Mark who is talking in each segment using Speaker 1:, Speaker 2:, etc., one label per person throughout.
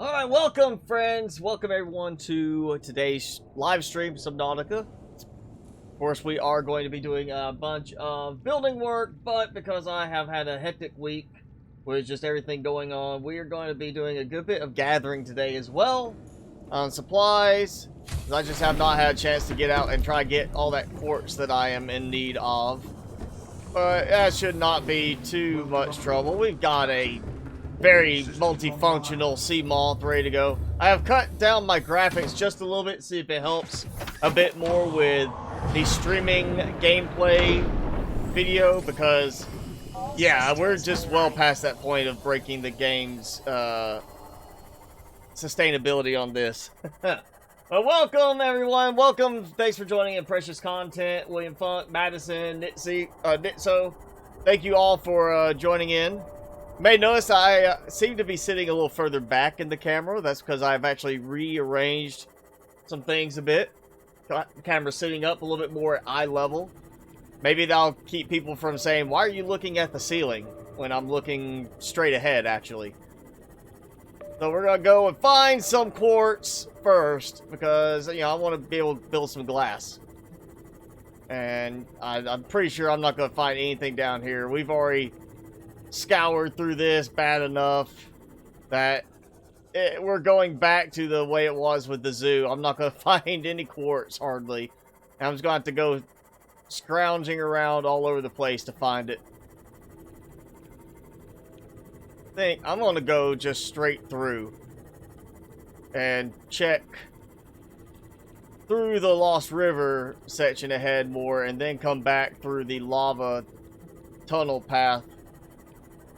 Speaker 1: Alright, welcome friends, welcome everyone to today's live stream, Subnautica. Of course, we are going to be doing a bunch of building work, but because I have had a hectic week with just everything going on, we are going to be doing a good bit of gathering today as well on supplies. I just have not had a chance to get out and try to get all that quartz that I am in need of. But that should not be too much trouble. We've got a very multifunctional sea moth ready to go. I have cut down my graphics just a little bit, see if it helps a bit more with the streaming gameplay video, because yeah, we're just well past that point of breaking the game's sustainability on this. But welcome everyone, welcome, thanks for joining in Precious Content, William Funk, Madison, Nitso, thank you all for joining in. You may notice I seem to be sitting a little further back in the camera. That's because I've actually rearranged some things a bit. The camera's sitting up a little bit more at eye level. Maybe that'll keep people from saying, why are you looking at the ceiling when I'm looking straight ahead, actually. So we're going to go and find some quartz first because, you know, I want to be able to build some glass. And I'm pretty sure I'm not going to find anything down here. We've already scoured through this bad enough that we're going back to the way it was with the zoo. I'm not going to find any quartz, hardly. And I'm just going to have to go scrounging around all over the place to find it. I think I'm going to go just straight through and check through the Lost River section ahead more, and then come back through the lava tunnel path.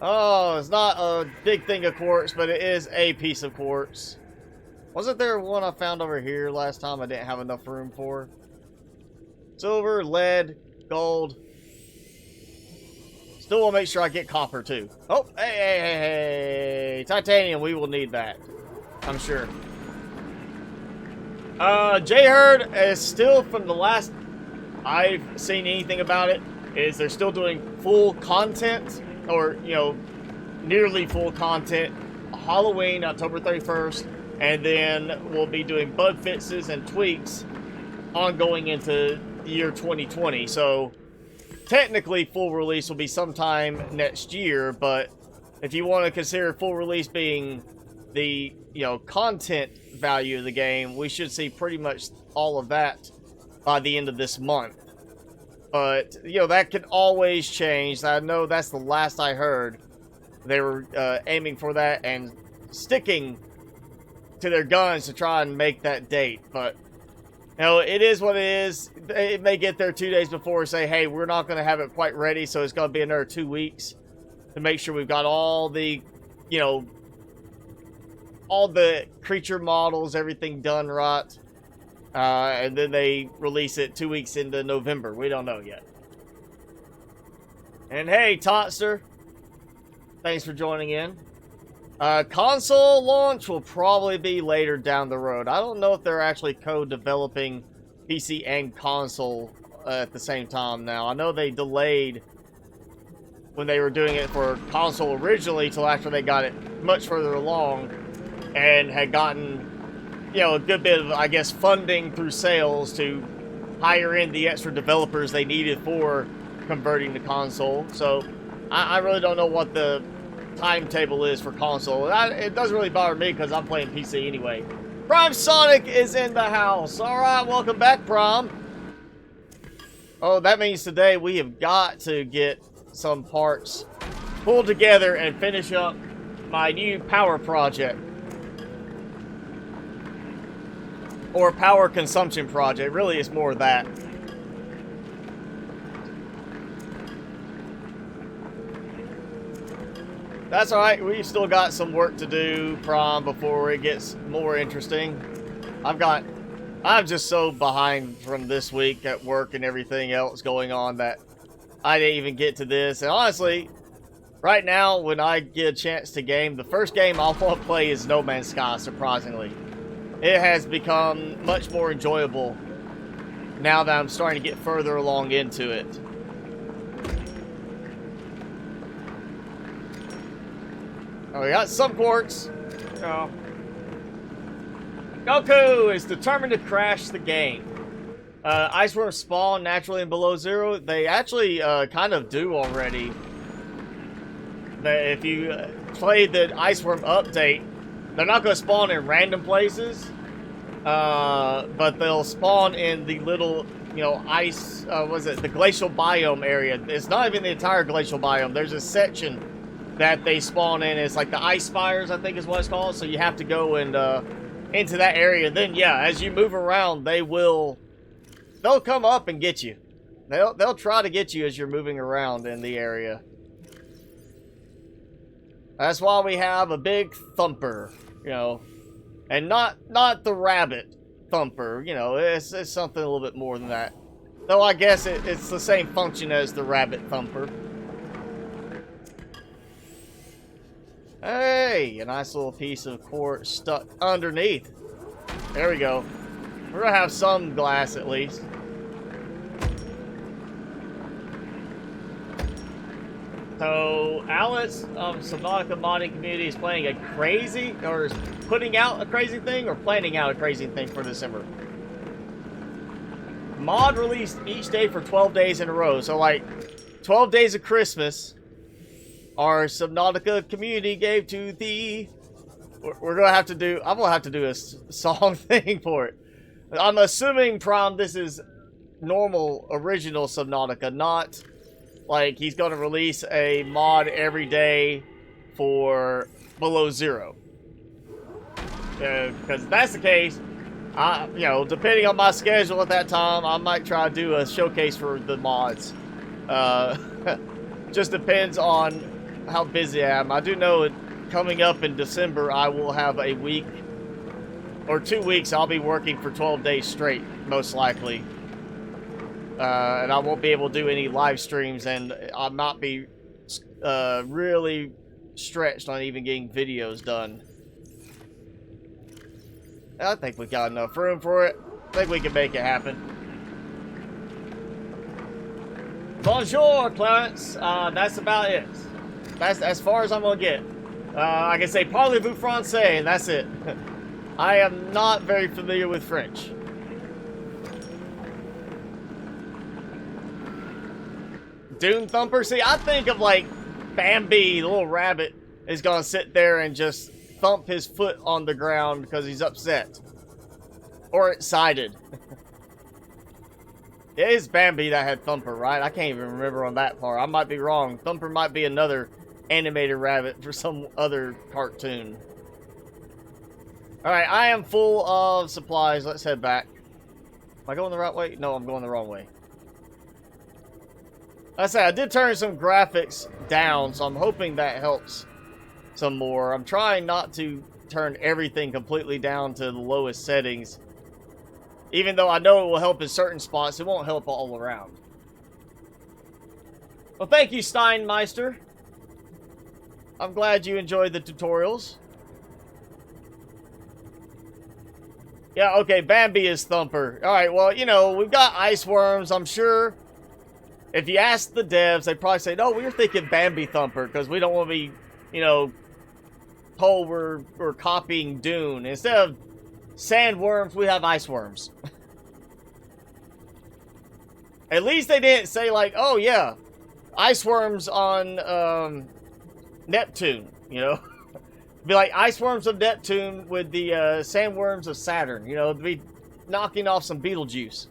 Speaker 1: Oh, it's not a big thing of quartz, but it is a piece of quartz. Wasn't there one I found over here last time I didn't have enough room for? Silver, lead, gold. Still want to make sure I get copper too. Oh, hey. Titanium, we will need that, I'm sure. J-Herd is still, from the last I've seen anything about it, is they're still doing full content, or, you know, nearly full content, Halloween, October 31st, and then we'll be doing bug fixes and tweaks ongoing into the year 2020. So technically full release will be sometime next year, but if you want to consider full release being the, you know, content value of the game, we should see pretty much all of that by the end of this month. But, you know, that can always change. I know that's the last I heard. They were aiming for that and sticking to their guns to try and make that date. But, you know, it is what it is. It may get there 2 days before and say, hey, we're not going to have it quite ready, so it's going to be another 2 weeks to make sure we've got all the, you know, all the creature models, everything done right. And then they release it 2 weeks into November. We don't know yet. And hey, Totster, thanks for joining in. Console launch will probably be later down the road. I don't know if they're actually co-developing PC and console at the same time now. I know they delayed when they were doing it for console originally till after they got it much further along and had gotten, you know, a good bit of, I guess, funding through sales to hire in the extra developers they needed for converting to console. So I really don't know what the timetable is for console. It doesn't really bother me because I'm playing PC anyway. Prime Sonic is in the house. All right, welcome back, Prime. Oh, that means today we have got to get some parts pulled together and finish up my new power project. Or power consumption project. Really, it's more of that. That's alright. We've still got some work to do, Prom, before it gets more interesting. I'm just so behind from this week at work and everything else going on that I didn't even get to this. And honestly, right now, when I get a chance to game, the first game I'll want to play is No Man's Sky, surprisingly. It has become much more enjoyable now that I'm starting to get further along into it. Oh, we got some quartz. Oh. Goku is determined to crash the game. Ice worms spawn naturally in below zero. They actually kind of do already. If you play the ice worm update, they're not going to spawn in random places, but they'll spawn in the little, you know, ice, the glacial biome area. It's not even the entire glacial biome. There's a section that they spawn in. It's like the ice spires, I think is what it's called. So you have to go and into that area. Then, yeah, as you move around, they'll come up and get you. They'll try to get you as you're moving around in the area. That's why we have a big thumper, you know, and not the rabbit thumper. You know, it's something a little bit more than that. Though I guess it's the same function as the rabbit thumper. Hey, a nice little piece of quartz stuck underneath. There we go. We're gonna have some glass at least. So, Alex of Subnautica modding community is playing a crazy, or is putting out a crazy thing, or planning out a crazy thing for December. Mod released each day for 12 days in a row. So, like, 12 days of Christmas, our Subnautica community gave to the... We're gonna have to do... I'm gonna have to do a song thing for it. I'm assuming, Prom, this is normal, original Subnautica, not... like, he's going to release a mod every day for below zero. Because if that's the case, you know, depending on my schedule at that time, I might try to do a showcase for the mods. Just depends on how busy I am. I do know coming up in December, I will have a week or 2 weeks. I'll be working for 12 days straight, most likely. And I won't be able to do any live streams, and I'll not be really stretched on even getting videos done. I think we got enough room for it. I think we can make it happen. Bonjour, Clarence. That's about it. That's as far as I'm gonna get. I can say parlez-vous français, and that's it. I am not very familiar with French. Dune Thumper? See, I think of like Bambi, the little rabbit, is gonna sit there and just thump his foot on the ground because he's upset. Or excited. It is Bambi that had Thumper, right? I can't even remember on that part. I might be wrong. Thumper might be another animated rabbit for some other cartoon. Alright, I am full of supplies. Let's head back. Am I going the right way? No, I'm going the wrong way. Like I said, I did turn some graphics down, so I'm hoping that helps some more. I'm trying not to turn everything completely down to the lowest settings. Even though I know it will help in certain spots, it won't help all around. Well, thank you, Steinmeister. I'm glad you enjoyed the tutorials. Yeah, okay, Bambi is Thumper. Alright, well, you know, we've got ice worms, I'm sure. If you ask the devs, they probably say, no, we were thinking Bambi Thumper, because we don't want to be, you know, told we're copying Dune. Instead of sandworms, we have ice worms. At least they didn't say, like, oh, yeah, ice worms on Neptune, you know? Be like ice worms of Neptune with the sandworms of Saturn, you know? Be knocking off some Beetlejuice.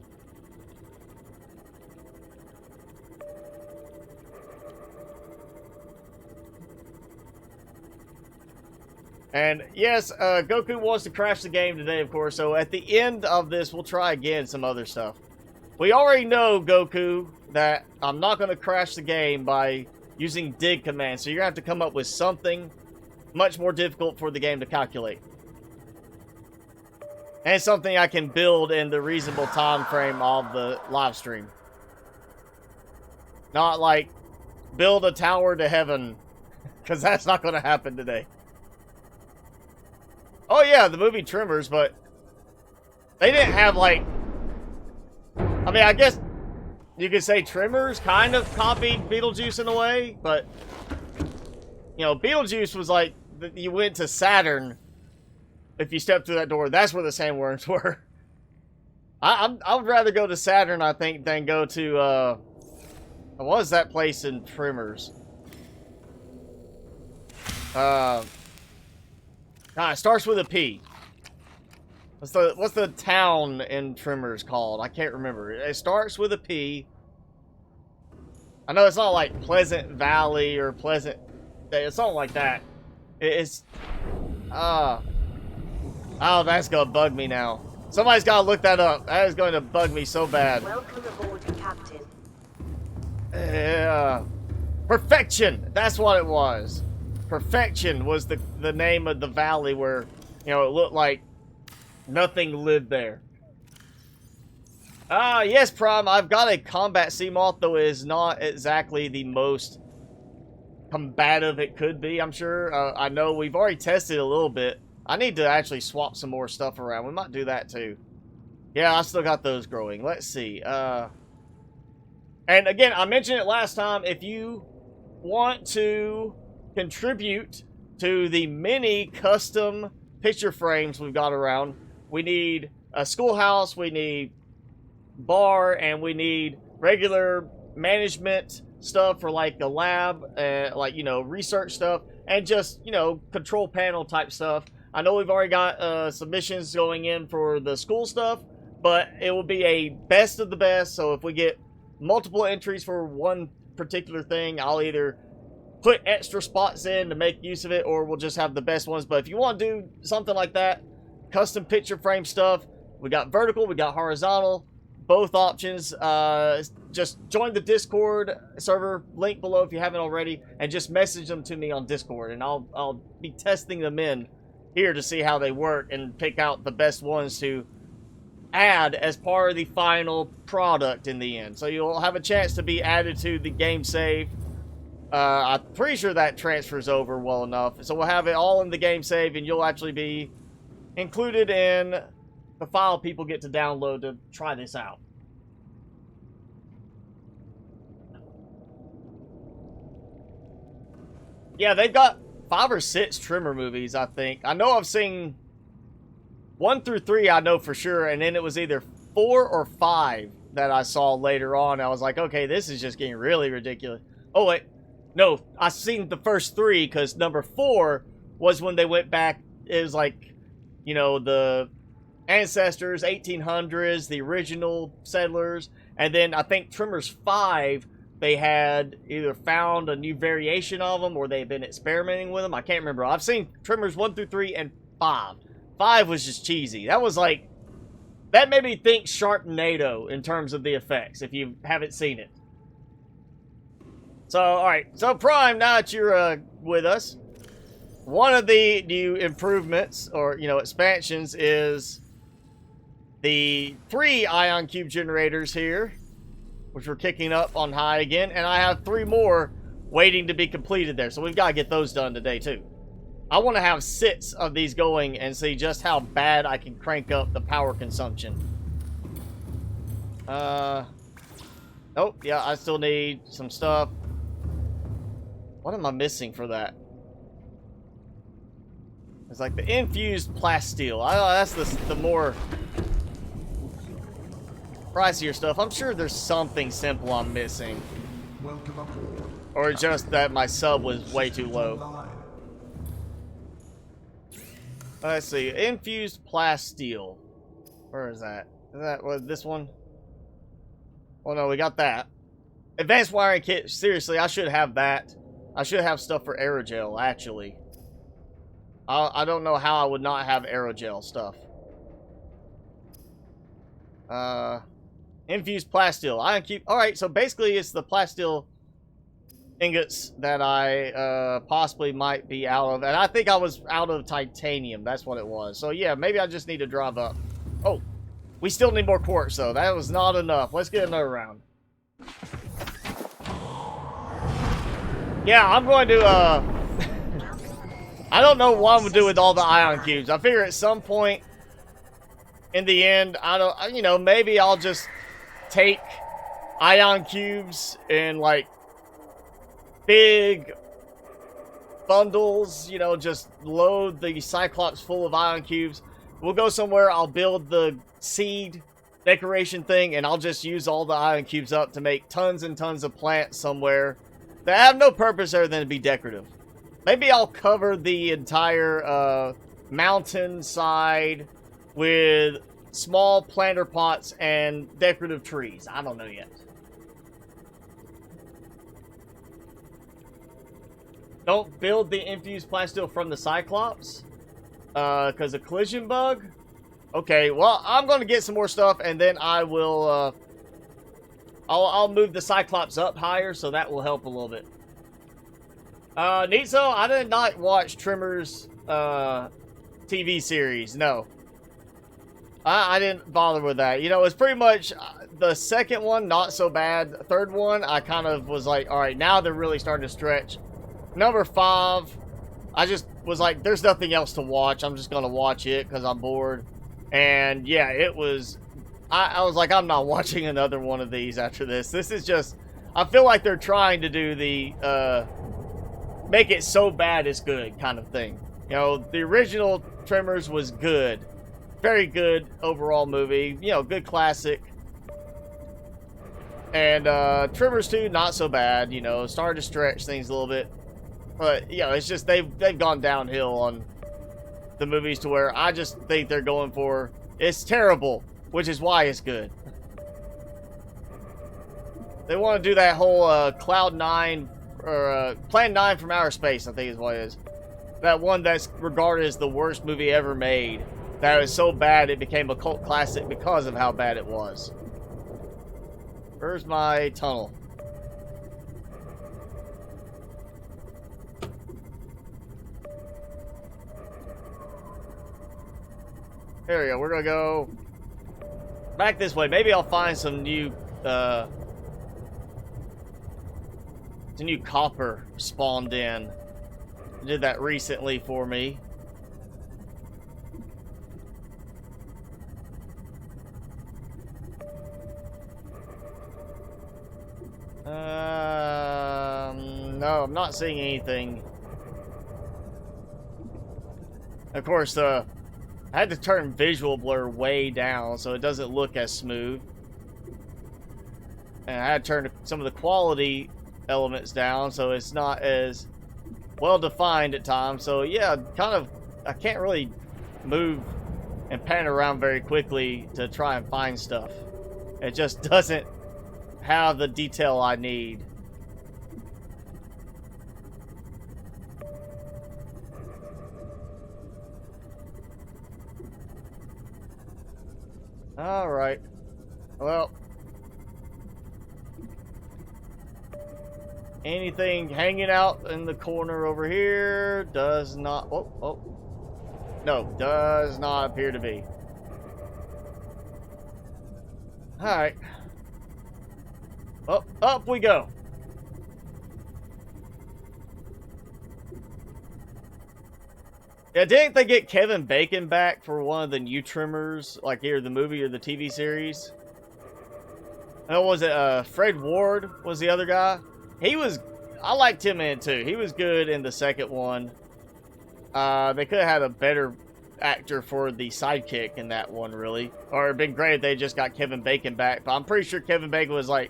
Speaker 1: And yes, Goku wants to crash the game today, of course. So at the end of this, we'll try again some other stuff. We already know, Goku, that I'm not going to crash the game by using dig commands. So you're going to have to come up with something much more difficult for the game to calculate. And something I can build in the reasonable time frame of the live stream. Not like build a tower to heaven, because that's not going to happen today. Oh yeah, the movie Tremors, but they didn't have like... I mean, I guess you could say Tremors kind of copied Beetlejuice in a way, but... You know, Beetlejuice was like, you went to Saturn if you step through that door, that's where the sandworms were. I would rather go to Saturn, I think, than go to, what was that place in Tremors? It starts with a P. What's the town in Tremors called? I can't remember. It starts with a P. I know it's not like Pleasant Valley or Pleasant... It's something like that. It's... Oh, that's gonna bug me now. Somebody's gotta look that up. That is going to bug me so bad.
Speaker 2: Welcome aboard, Captain.
Speaker 1: Yeah. Perfection! That's what it was. Perfection was the name of the valley where, you know, it looked like nothing lived there. Yes, Prime, I've got a combat Seamoth, though it is not exactly the most combative it could be, I'm sure. I know we've already tested a little bit. I need to actually swap some more stuff around. We might do that, too. Yeah, I still got those growing. Let's see. And again, I mentioned it last time. If you want to contribute to the many custom picture frames we've got around, we need a schoolhouse, we need bar, and we need regular management stuff for like the lab, like, you know, research stuff, and just, you know, control panel type stuff. I know we've already got submissions going in for the school stuff, but it will be a best of the best. So if we get multiple entries for one particular thing, I'll either put extra spots in to make use of it, or we'll just have the best ones. But if you want to do something like that, custom picture frame stuff, we got vertical, we got horizontal, both options. Just join the Discord server, link below if you haven't already, and just message them to me on Discord, and I'll be testing them in here to see how they work and pick out the best ones to add as part of the final product in the end. So you'll have a chance to be added to the game save. I'm pretty sure that transfers over well enough. So we'll have it all in the game save, and you'll actually be included in the file people get to download to try this out. Yeah, they've got 5 or 6 Tremor movies, I think. I know I've seen 1 through 3, I know for sure, and then it was either 4 or 5 that I saw later on. I was like, okay, this is just getting really ridiculous. Oh, wait. No, I've seen the first 3, because number 4 was when they went back. It was like, you know, the ancestors, 1800s, the original settlers, and then I think Tremors 5, they had either found a new variation of them or they've been experimenting with them. I can't remember. I've seen Tremors 1 through 3 and 5. 5 was just cheesy. That was like, that made me think Sharknado in terms of the effects, if you haven't seen it. So, alright. So, Prime, now that you're with us, one of the new improvements, or, you know, expansions, is the 3 ion cube generators here, which we're kicking up on high again, and I have 3 more waiting to be completed there, so we've got to get those done today too. I want to have 6 of these going and see just how bad I can crank up the power consumption. Oh, yeah, I still need some stuff. What am I missing for that? It's like the infused plasteel. That's the more pricier stuff. I'm sure there's something simple I'm missing.
Speaker 3: Welcome aboard.
Speaker 1: Or just that my sub was way too low. Let's see. Infused plasteel. Where is that? Is that what, this one? Oh no, we got that. Advanced wiring kit. Seriously, I should have that. I should have stuff for aerogel, actually. I don't know how I would not have aerogel stuff. Infused plasteel. Alright, so basically it's the plasteel ingots that I possibly might be out of. And I think I was out of titanium. That's what it was. So yeah, maybe I just need to drive up. Oh, we still need more quartz though. That was not enough. Let's get another round. Yeah, I'm going to, I don't know what I'm going to do with all the ion cubes. I figure at some point in the end, you know, maybe I'll just take ion cubes in, like, big bundles, you know, just load the Cyclops full of ion cubes. We'll go somewhere, I'll build the seed decoration thing, and I'll just use all the ion cubes up to make tons and tons of plants somewhere that have no purpose other than to be decorative. Maybe I'll cover the entire mountain side with small planter pots and decorative trees. I don't know yet. Don't build the infused plasteel from the Cyclops. Because a collision bug? Okay, well, I'm going to get some more stuff, and then I will, I'll move the Cyclops up higher, so that will help a little bit. Nitso, I did not watch Tremors, TV series, no. I didn't bother with that. You know, it's pretty much the second one, not so bad. The third one, I kind of was like, alright, now they're really starting to stretch. Number 5, I just was like, there's nothing else to watch. I'm just going to watch it because I'm bored. And yeah, it was, I was like, I'm not watching another one of these after this. This is just, I feel like they're trying to do the, make it so bad it's good kind of thing. You know, the original Tremors was good. Very good overall movie. You know, good classic. And Tremors 2, not so bad. You know, started to stretch things a little bit. But, you know, it's just they've gone downhill on the movies to where I just think they're going for, it's terrible, which is why it's good. They want to do that whole Cloud 9, or Plan 9 from Outer Space, I think is what it is. That one that's regarded as the worst movie ever made. That was so bad it became a cult classic because of how bad it was. Where's my tunnel? There we go. We're gonna go back this way. Maybe I'll find some new copper spawned in. I did that recently for me. No, I'm not seeing anything. Of course, I had to turn visual blur way down so it doesn't look as smooth. And I had to turn some of the quality elements down so it's not as well defined at times. So yeah, kind of, I can't really move and pan around very quickly to try and find stuff. It just doesn't have the detail I need. Alright. Well. Anything hanging out in the corner over here does not... Oh. No, does not appear to be. Alright. Up we go. Yeah, didn't they get Kevin Bacon back for one of the new Tremors, like either the movie or the TV series? Oh, was it Fred Ward was the other guy? He was, I liked him in it too. He was good in the second one. They could have had a better actor for the sidekick in that one, really. Or it'd been great if they just got Kevin Bacon back. But I'm pretty sure Kevin Bacon was like,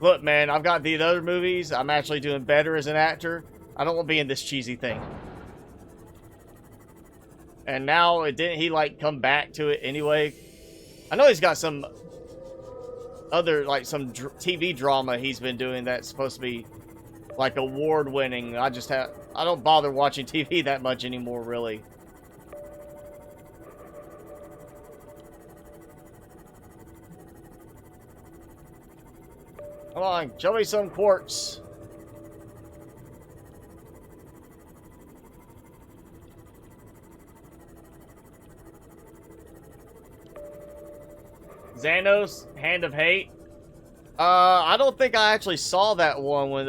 Speaker 1: look, man, I've got these other movies. I'm actually doing better as an actor. I don't want to be in this cheesy thing. And now, didn't he, like, come back to it anyway? I know he's got some other, like, some TV drama he's been doing that's supposed to be, like, award-winning. I don't bother watching TV that much anymore, really. Come on, show me some quartz. Xanos, Hand of Hate. I don't think I actually saw that one when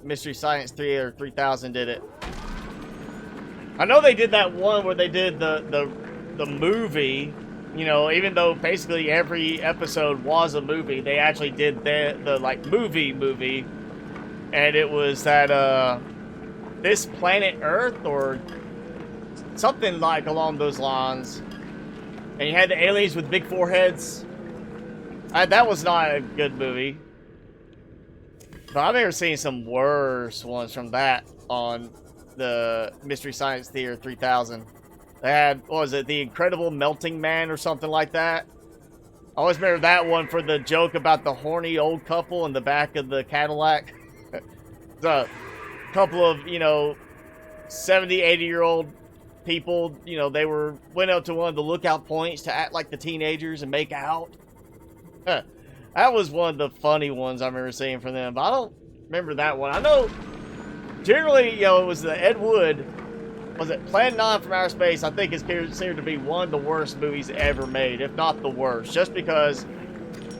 Speaker 1: Mystery Science 3 or 3000 did it. I know they did that one where they did the movie. You know, even though basically every episode was a movie, they actually did the like movie, and it was that This Planet Earth or something like along those lines. And you had the aliens with big foreheads. That was not a good movie. But I've never seen some worse ones from that on the Mystery Science Theater 3000. They had, what was it, The Incredible Melting Man or something like that. I always remember that one for the joke about the horny old couple in the back of the Cadillac. The couple of, 70, 80-year-old people, they went up to one of the lookout points to act like the teenagers and make out. That was one of the funny ones I remember seeing from them, but I don't remember that one. I know, generally, it was the Ed Wood, was it Plan 9 from Outer Space, I think is considered to be one of the worst movies ever made, if not the worst, just because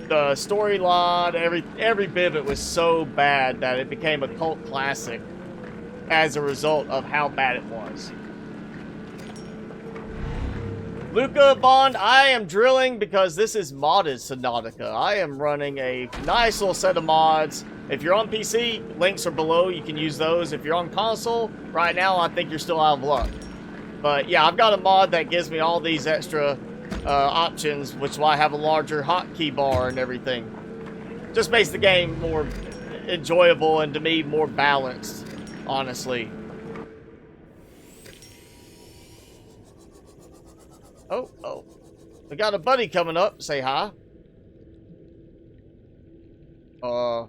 Speaker 1: the storyline, every bit of it was so bad that it became a cult classic as a result of how bad it was. Luca Bond, I am drilling because this is modded Subnautica. I am running a nice little set of mods. If you're on PC, links are below. You can use those. If you're on console, right now I think you're still out of luck. But yeah, I've got a mod that gives me all these extra options, which is why I have a larger hotkey bar and everything. Just makes the game more enjoyable and to me more balanced, honestly. Oh. We got a buddy coming up. Say hi. Oh,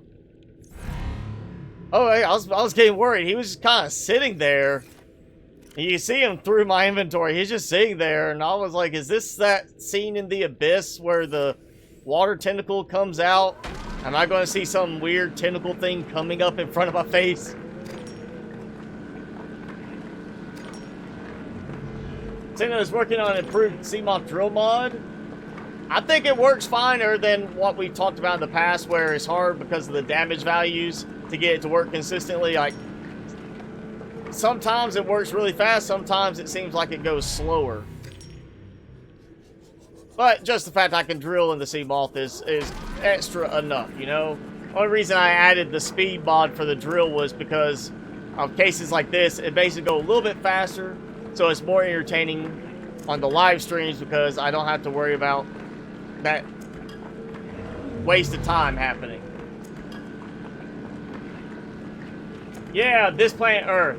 Speaker 1: hey, I was getting worried. He was just kind of sitting there. And you see him through my inventory. He's just sitting there. And I was like, is this that scene in The Abyss where the water tentacle comes out? Am I going to see some weird tentacle thing coming up in front of my face? Tina is working on an improved CMOP drill mod. I think it works finer than what we've talked about in the past, where it's hard because of the damage values to get it to work consistently. Like, sometimes it works really fast, sometimes it seems like it goes slower. But just the fact I can drill in the CMOP is extra enough, Only reason I added the speed mod for the drill was because of cases like this. It basically go a little bit faster, so it's more entertaining on the live streams because I don't have to worry about that waste of time happening. Yeah, this planet Earth.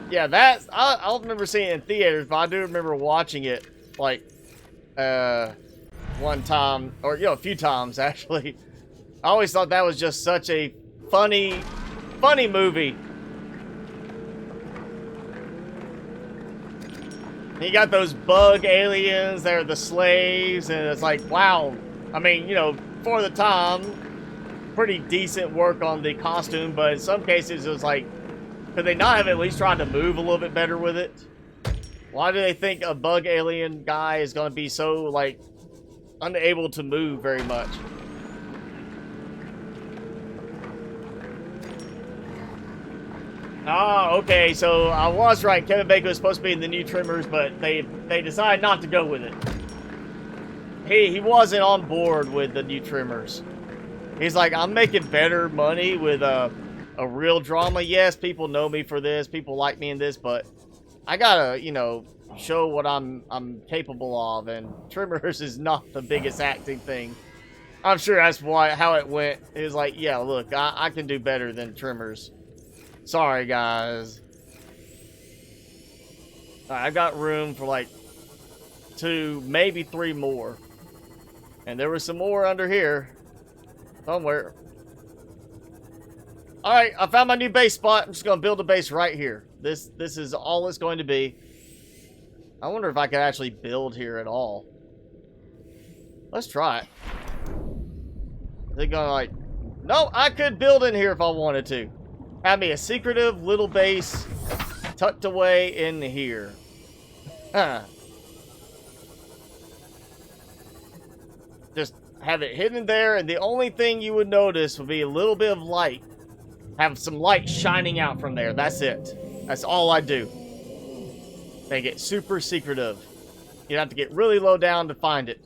Speaker 1: Yeah, I don't remember seeing it in theaters, but I do remember watching it like one time, or a few times actually. I always thought that was just such a funny movie. You got those bug aliens that are the slaves, and it's like, wow. I mean, for the time, pretty decent work on the costume, but in some cases it was like, could they not have at least tried to move a little bit better with it? Why do they think a bug alien guy is going to be so, like, unable to move very much? Ah, okay, so I was right. Kevin Bacon was supposed to be in the new Trimmers, but they decided not to go with it. He wasn't on board with the new Trimmers. He's like, I'm making better money with a real drama. Yes, people know me for this. People like me in this, but I gotta, show what I'm capable of, and Trimmers is not the biggest acting thing. I'm sure that's how it went. It was like, yeah, look, I can do better than Trimmers. Sorry, guys. I got room for like 2, maybe 3 more. And there was some more under here. Somewhere. Alright, I found my new base spot. I'm just going to build a base right here. This is all it's going to be. I wonder if I could actually build here at all. Let's try it. They're going to like... No, I could build in here if I wanted to. Have me a secretive little base tucked away in here. Huh. Just have it hidden there, and the only thing you would notice would be a little bit of light. Have some light shining out from there. That's it. That's all I do. Make it super secretive. You have to get really low down to find it.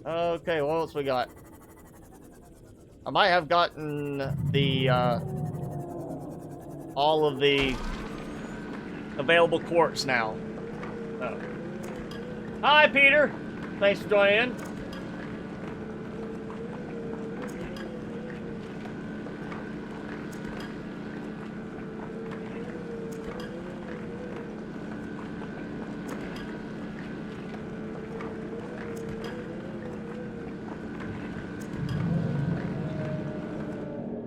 Speaker 1: Okay, what else we got? I might have gotten the, all of the available quartz now. Oh. Hi, Peter. Thanks for joining in.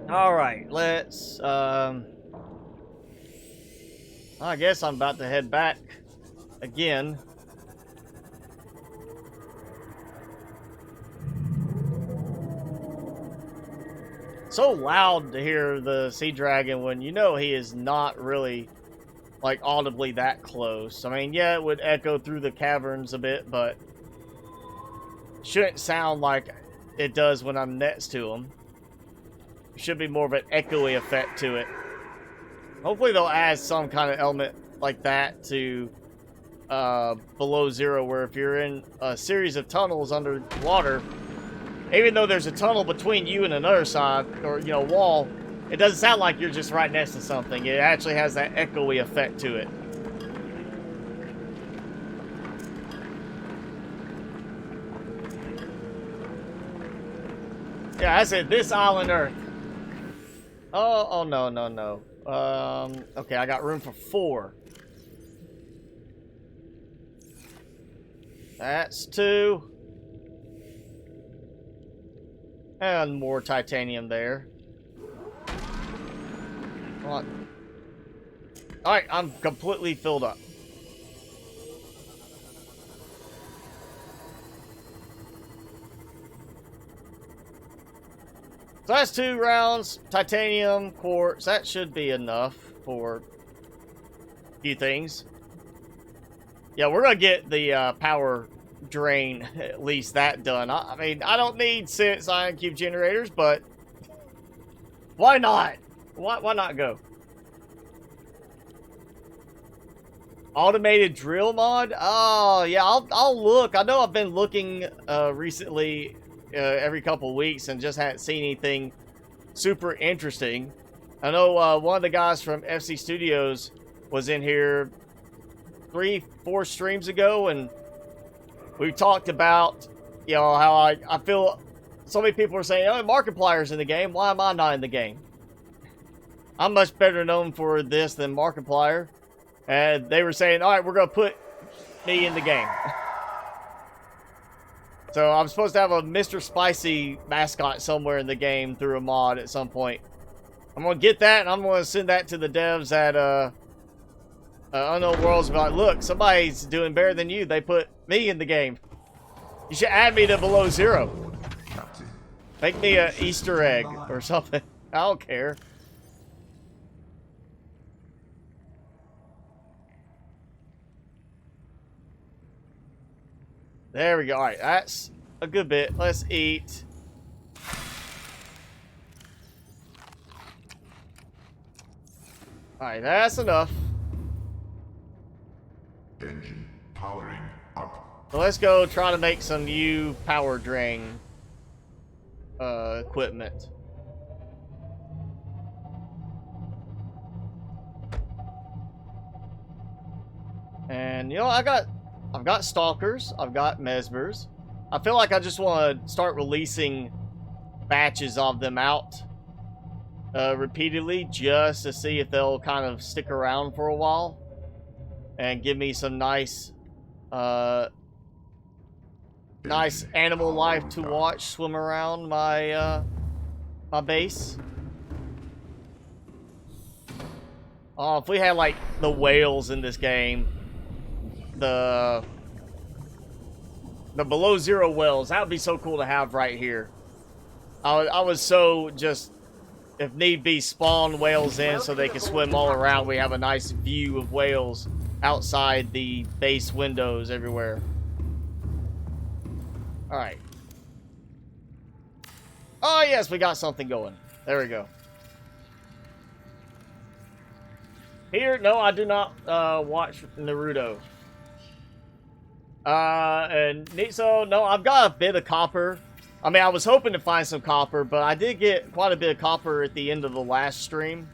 Speaker 1: All right, let's, I guess I'm about to head back again. So loud to hear the sea dragon when you know he is not really, like, audibly that close. I mean, yeah, it would echo through the caverns a bit, but shouldn't sound like it does when I'm next to him. Should be more of an echoey effect to it. Hopefully they'll add some kind of element like that to Below Zero, where if you're in a series of tunnels underwater, even though there's a tunnel between you and another side, or, you know, wall, it doesn't sound like you're just right next to something. It actually has that echoey effect to it. Yeah, I said this island Earth. Oh, no. Okay, I got room for 4. That's 2. And more titanium there. Alright, I'm completely filled up. So that's 2 rounds, titanium, quartz. That should be enough for a few things. Yeah, we're going to get the power drain, at least that done. I mean, I don't need 6 ion cube generators, but why not? Why not go? Automated drill mod? Oh, yeah, I'll look. I know I've been looking recently every couple weeks and just hadn't seen anything super interesting. I know one of the guys from FC Studios was in here 3-4 streams ago, and we talked about, you know, how I feel so many people are saying, oh, Markiplier's in the game. Why am I not in the game? I'm much better known for this than Markiplier. And they were saying, all right, we're going to put me in the game. So I'm supposed to have a Mr. Spicy mascot somewhere in the game through a mod at some point. I'm going to get that, and I'm going to send that to the devs at Unknown Worlds and be like, look, somebody's doing better than you. They put me in the game. You should add me to Below Zero. Make me an Easter egg or something. I don't care. There we go. All right, that's a good bit. Let's eat. All right, that's enough.
Speaker 3: Engine powering up.
Speaker 1: So let's go try to make some new power drain equipment. And you know, I've got stalkers, I've got mesmers. I feel like I just want to start releasing batches of them out repeatedly, just to see if they'll kind of stick around for a while and give me some nice nice animal life to watch swim around my my base. Oh, if we had like the whales in this game, the Below Zero whales, that would be so cool to have right here. I was so just, if need be, spawn whales in so they can swim all around. We have a nice view of whales outside the base windows everywhere. Alright. Oh yes, we got something going. There we go. Here, no, I do not watch Naruto. So no, I've got a bit of copper. I mean, I was hoping to find some copper, but I did get quite a bit of copper at the end of the last stream.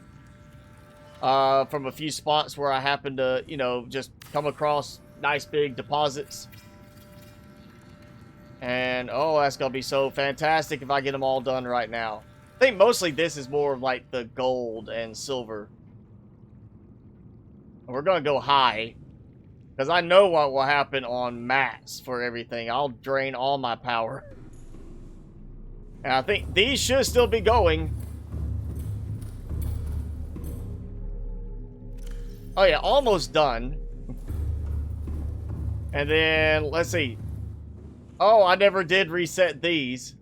Speaker 1: From a few spots where I happened to, you know, just come across nice big deposits. And, oh, that's going to be so fantastic if I get them all done right now. I think mostly this is more of like the gold and silver. We're going to go high. Because I know what will happen on max for everything. I'll drain all my power. And I think these should still be going. Oh yeah, almost done. And then, let's see. Oh, I never did reset these.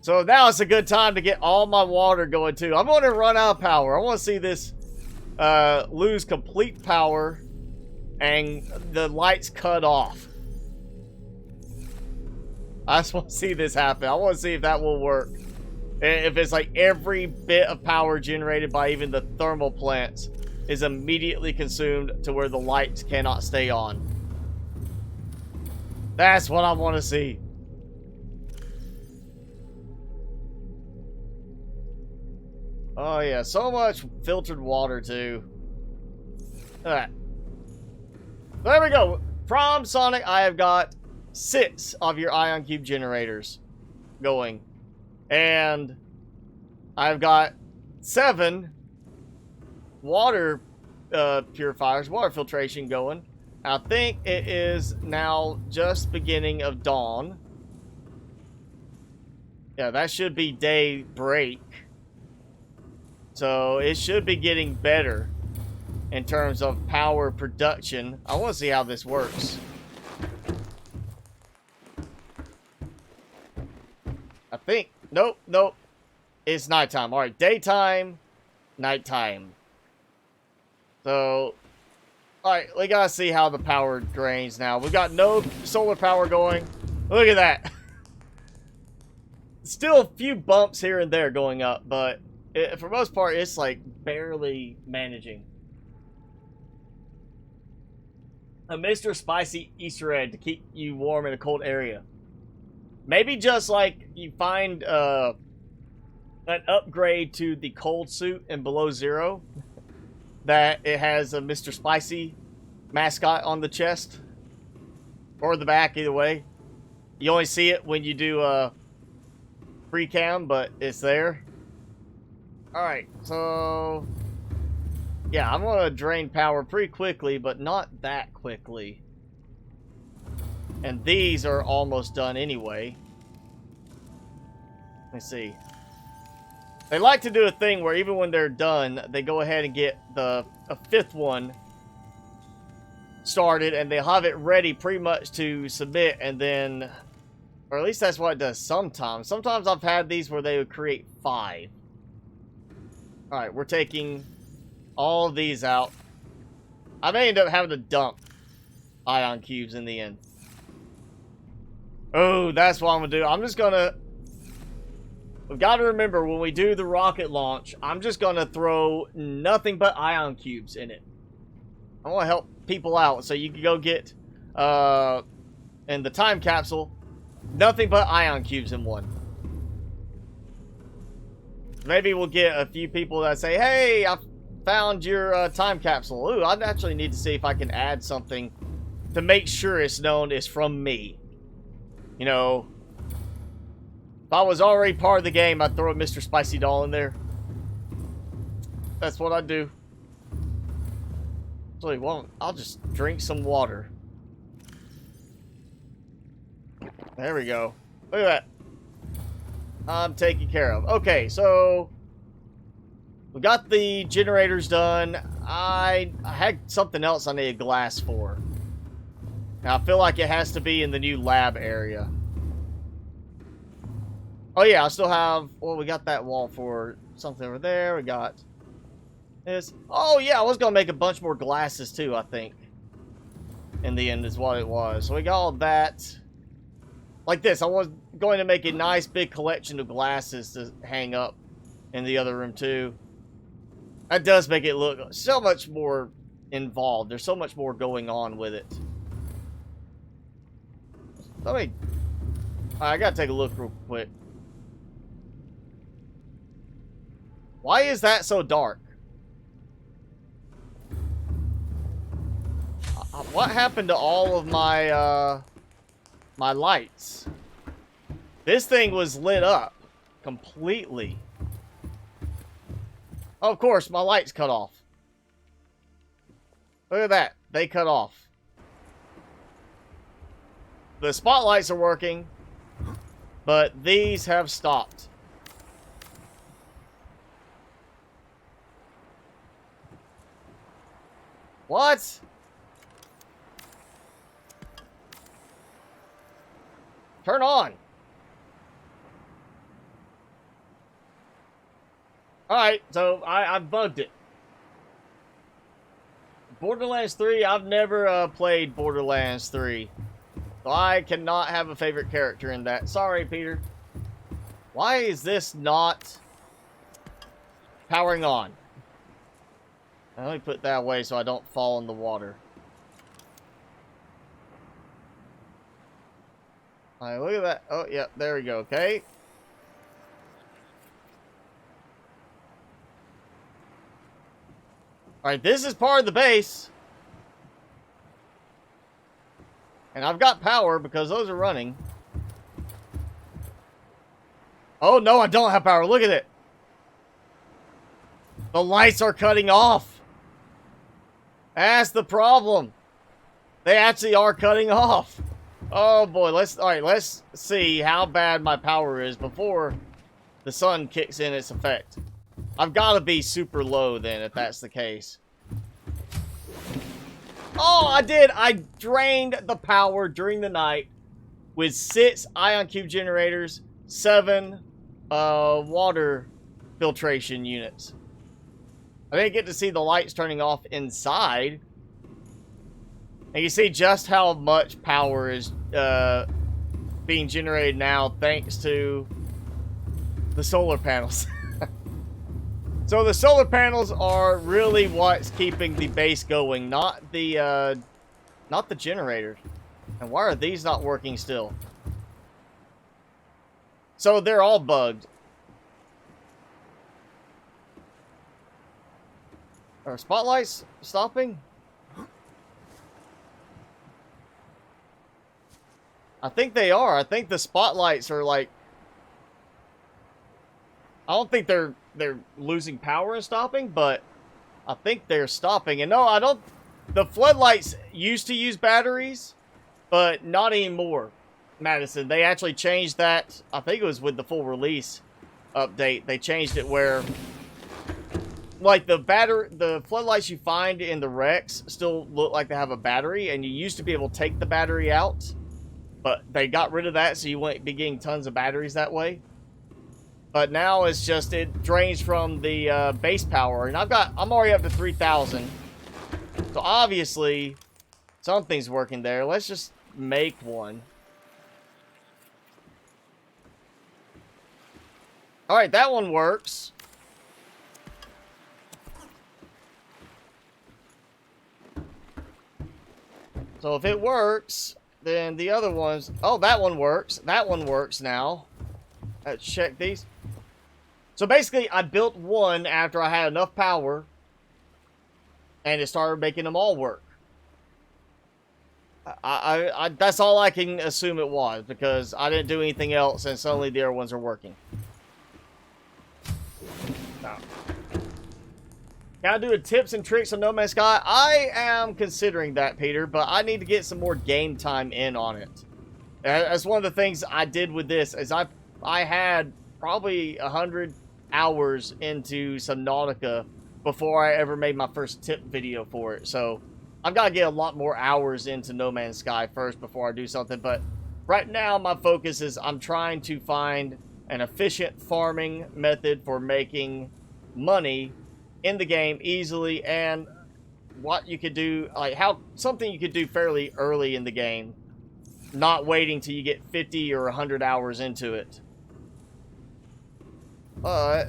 Speaker 1: So now it's a good time to get all my water going too. I'm going to run out of power. I want to see this lose complete power and the lights cut off. I just want to see this happen. I want to see if that will work. If it's like every bit of power generated by even the thermal plants is immediately consumed to where the lights cannot stay on. That's what I want to see. Oh yeah, so much filtered water too. Alright. There we go. From Sonic, I have got 6 of your ion cube generators going. And I've got 7 water purifiers, water filtration going. I think it is now just beginning of dawn. Yeah, that should be day break. So it should be getting better in terms of power production. I want to see how this works. I think, nope. It's nighttime. All right, daytime, nighttime. So, all right, we gotta see how the power drains now. We got no solar power going. Look at that. Still a few bumps here and there going up, but for most part, it's like barely managing. A Mr. Spicy Easter egg to keep you warm in a cold area. Maybe just like you find an upgrade to the cold suit in Below Zero. That it has a Mr. Spicy mascot on the chest. Or the back, either way. You only see it when you do free cam, but it's there. Alright, so yeah, I'm gonna drain power pretty quickly, but not that quickly. And these are almost done anyway. Let me see. They like to do a thing where even when they're done, they go ahead and get a 5th one started, and they have it ready pretty much to submit, and then, or at least that's what it does sometimes. Sometimes I've had these where they would create 5. Alright, we're taking all of these out. I may end up having to dump ion cubes in the end. Oh, that's what I'm going to do. I'm just going to... We've got to remember, when we do the rocket launch, I'm just going to throw nothing but ion cubes in it. I want to help people out, so you can go get, in the time capsule, nothing but ion cubes in one. Maybe we'll get a few people that say, hey, I found your time capsule. Ooh, I actually need to see if I can add something to make sure it's known it's from me. You know, if I was already part of the game, I'd throw a Mr. Spicy doll in there. That's what I'd do. Actually, well, I'll just drink some water. There we go. Look at that. I'm taken care of. Okay, so we got the generators done. I had something else I needed glass for. Now, I feel like it has to be in the new lab area. Oh, yeah, I still have... Well, we got that wall for something over there. We got this. Oh, yeah, I was going to make a bunch more glasses, too, I think. In the end is what it was. So we got all that. Like this. I was going to make a nice big collection of glasses to hang up in the other room, too. That does make it look so much more involved. There's so much more going on with it. Let me... I gotta take a look real quick. Why is that so dark? What happened to all of my, my lights? This thing was lit up completely. Oh, of course, my lights cut off. Look at that. They cut off. The spotlights are working, but these have stopped. What? Turn on. Alright, so I've bugged it. Borderlands 3, I've never played Borderlands 3. So I cannot have a favorite character in that. Sorry, Peter. Why is this not powering on? Let me put that away so I don't fall in the water. Alright, look at that. Oh, yeah, there we go, okay. Alright, this is part of the base. And I've got power because those are running. Oh, no, I don't have power. Look at it. The lights are cutting off. That's the problem. They actually are cutting off. Oh, boy. Let's see how bad my power is before the sun kicks in its effect. I've got to be super low then, if that's the case. Oh, I did. I drained the power during the night with 6 ion cube generators, 7 water filtration units. I didn't get to see the lights turning off inside. And you see just how much power is being generated now thanks to the solar panels. So the solar panels are really what's keeping the base going, not the generators. And why are these not working still? So they're all bugged. Are spotlights stopping? I think they are. I think the spotlights are like... I don't think they're losing power and stopping, but I think they're stopping. And no, I don't... The floodlights used to use batteries, but not anymore, Madison. They actually changed that. I think it was with the full release update. They changed it where... Like, the floodlights you find in the wrecks still look like they have a battery, and you used to be able to take the battery out, but they got rid of that, so you wouldn't be getting tons of batteries that way. But now it's just, it drains from the base power, and I'm already up to 3,000. So obviously, something's working there. Let's just make one. Alright, that one works. So if it works, then the other ones... Oh, that one works. That one works now. Let's check these. So basically, I built one after I had enough power, and it started making them all work. That's all I can assume it was, because I didn't do anything else, and suddenly the other ones are working. No. Can I do the tips and tricks on No Man's Sky? I am considering that, Peter, but I need to get some more game time in on it. That's one of the things I did with this, is I had probably 100 hours into Subnautica before I ever made my first tip video for it. So I've got to get a lot more hours into No Man's Sky first before I do something. But right now my focus is I'm trying to find an efficient farming method for making money in the game easily, and what you could do, like something you could do fairly early in the game, not waiting till you get 50 or 100 hours into it. I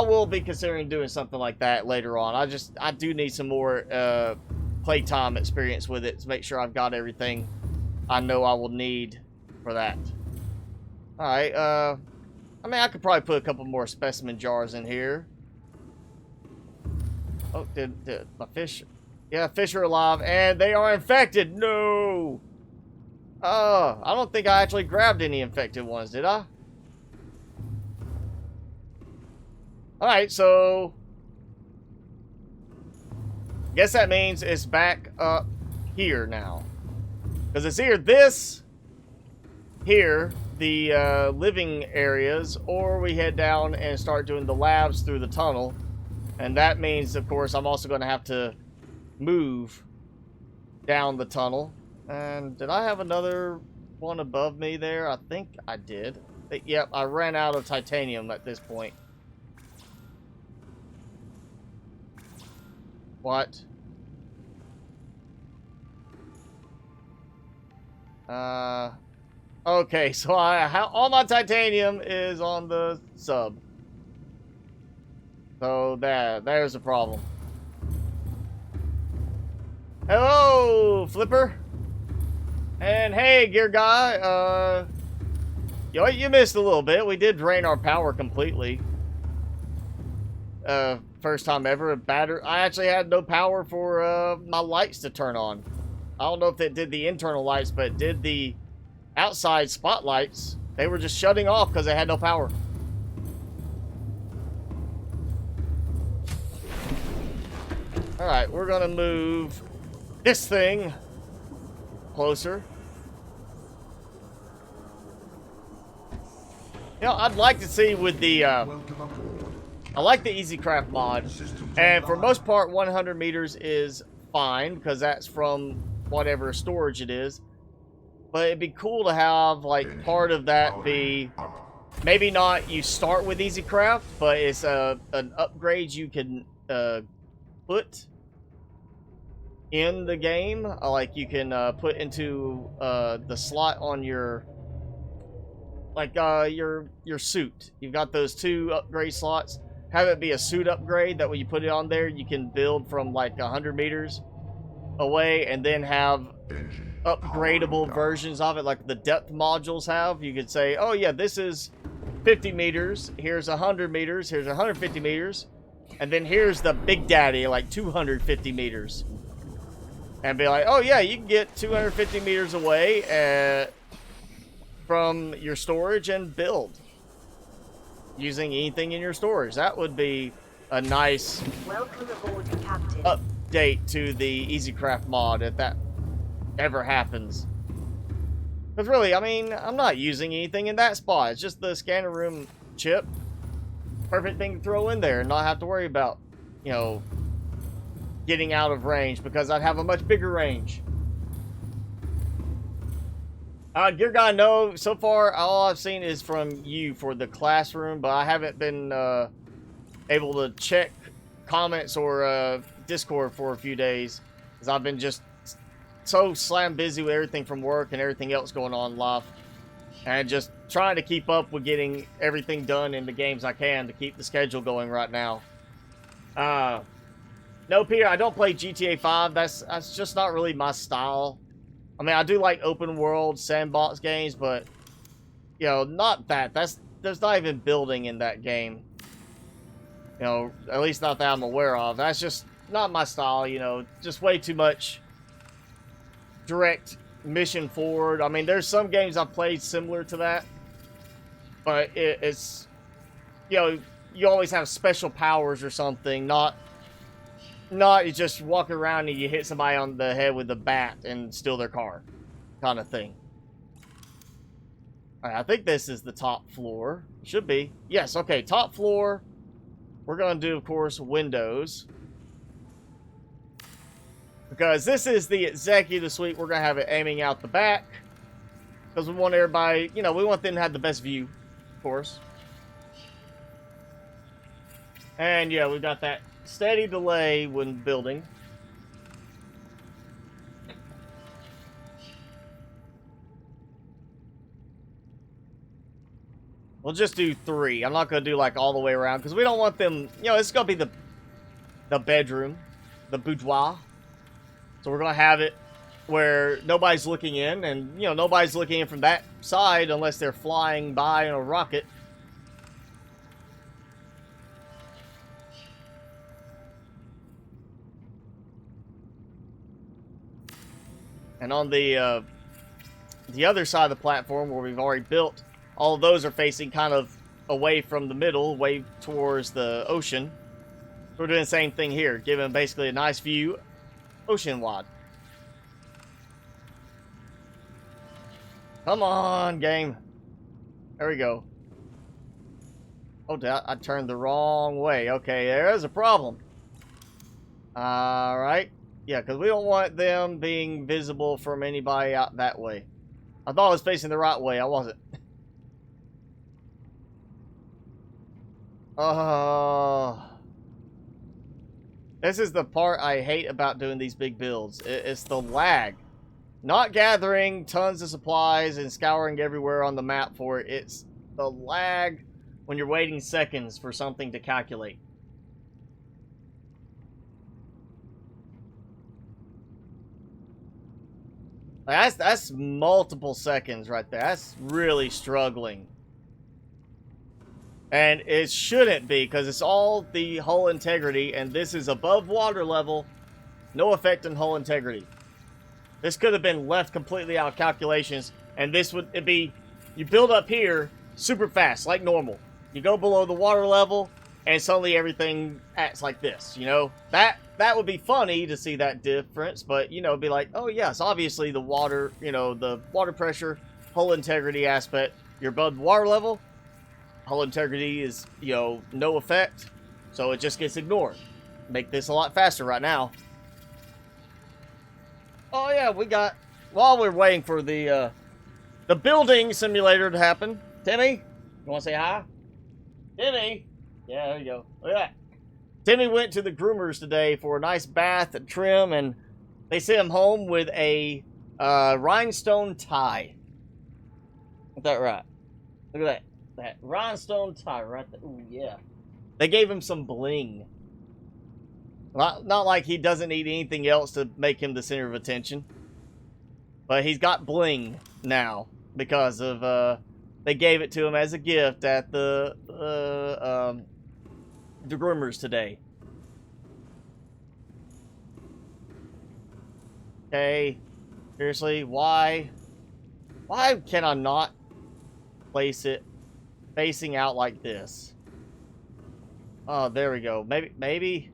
Speaker 1: will be considering doing something like that later on. I do need some more playtime experience with it to make sure I've got everything I know I will need for that. Alright, I mean, I could probably put a couple more specimen jars in here. Oh, did my fish... Yeah, fish are alive, and they are infected! No! Oh, I don't think I actually grabbed any infected ones, did I? Alright, so... Guess that means it's back up here now. Because it's either this, here, the living areas, or we head down and start doing the labs through the tunnel. And that means, of course, I'm also going to have to move down the tunnel. And did I have another one above me there? I think I did. Yep, I ran out of titanium at this point. What? Okay, so all my titanium is on the sub. So there's a problem. Hello, Flipper. And hey, Gear Guy, you missed a little bit. We did drain our power completely. First time ever. I actually had no power for my lights to turn on. I don't know if it did the internal lights, but it did the outside spotlights. They were just shutting off because they had no power. Alright, we're gonna move this thing closer. You know, I'd like to see with the, I like the EasyCraft mod, and for most part, 100 meters is fine, because that's from whatever storage it is. But it'd be cool to have, like, part of that be, maybe not you start with EasyCraft, but it's an upgrade you can put in the game. Like, you can put into the slot on your, like, your suit. You've got those 2 upgrade slots. Have it be a suit upgrade, that when you put it on there, you can build from, like, 100 meters away, and then have upgradable versions of it, like the depth modules have. You could say, oh yeah, this is 50 meters, here's 100 meters, here's 150 meters, and then here's the big daddy, like 250 meters. And be like, oh yeah, you can get 250 meters away from your storage and build using anything in your storage. That would be a nice
Speaker 2: Welcome aboard, Captain.
Speaker 1: Update to the EasyCraft mod if that ever happens. Because really, I mean, I'm not using anything in that spot. It's just the scanner room chip. Perfect thing to throw in there and not have to worry about, you know, getting out of range, because I'd have a much bigger range. Gear Guy, no, so far all I've seen is from you for the classroom, but I haven't been able to check comments or Discord for a few days, because I've been just so slam busy with everything from work and everything else going on in life, and just trying to keep up with getting everything done in the games I can to keep the schedule going right now. No, Peter, I don't play GTA 5. That's just not really my style. I mean, I do like open world sandbox games, but, you know, not that. There's not even building in that game. You know, at least not that I'm aware of. That's just not my style, you know, just way too much direct mission forward. I mean, there's some games I've played similar to that, but it's, you know, you always have special powers or something, not you just walk around and you hit somebody on the head with a bat and steal their car, kind of thing. All right, I think this is the top floor. Should be. Yes, okay, top floor. We're going to do, of course, windows. Because this is the executive suite, we're going to have it aiming out the back. Because we want everybody, you know, we want them to have the best view, of course. And yeah, we've got that steady delay when building. We'll just do 3. I'm not going to do like all the way around, because we don't want them, you know, it's going to be the bedroom, the boudoir. So we're going to have it where nobody's looking in, and you know nobody's looking in from that side unless they're flying by in a rocket. And on the other side of the platform where we've already built, all of those are facing kind of away from the middle, away towards the ocean. We're doing the same thing here, giving basically a nice view ocean-wide. Come on, game. There we go. Oh, I turned the wrong way. Okay, there's a problem. Alright. Yeah, because we don't want them being visible from anybody out that way. I thought I was facing the right way. I wasn't. This is the part I hate about doing these big builds. It's the lag. Not gathering tons of supplies and scouring everywhere on the map for it. It's the lag when you're waiting seconds for something to calculate. That's multiple seconds right there. That's really struggling. And it shouldn't be, because it's all the hull integrity, and this is above water level. No effect on hull integrity. This could have been left completely out of calculations, and this would be, you build up here super fast, like normal. You go below the water level, and suddenly everything acts like this, you know? That would be funny to see that difference, but, you know, be like, oh, yes, obviously the water, you know, the water pressure, hull integrity aspect, you're above water level, hull integrity is, you know, no effect, so it just gets ignored. Make this a lot faster right now. Oh, yeah, we got, while we're waiting for the building simulator to happen, Timmy, you want to say hi? Timmy! Yeah, there you go. Look at that. Timmy went to the groomers today for a nice bath and trim, and they sent him home with a rhinestone tie. Is that right? Look at that. That rhinestone tie right there. Ooh, yeah. They gave him some bling. Not like he doesn't need anything else to make him the center of attention. But he's got bling now because of, they gave it to him as a gift at the groomers today. Okay, seriously, why can I not place it facing out like this? Oh, there we go. Maybe.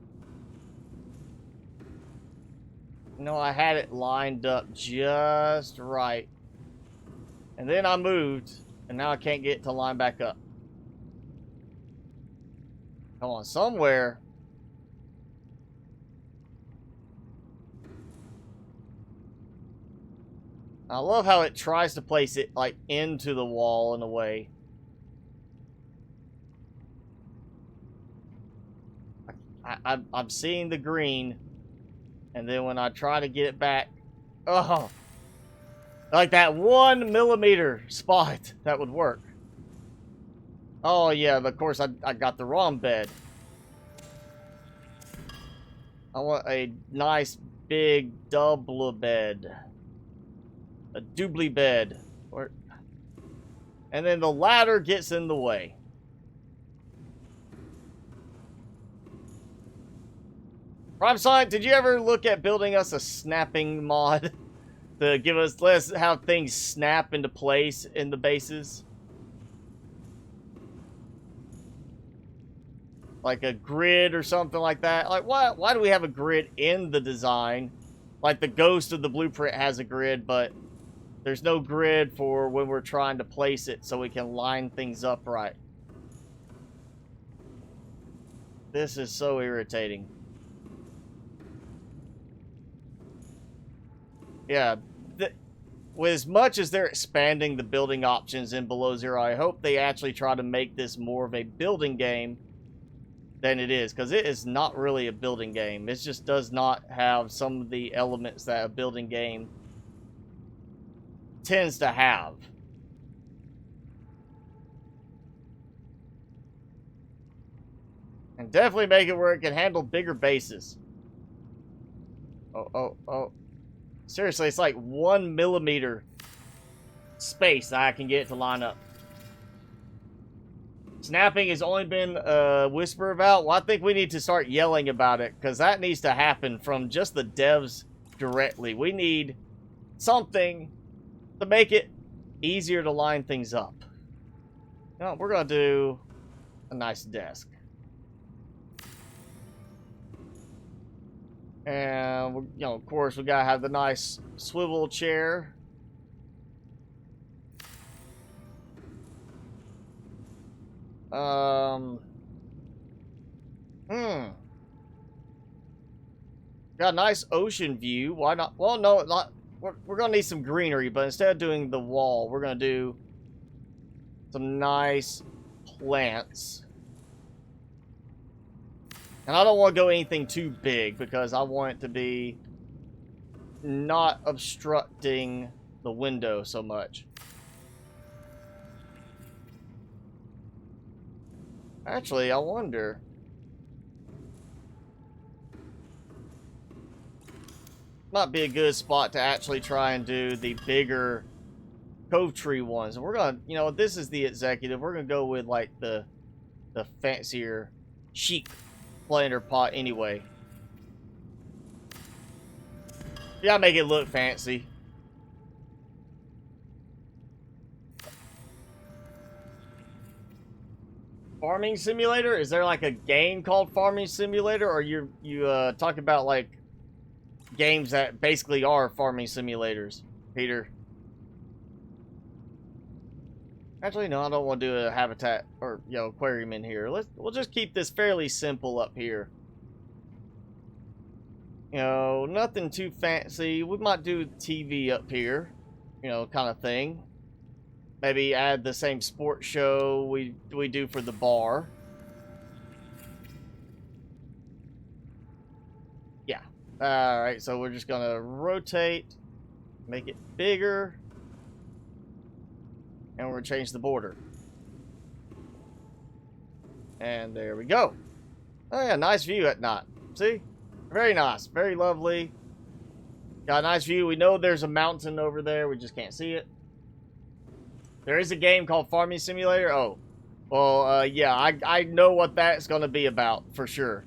Speaker 1: No, I had it lined up just right, and then I moved, and now I can't get it to line back up. Come on, somewhere. I love how it tries to place it like into the wall in a way. I'm seeing the green, and then when I try to get it back, oh, like that 1 millimeter spot that would work. Oh yeah, of course I got the wrong bed. I want a nice big double bed. A doubly bed. And then the ladder gets in the way. Prime Sonic, did you ever look at building us a snapping mod to give us, let us have things snap into place in the bases? Like a grid or something like that. Like, why do we have a grid in the design? Like the Ghost of the Blueprint has a grid, but there's no grid for when we're trying to place it so we can line things up right. This is so irritating. Yeah, with as much as they're expanding the building options in Below Zero, I hope they actually try to make this more of a building game than it is, because it is not really a building game. It just does not have some of the elements that a building game tends to have. And definitely make it where it can handle bigger bases. Oh. Seriously, it's like 1 millimeter space that I can get to line up. Snapping has only been a whisper about. Well, I think we need to start yelling about it, because that needs to happen from just the devs directly. We need something to make it easier to line things up. No, we're going to do a nice desk. And, you know, of course, we got to have the nice swivel chair. Got a nice ocean view. Why not? Well, no, not. We're gonna need some greenery, but instead of doing the wall, we're gonna do some nice plants. And I don't want to go anything too big because I want it to be not obstructing the window so much. Actually, I wonder. Might be a good spot to actually try and do the bigger cove tree ones. And we're gonna, you know, this is the executive. We're gonna go with like the fancier chic planter pot anyway. Yeah, make it look fancy. Farming Simulator? Is there like a game called Farming Simulator, or you talk about like games that basically are farming simulators, Peter? Actually, no, I don't want to do a habitat or, you know, aquarium in here. We'll just keep this fairly simple up here. You know, nothing too fancy. We might do TV up here, you know, kind of thing. Maybe add the same sports show we do for the bar. Yeah. Alright, so we're just gonna rotate, make it bigger, and we're gonna change the border. And there we go. Oh yeah, nice view at night. See? Very nice, very lovely. Got a nice view. We know there's a mountain over there, we just can't see it. There is a game called Farming Simulator. Oh, well, yeah, I know what that's going to be about for sure.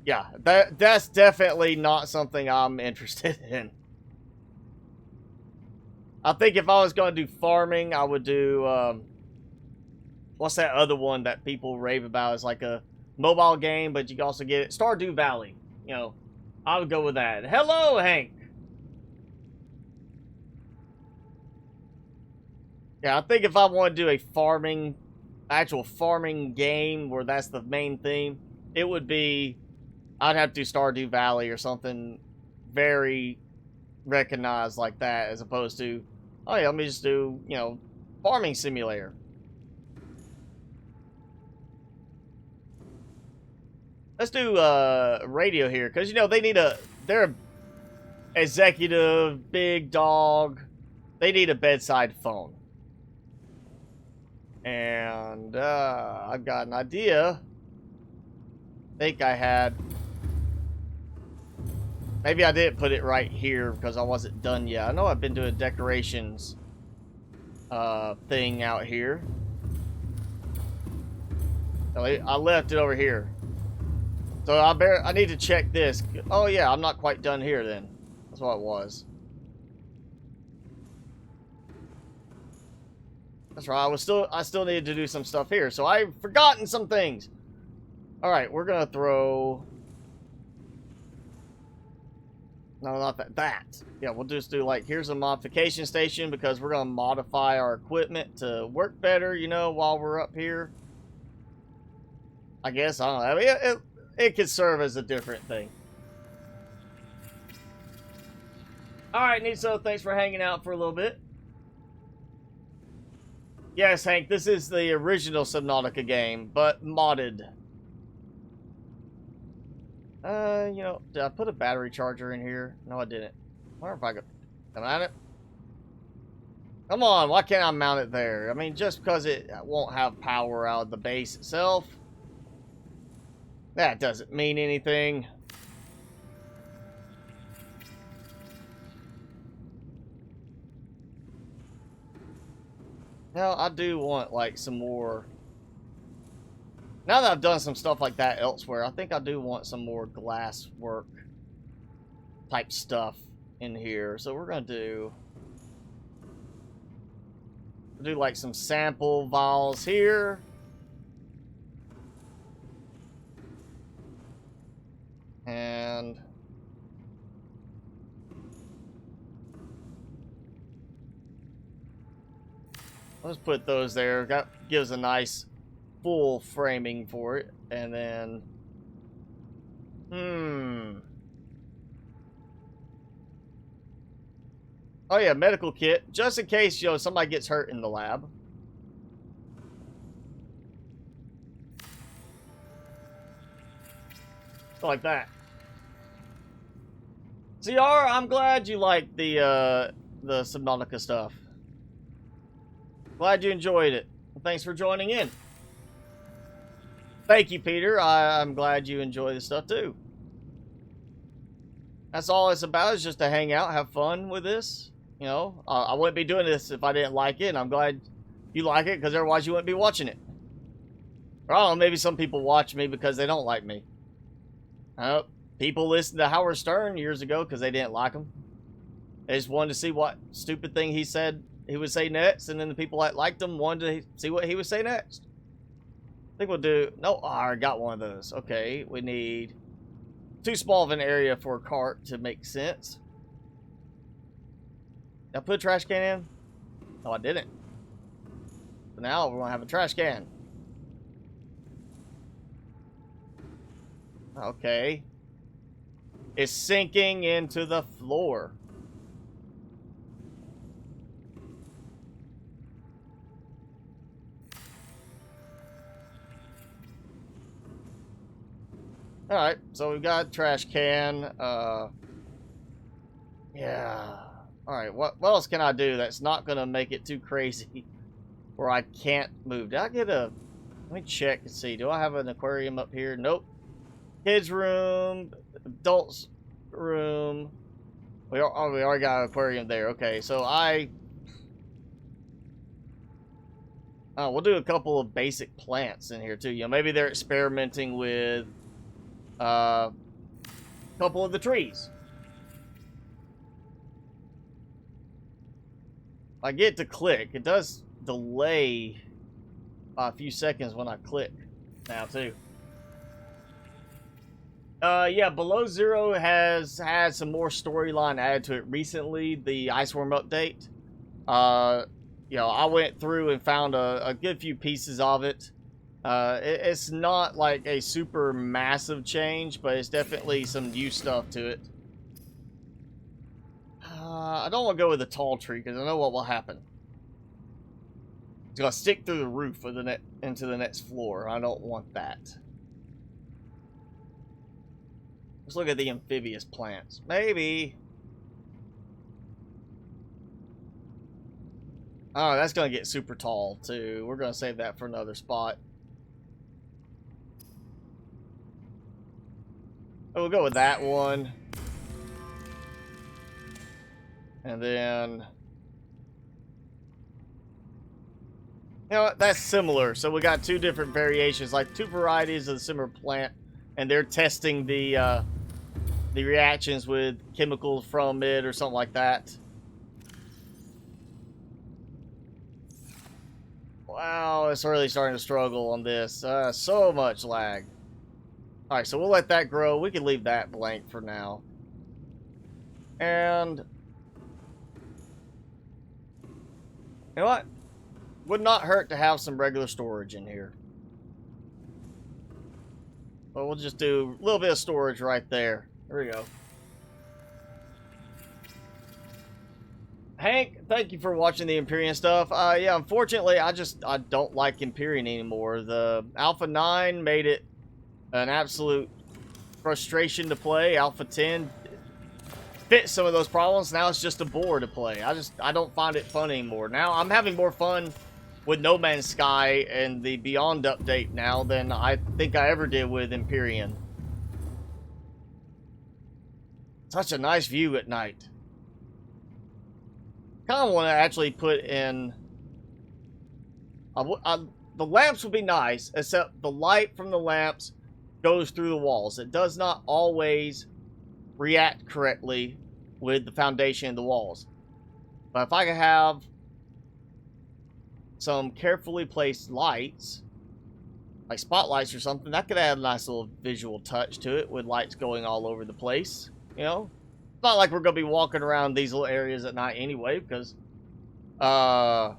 Speaker 1: Yeah, that's definitely not something I'm interested in. I think if I was going to do farming, I would do, what's that other one that people rave about? It's like a mobile game, but you can also get it. Stardew Valley. You know, I would go with that. Hello, Hank. Yeah, I think if I want to do a actual farming game where that's the main theme, it would be, I'd have to do Stardew Valley or something very recognized like that, as opposed to, oh yeah, let me just do, you know, Farming Simulator. Let's do radio here, because, you know, they're a executive, big dog. They need a bedside phone. And I've got an idea. I think I had. Maybe I didn't put it right here because I wasn't done yet. I know I've been doing decorations thing out here. I left it over here. So I need to check this. Oh yeah, I'm not quite done here then. That's what it was. That's right. I still needed to do some stuff here, so I've forgotten some things. All right, we're gonna throw. No, not that. That. Yeah, we'll just do like, here's a modification station because we're gonna modify our equipment to work better, you know, while we're up here. I guess, I don't know. I mean, it could serve as a different thing. Alright, Niso, thanks for hanging out for a little bit. Yes, Hank, this is the original Subnautica game, but modded. You know, did I put a battery charger in here? No, I didn't. I wonder if I could mount it. Come on, why can't I mount it there? I mean, just because it won't have power out of the base itself, that doesn't mean anything. Now, I do want, like, some more... Now that I've done some stuff like that elsewhere, I think I do want some more glass work type stuff in here. So we're going to do like some sample vials here. And let's put those there. That gives a nice full framing for it. And then oh yeah, medical kit, just in case, you know, somebody gets hurt in the lab. Like that. CR, I'm glad you like the Subnautica stuff. Glad you enjoyed it. Well, thanks for joining in. Thank you, Peter. I'm glad you enjoy this stuff too. That's all it's about, is just to hang out, have fun with this. You know, I wouldn't be doing this if I didn't like it, and I'm glad you like it, because otherwise you wouldn't be watching it. Or I don't know, maybe some people watch me because they don't like me. People listened to Howard Stern years ago because they didn't like him. They just wanted to see what stupid thing he said he would say next, and then the people that liked him wanted to see what he would say next. I think we'll do... No, oh, I already got one of those. Okay, we need too small of an area for a cart to make sense. Did I put a trash can in? No, I didn't. So now we're going to have a trash can. Okay. It's sinking into the floor. Alright, so we've got a trash can. Yeah. Alright, what else can I do that's not going to make it too crazy where I can't move? Did I get a... Let me check and see. Do I have an aquarium up here? Nope. Kids room, adults room. We already got an aquarium there. Okay, so we'll do a couple of basic plants in here too. You know, maybe they're experimenting with a couple of the trees. I get to click. It does delay a few seconds when I click now too. Yeah, Below Zero has had some more storyline added to it recently, the Iceworm update. You know, I went through and found a good few pieces of it. It's not like a super massive change, but it's definitely some new stuff to it. I don't want to go with the tall tree, because I know what will happen. It's going to stick through the roof of the into the next floor. I don't want that. Let's look at the amphibious plants. Maybe. Oh, that's going to get super tall, too. We're going to save that for another spot. Oh, we'll go with that one. And then... You know what? That's similar. So we got two different variations, like two varieties of the similar plant. And they're testing the reactions with chemicals from it or something like that. Wow, it's really starting to struggle on this. So much lag. Alright, so we'll let that grow. We can leave that blank for now. And... you know what? Would not hurt to have some regular storage in here. Well, we'll just do a little bit of storage right there. There we go. Hank, thank you for watching the Empyrean stuff. Yeah, unfortunately, I don't like Empyrean anymore. The Alpha 9 made it an absolute frustration to play. Alpha 10 fit some of those problems. Now it's just a bore to play. I don't find it fun anymore. Now I'm having more fun with No Man's Sky and the Beyond update now than I think I ever did with Empyrean. Such a nice view at night. Kind of want to actually put in The lamps would be nice, except the light from the lamps goes through the walls. It does not always react correctly with the foundation and the walls. But if I could have some carefully placed lights, like spotlights or something, that could add a nice little visual touch to it with lights going all over the place, you know? It's not like we're going to be walking around these little areas at night anyway, because, I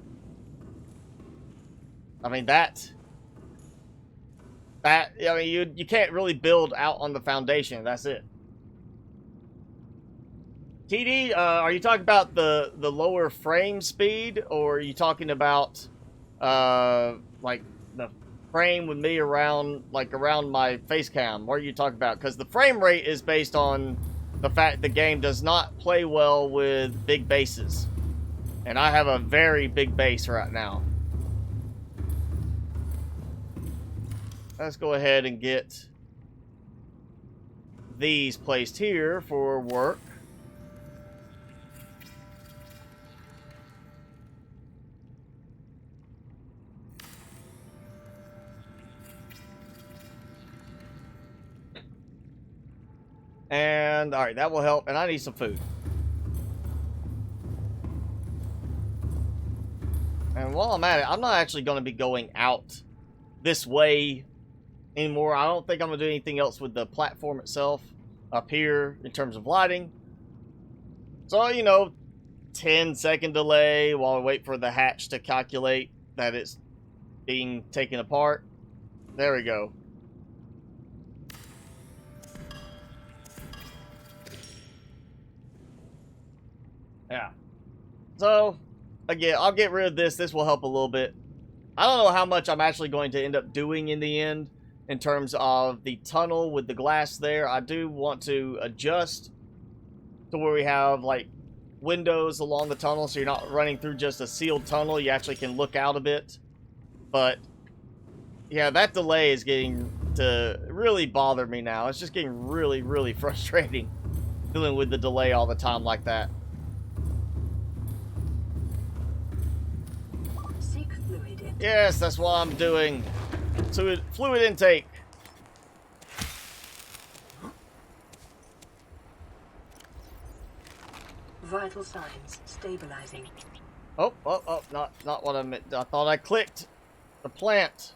Speaker 1: mean, I mean, you can't really build out on the foundation. That's it. TD, are you talking about the lower frame speed, or are you talking about like the frame with me around my face cam? What are you talking about? Because the frame rate is based on the fact the game does not play well with big bases, and I have a very big base right now. Let's go ahead and get these placed here for work. And, alright, that will help. And I need some food. And while I'm at it, I'm not actually going to be going out this way anymore. I don't think I'm going to do anything else with the platform itself up here in terms of lighting. So, you know, 10-second delay while we wait for the hatch to calculate that it's being taken apart. There we go. Yeah. So, again, I'll get rid of this. This will help a little bit. I don't know how much I'm actually going to end up doing in the end in terms of the tunnel with the glass there. I do want to adjust to where we have, like, windows along the tunnel so you're not running through just a sealed tunnel. You actually can look out a bit. But, yeah, that delay is getting to really bother me now. It's just getting really, really frustrating dealing with the delay all the time like that. Yes, that's what I'm doing. Fluid intake.
Speaker 2: Vital signs stabilizing.
Speaker 1: Oh, not what I meant. I thought I clicked the plant.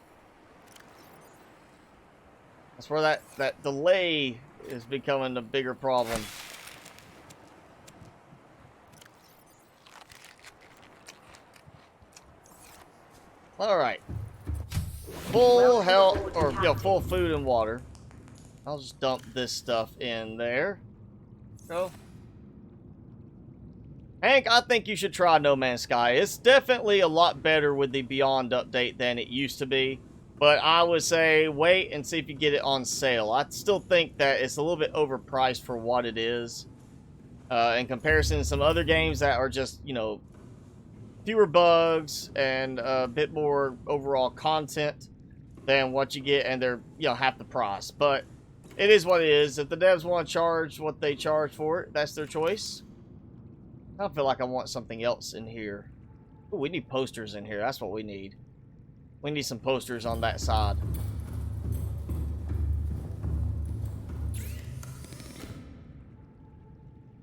Speaker 1: That's where that delay is becoming a bigger problem. All right, full health, or you know, full food and water. I'll just dump this stuff in there. Go. Hank, I think you should try No Man's Sky. It's definitely a lot better with the Beyond update than it used to be. But I would say wait and see if you get it on sale. I still think that it's a little bit overpriced for what it is. In comparison to some other games that are just, you know, fewer bugs and a bit more overall content than what you get, and they're, you know, half the price. But it is what it is. If the devs want to charge what they charge for it, that's their choice. I don't feel like I want something else in here. Ooh, we need posters in here. That's what we need. We need some posters on that side.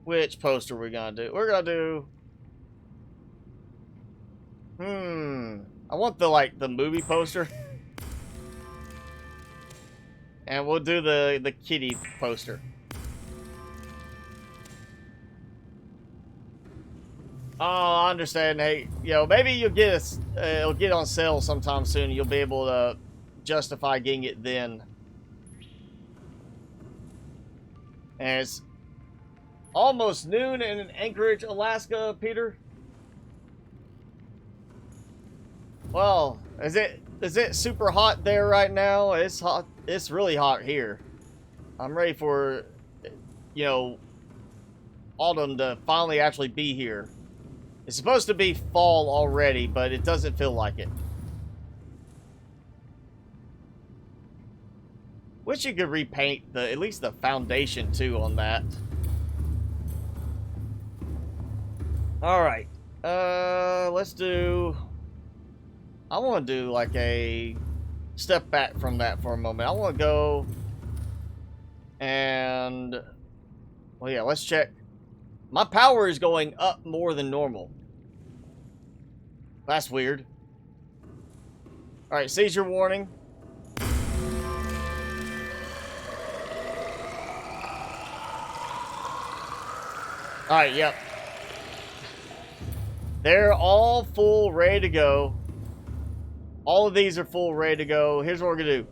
Speaker 1: Which poster are we gonna do? We're gonna do... I want the movie poster. And we'll do the kitty poster. Oh, I understand. Hey, you know, maybe you'll get it'll get on sale sometime soon. You'll be able to justify getting it then. And it's almost noon in Anchorage, Alaska, Peter. Well, is it super hot there right now? It's hot. It's really hot here. I'm ready for, you know, autumn to finally actually be here. It's supposed to be fall already, but it doesn't feel like it. Wish you could repaint at least the foundation too on that. All right, let's do. I want to do like a step back from that for a moment. I want to go and, well, yeah, let's check. My power is going up more than normal. That's weird. All right, seizure warning. All right, yep. They're all full, ready to go. All of these are full, ready to go. Here's what we're gonna do.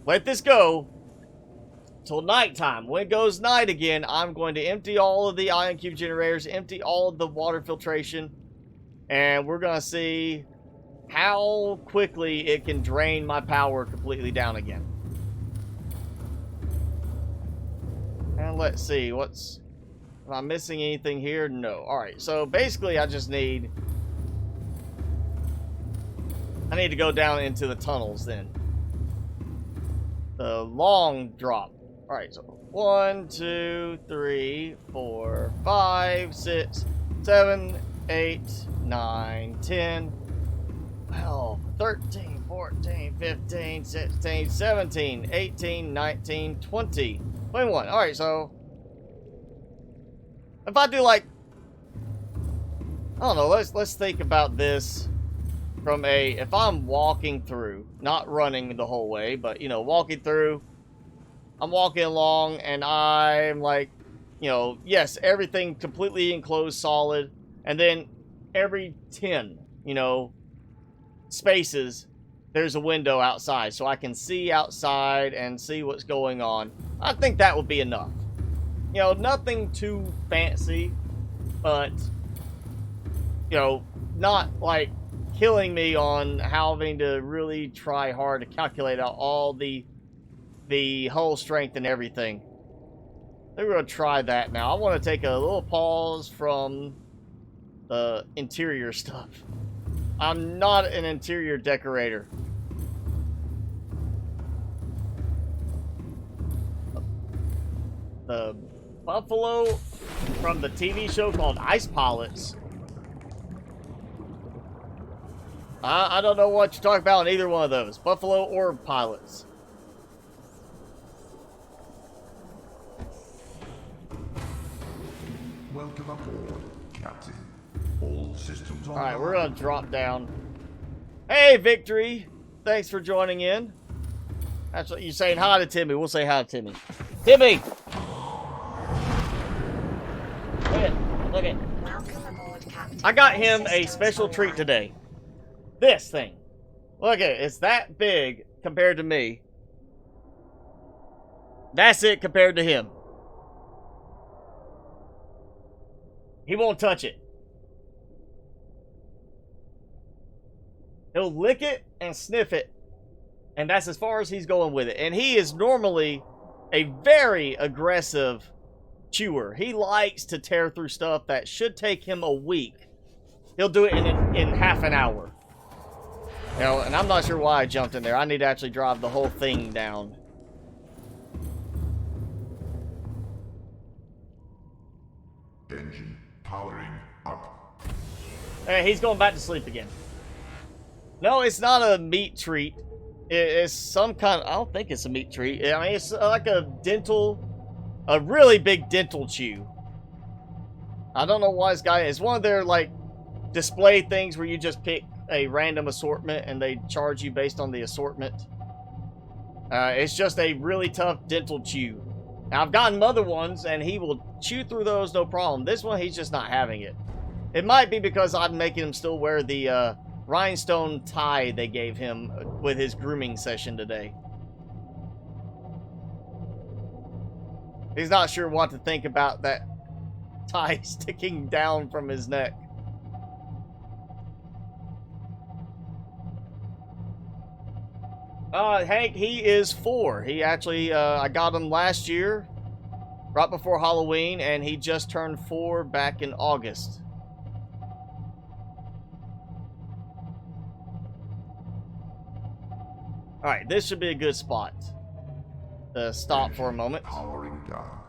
Speaker 1: Let this go till nighttime. When it goes night again, I'm going to empty all of the ion cube generators, empty all of the water filtration, and we're gonna see how quickly it can drain my power completely down again. And let's see, am I missing anything here? No. Alright, so basically I need to go down into the tunnels then. The long drop. Alright, so 1, 2, 3, 4, 5, 6, 7, 8, 9, 10, 12, 13, 14, 15, 16, 17, 18, 19, 20, 21. Alright, so if I do like, I don't know, let's think about this from if I'm walking through, not running the whole way, but, you know, walking through, I'm walking along and I'm like, you know, yes, everything completely enclosed solid, and then every 10, you know, spaces, there's a window outside, so I can see outside and see what's going on. I think that would be enough. You know, nothing too fancy, but, you know, not like killing me on having to really try hard to calculate out all the hull strength and everything. I think we're going to try that now. I want to take a little pause from the interior stuff. I'm not an interior decorator. The buffalo from the TV show called Ice Pilots. I don't know what you're talking about in either one of those. Buffalo or pilots.
Speaker 3: Welcome aboard, Captain. All systems on.
Speaker 1: Alright, we're gonna drop down. Hey, Victory! Thanks for joining in. That's what you're saying hi to Timmy. We'll say hi to Timmy. Timmy! Look it.
Speaker 2: Welcome aboard, Captain.
Speaker 1: I got him a special treat today. This thing. Look at it. It's that big compared to me. That's it compared to him. He won't touch it. He'll lick it and sniff it. And that's as far as he's going with it. And he is normally a very aggressive chewer. He likes to tear through stuff that should take him a week. He'll do it in half an hour. You know, and I'm not sure why I jumped in there. I need to actually drive the whole thing down.
Speaker 3: Engine powering up.
Speaker 1: Hey, he's going back to sleep again. No, it's not a meat treat. It's some kind of, I don't think it's a meat treat. I mean, it's like a really big dental chew. I don't know why this guy, it's one of their, like, display things where you just pick a random assortment and they charge you based on the assortment. It's just a really tough dental chew. Now, I've gotten other ones and he will chew through those no problem. This one, he's just not having it. It might be because I'm making him still wear the rhinestone tie they gave him with his grooming session today. He's not sure what to think about that tie sticking down from his neck. Hank, he is 4. He actually, I got him last year, right before Halloween, and he just turned 4 back in August. Alright, this should be a good spot to stop for a moment.
Speaker 3: Powering down.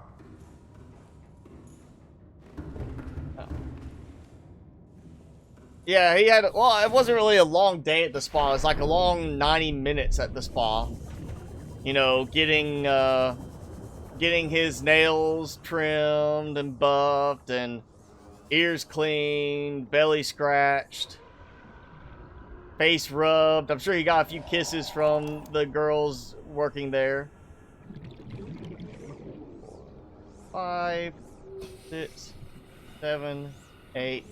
Speaker 1: Yeah, he had, well, it wasn't really a long day at the spa. It was like a long 90 minutes at the spa. You know, getting his nails trimmed and buffed and ears cleaned, belly scratched, face rubbed. I'm sure he got a few kisses from the girls working there. 5, 6, 7, 8,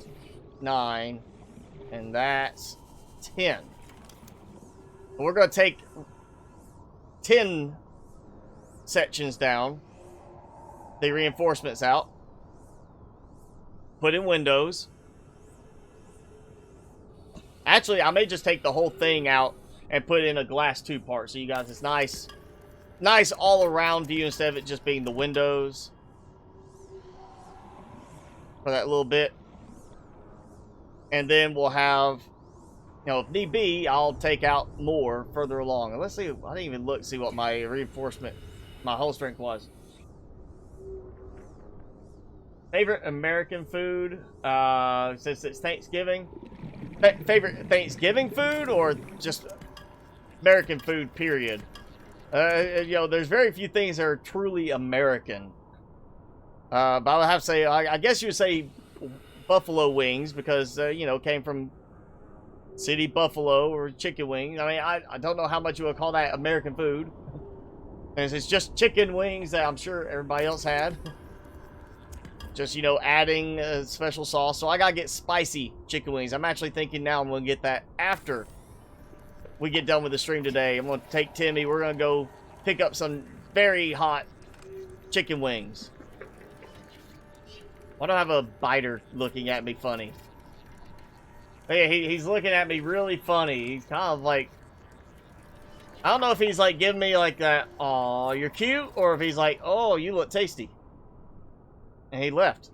Speaker 1: 9, and that's 10. We're going to take 10 sections down, the reinforcements out, put in windows. Actually, I may just take the whole thing out and put in a glass 2 part, so you guys, it's nice all around view instead of it just being the windows for that little bit. And then we'll have, you know, if need be, I'll take out more further along. And let's see, I didn't even look see what my reinforcement, my hull strength was. Favorite American food, since it's Thanksgiving. Favorite Thanksgiving food or just American food, period? You know, there's very few things that are truly American. But I would have to say, I guess you would say buffalo wings because, you know, came from city buffalo or chicken wings. I mean, I don't know how much you would call that American food. And it's just chicken wings that I'm sure everybody else had. Just, you know, adding a special sauce. So I gotta get spicy chicken wings. I'm actually thinking now I'm gonna get that after we get done with the stream today. I'm gonna take Timmy. We're gonna go pick up some very hot chicken wings. Why do I have a biter looking at me funny? Yeah, he's looking at me really funny. He's kind of like, I don't know if he's like giving me like that, "Aw, you're cute," or if he's like, "Oh, you look tasty." And he left.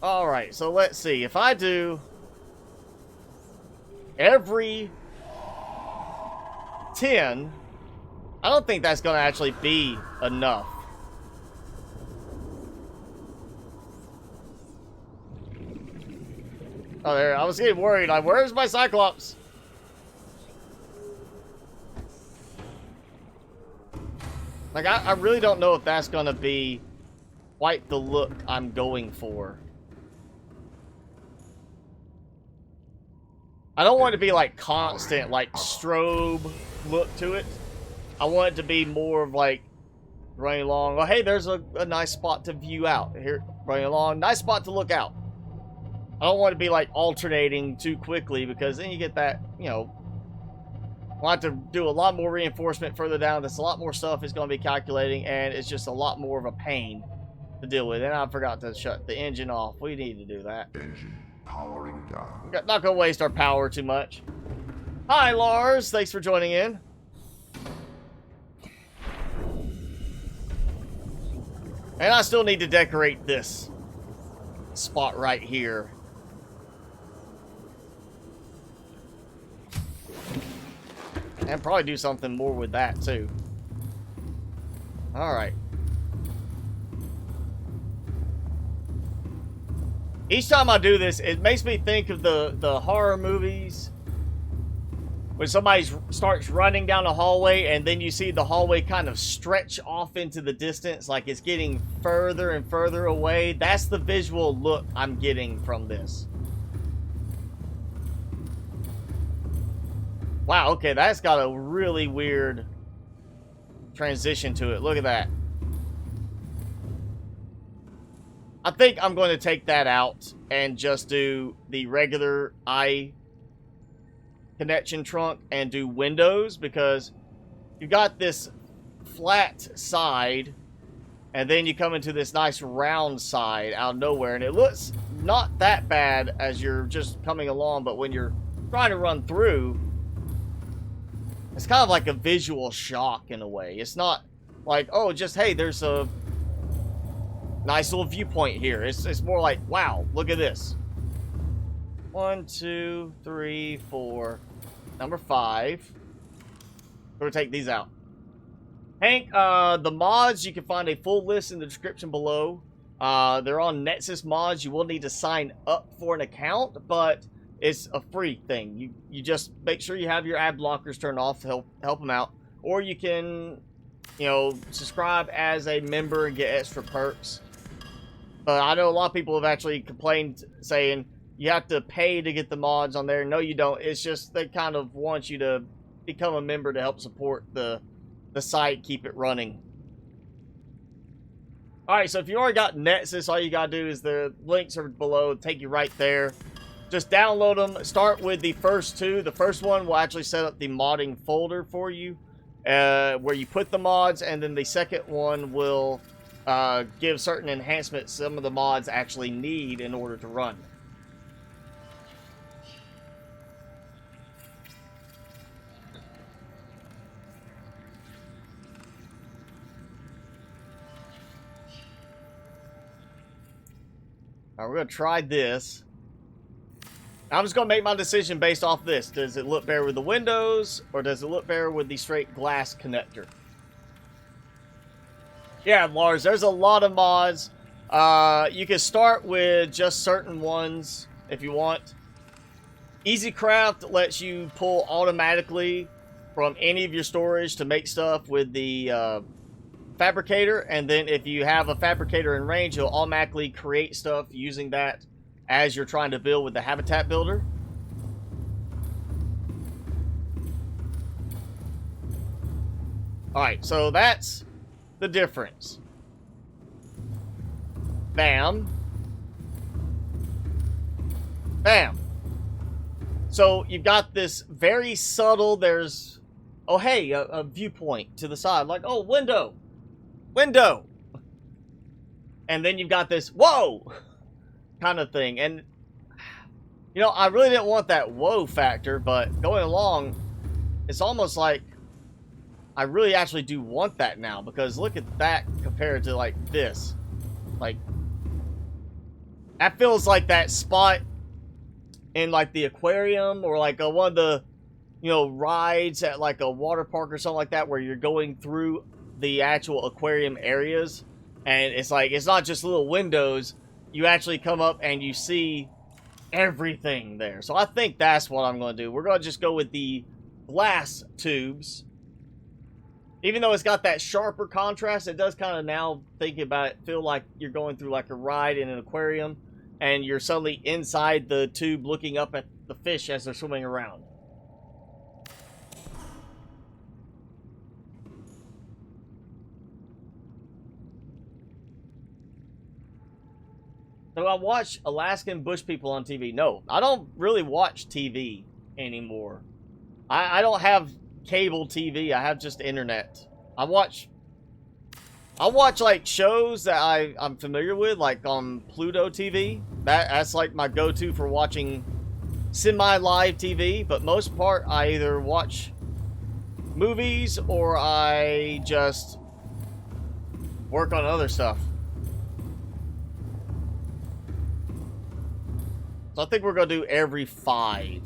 Speaker 1: Alright, so let's see. If I do every 10, I don't think that's going to actually be enough. Oh, there. I was getting worried. Like, where's my Cyclops? Like, I really don't know if that's going to be quite the look I'm going for. I don't want it to be, like, constant, like, strobe look to it. I want it to be more of, like, running along. Oh, hey, there's a nice spot to view out. Here, running along. Nice spot to look out. I don't want it to be, like, alternating too quickly because then you get that, you know, we'll have to do a lot more reinforcement further down. There's a lot more stuff it's going to be calculating, and it's just a lot more of a pain to deal with. And I forgot to shut the engine off. We need to do that.
Speaker 3: Engine powering down.
Speaker 1: We're not going to waste our power too much. Hi, Lars. Thanks for joining in. And I still need to decorate this spot right here. And probably do something more with that, too. Alright. Each time I do this, it makes me think of the horror movies. When somebody starts running down a hallway and then you see the hallway kind of stretch off into the distance, like it's getting further and further away. That's the visual look I'm getting from this. Wow, okay, that's got a really weird transition to it. Look at that. I think I'm going to take that out and just do the regular eye connection trunk and do windows, because you've got this flat side and then you come into this nice round side out of nowhere, and it looks not that bad as you're just coming along, but when you're trying to run through, it's kind of like a visual shock in a way. It's not like, oh, just, hey, there's a nice little viewpoint here. It's more like, wow, look at this. 1, 2, 3, 4. Number 5. We're going to take these out. Hank, the mods, you can find a full list in the description below. They're on Nexus mods. You will need to sign up for an account, but it's a free thing. You just make sure you have your ad blockers turned off to help them out, or you can, you know, subscribe as a member and get extra perks. But I know a lot of people have actually complained saying you have to pay to get the mods on there. No, you don't. It's just they kind of want you to become a member to help support the site, keep it running. Alright, so if you already got Nexus, all you gotta do is the links are below, take you right there. Just download them. Start with the first two. The first one will actually set up the modding folder for you, where you put the mods, and then the second one will give certain enhancements some of the mods actually need in order to run. Alright, we're going to try this. I'm just going to make my decision based off this. Does it look better with the windows, or does it look better with the straight glass connector? Yeah, Lars, there's a lot of mods. You can start with just certain ones if you want. EasyCraft lets you pull automatically from any of your storage to make stuff with the fabricator, and then if you have a fabricator in range, it'll automatically create stuff using that as you're trying to build with the habitat builder. Alright, so that's the difference. Bam. Bam. So you've got this very subtle, there's, oh hey, a viewpoint to the side, like, oh, window. Window. And then you've got this, whoa, kind of thing. And, you know, I really didn't want that whoa factor, but going along, it's almost like I really actually do want that now, because look at that compared to, like, this. Like, that feels like that spot in, like, the aquarium, or, like, one of the, you know, rides at, like, a water park or something like that, where you're going through the actual aquarium areas, and it's like, it's not just little windows, you actually come up and you see everything there. So I think that's what I'm going to do. We're going to just go with the glass tubes. Even though it's got that sharper contrast, it does kind of, now thinking about it, feel like you're going through like a ride in an aquarium, and you're suddenly inside the tube looking up at the fish as they're swimming around. So I watch Alaskan bush people on TV. No, I don't really watch TV anymore. I don't have cable TV. I have just internet. I watch like shows that I'm familiar with, like on Pluto TV. That's like my go-to for watching semi-live TV. But most part, I either watch movies or I just work on other stuff. So I think we're going to do every 5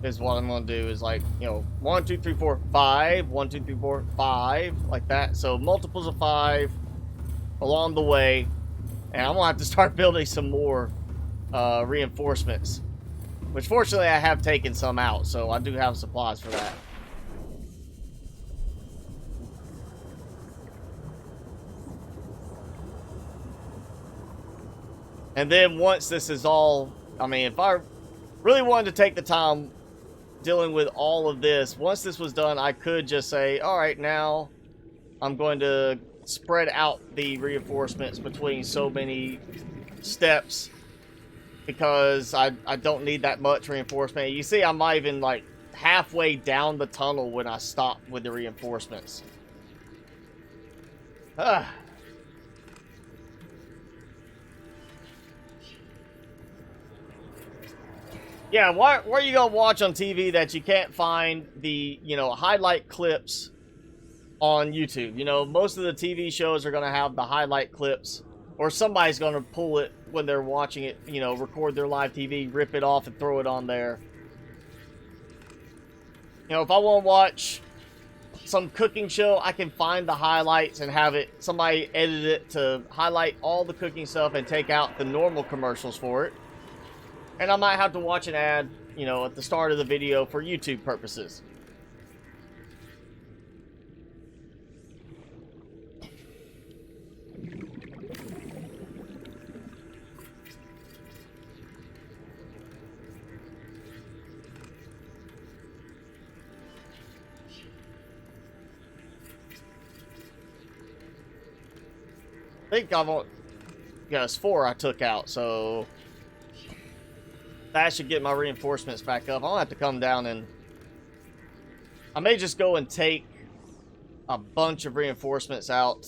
Speaker 1: is what I'm going to do, is like, you know, 1, 2, 3, 4, 5, 1, 2, 3, 4, 5, like that. So multiples of 5 along the way. And I'm going to have to start building some more reinforcements, which fortunately I have taken some out, so I do have supplies for that. And then once this is all, I mean, if I really wanted to take the time dealing with all of this, once this was done, I could just say, all right, now I'm going to spread out the reinforcements between so many steps, because I don't need that much reinforcement. You see, I'm not even like halfway down the tunnel when I stop with the reinforcements. Yeah, what are you gonna watch on TV that you can't find the, you know, highlight clips on YouTube? You know, most of the TV shows are gonna have the highlight clips, or somebody's gonna pull it when they're watching it, you know, record their live TV, rip it off and throw it on there. You know, if I want to watch some cooking show, I can find the highlights and have it, somebody edit it to highlight all the cooking stuff and take out the normal commercials for it. And I might have to watch an ad, you know, at the start of the video for YouTube purposes. I think I've only, yeah, it's 4 I took out, so that should get my reinforcements back up. I'll have to come down and I may just go and take a bunch of reinforcements out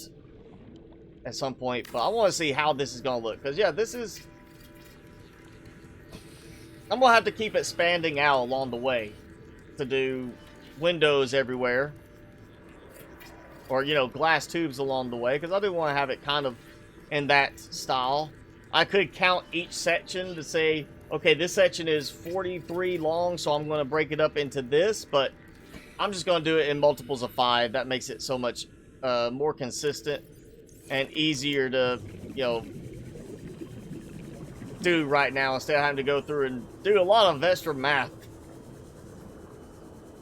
Speaker 1: at some point, but I want to see how this is going to look, because yeah, this is, I'm going to have to keep expanding out along the way to do windows everywhere. Or, you know, glass tubes along the way, because I do want to have it kind of in that style. I could count each section to say, okay, this section is 43 long, so I'm going to break it up into this, but I'm just going to do it in multiples of 5. That makes it so much more consistent and easier to, you know, do right now instead of having to go through and do a lot of extra math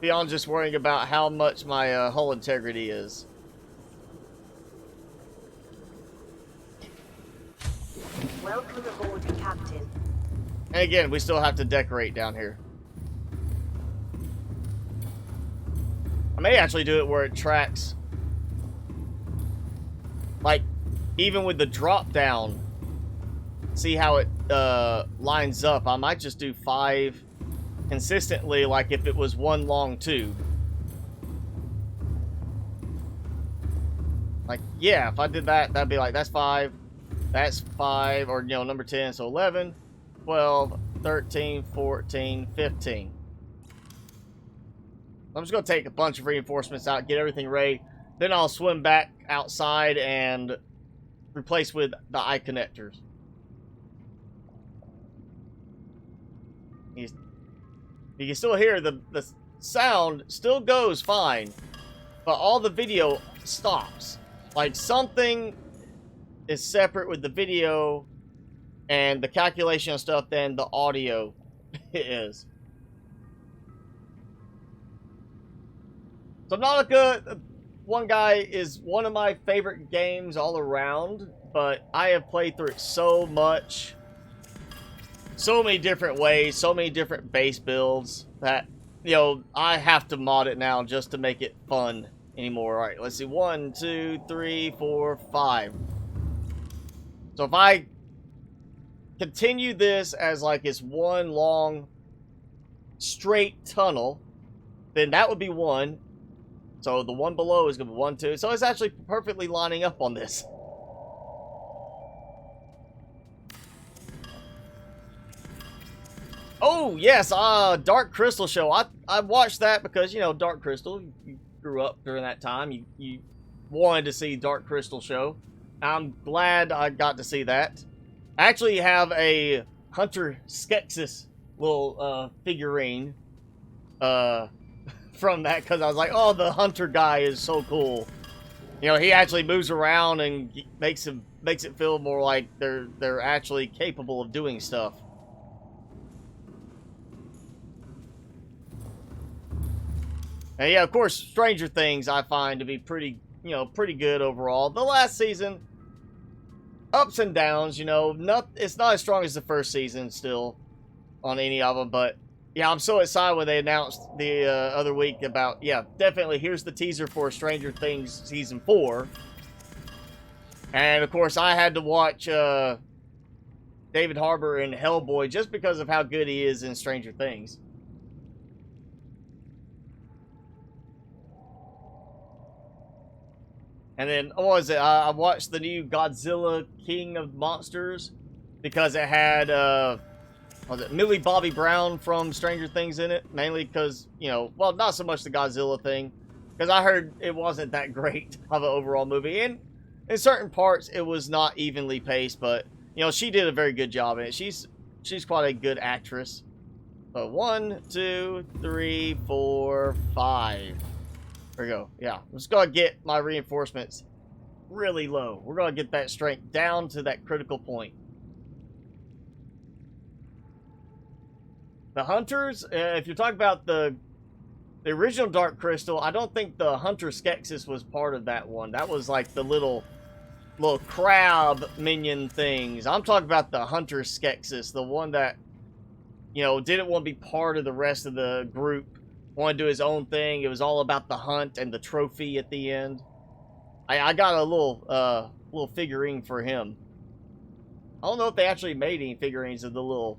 Speaker 1: beyond just worrying about how much my hull integrity is.
Speaker 2: Welcome aboard, Captain.
Speaker 1: And again, we still have to decorate down here. I may actually do it where it tracks. Like, even with the drop down, see how it lines up. I might just do 5 consistently, like if it was one long tube. Like, yeah, if I did that, that'd be like, that's 5. That's 5, or, you know, number 10, so 11, 12, 13, 14, 15. I'm just going to take a bunch of reinforcements out, get everything ready. Then I'll swim back outside and replace with the eye connectors. You can still hear the sound still goes fine, but all the video stops. Like, something is separate with the video and the calculation of stuff than the audio is. Subnautica, one guy, is one of my favorite games all around, but I have played through it so much, so many different ways, so many different base builds that, you know, I have to mod it now just to make it fun anymore. All right, let's see, 1, 2, 3, 4, 5. So if I continue this as like it's one long straight tunnel, then that would be 1. So the one below is going to be 1, 2. So it's actually perfectly lining up on this. Oh, yes, Dark Crystal show. I watched that because, you know, Dark Crystal, you grew up during that time. You wanted to see Dark Crystal show. I'm glad I got to see that. I actually have a Hunter Skeksis little figurine from that, because I was like, oh, the Hunter guy is so cool. You know, he actually moves around and makes it feel more like they're actually capable of doing stuff. And yeah, of course, Stranger Things I find to be pretty good overall. The last season, ups and downs, you know, it's not as strong as the first season still on any of them, but yeah, I'm so excited when they announced the other week about, yeah, definitely here's the teaser for Stranger Things Season 4. And of course, I had to watch David Harbour in Hellboy just because of how good he is in Stranger Things. And then, what was it? I watched the new Godzilla King of Monsters because it had, was it Millie Bobby Brown from Stranger Things in it? Mainly because, you know, well, not so much the Godzilla thing, because I heard it wasn't that great of an overall movie. And in certain parts, it was not evenly paced, but, you know, she did a very good job in it. She's quite a good actress. But 1, 2, 3, 4, 5. There we go. Yeah, I'm just gonna get my reinforcements really low. We're gonna get that strength down to that critical point. The hunters, if you're talking about the original Dark Crystal, I don't think the Hunter Skeksis was part of that one. That was like the little crab minion things. I'm talking about the Hunter Skeksis, the one that, you know, didn't want to be part of the rest of the group. Wanted to do his own thing. It was all about the hunt and the trophy at the end. I got a little figurine for him. I don't know if they actually made any figurines of the little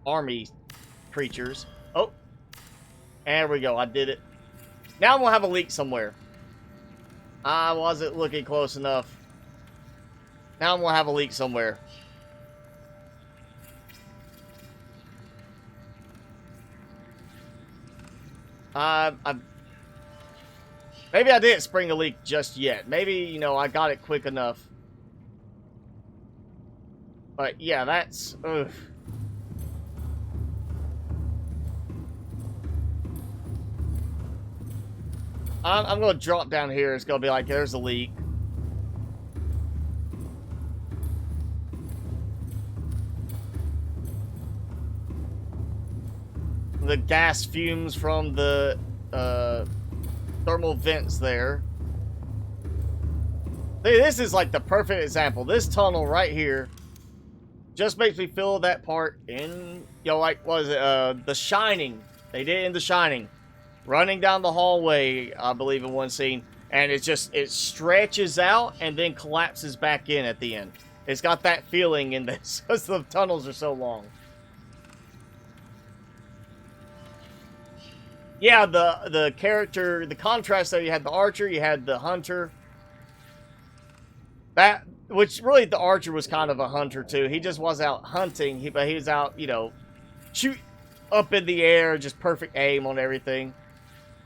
Speaker 1: army creatures. Oh, there we go. I did it. Now I'm gonna have a leak somewhere. I wasn't looking close enough. Now I'm gonna have a leak somewhere. Maybe I didn't spring a leak just yet. Maybe, you know, I got it quick enough. But yeah, that's... Ugh. I'm going to drop down here. It's going to be like, there's a leak. The gas fumes from the thermal vents there. See, this is like the perfect example. This tunnel right here just makes me feel that part in, you know, like, what is it? The Shining. They did it in The Shining. Running down the hallway, I believe, in one scene, and it stretches out and then collapses back in at the end. It's got that feeling in this because the tunnels are so long. Yeah, the character, the contrast though, you had the archer, you had the hunter. Which really the archer was kind of a hunter too. He just was out hunting, but he was out, you know, shoot up in the air, just perfect aim on everything.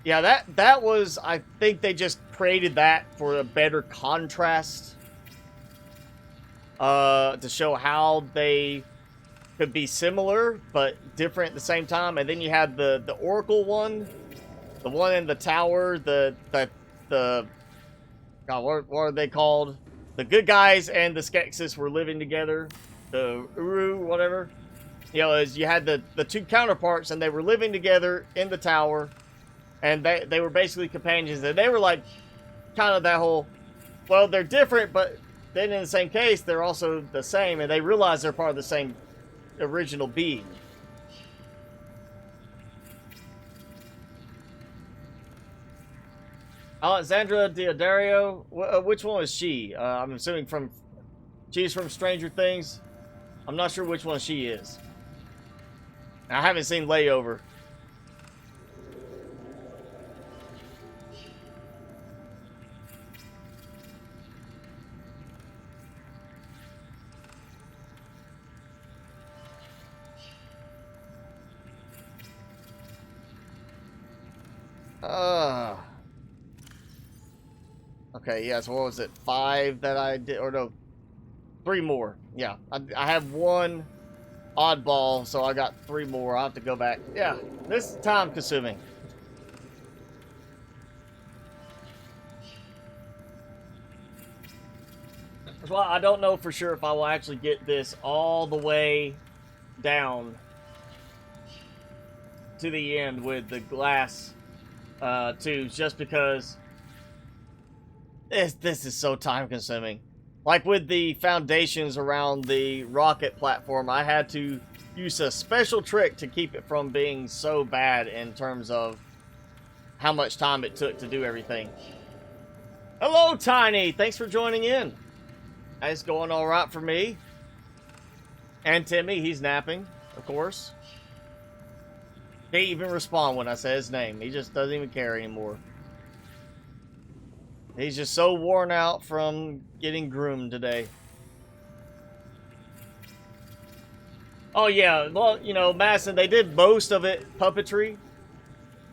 Speaker 1: Yeah, that was, I think they just created that for a better contrast. To show how they could be similar, but different at the same time. And then you had the Oracle one. The one in the tower, God, what are they called? The good guys and the Skeksis were living together. The Uru, whatever. You know, as you had the two counterparts, and they were living together in the tower. And they were basically companions. And they were like, kind of that whole, well, they're different, but then in the same case, they're also the same. And they realize they're part of the same original being. Alexandra Diodario, which one is she? I'm assuming she's from Stranger Things. I'm not sure which one she is. I haven't seen Layover. Okay, yeah, so what was it? 5 that I did, or no, 3 more. Yeah, I have 1 oddball, so I got 3 more. I'll have to go back. Yeah, this is time consuming. Well, I don't know for sure if I will actually get this all the way down to the end with the glass tubes, just because this is so time consuming. Like with the foundations around the rocket platform, I had to use a special trick to keep it from being so bad in terms of how much time it took to do everything. Hello, Tiny! Thanks for joining in. It's going all right for me. And Timmy, he's napping, of course. Can't even respond when I say his name. He just doesn't even care anymore. He's just so worn out from getting groomed today. Oh yeah, well, you know, Madison, they did most of it puppetry.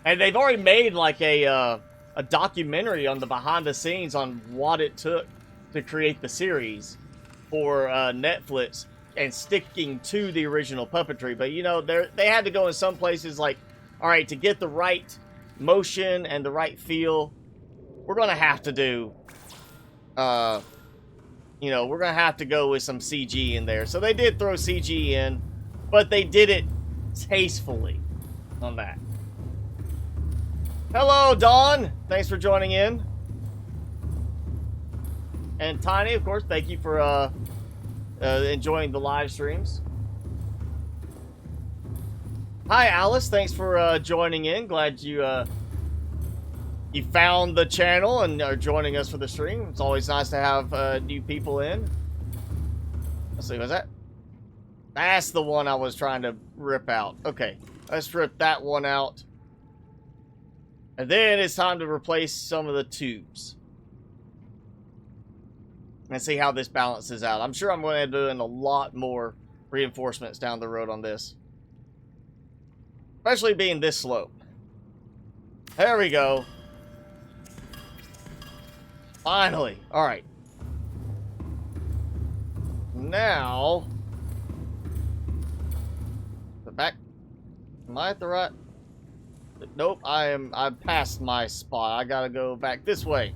Speaker 1: And they've already made like a documentary on the behind the scenes on what it took to create the series for Netflix and sticking to the original puppetry. But you know, they had to go in some places like, all right, to get the right motion and the right feel, we're gonna have to do, you know, we're gonna have to go with some CG in there. So they did throw CG in, but they did it tastefully on that. Hello, Dawn. Thanks for joining in. And Tiny, of course, thank you for enjoying the live streams. Hi, Alice. Thanks for joining in. Glad you you found the channel and are joining us for the stream. It's always nice to have new people in. Let's see, was that? That's the one I was trying to rip out. Okay, let's rip that one out. And then it's time to replace some of the tubes. And see how this balances out. I'm sure I'm going to be doing a lot more reinforcements down the road on this. Especially being this slope. There we go. Finally. Alright. Now... the back... am I at the right... nope, I'm past my spot. I gotta go back this way.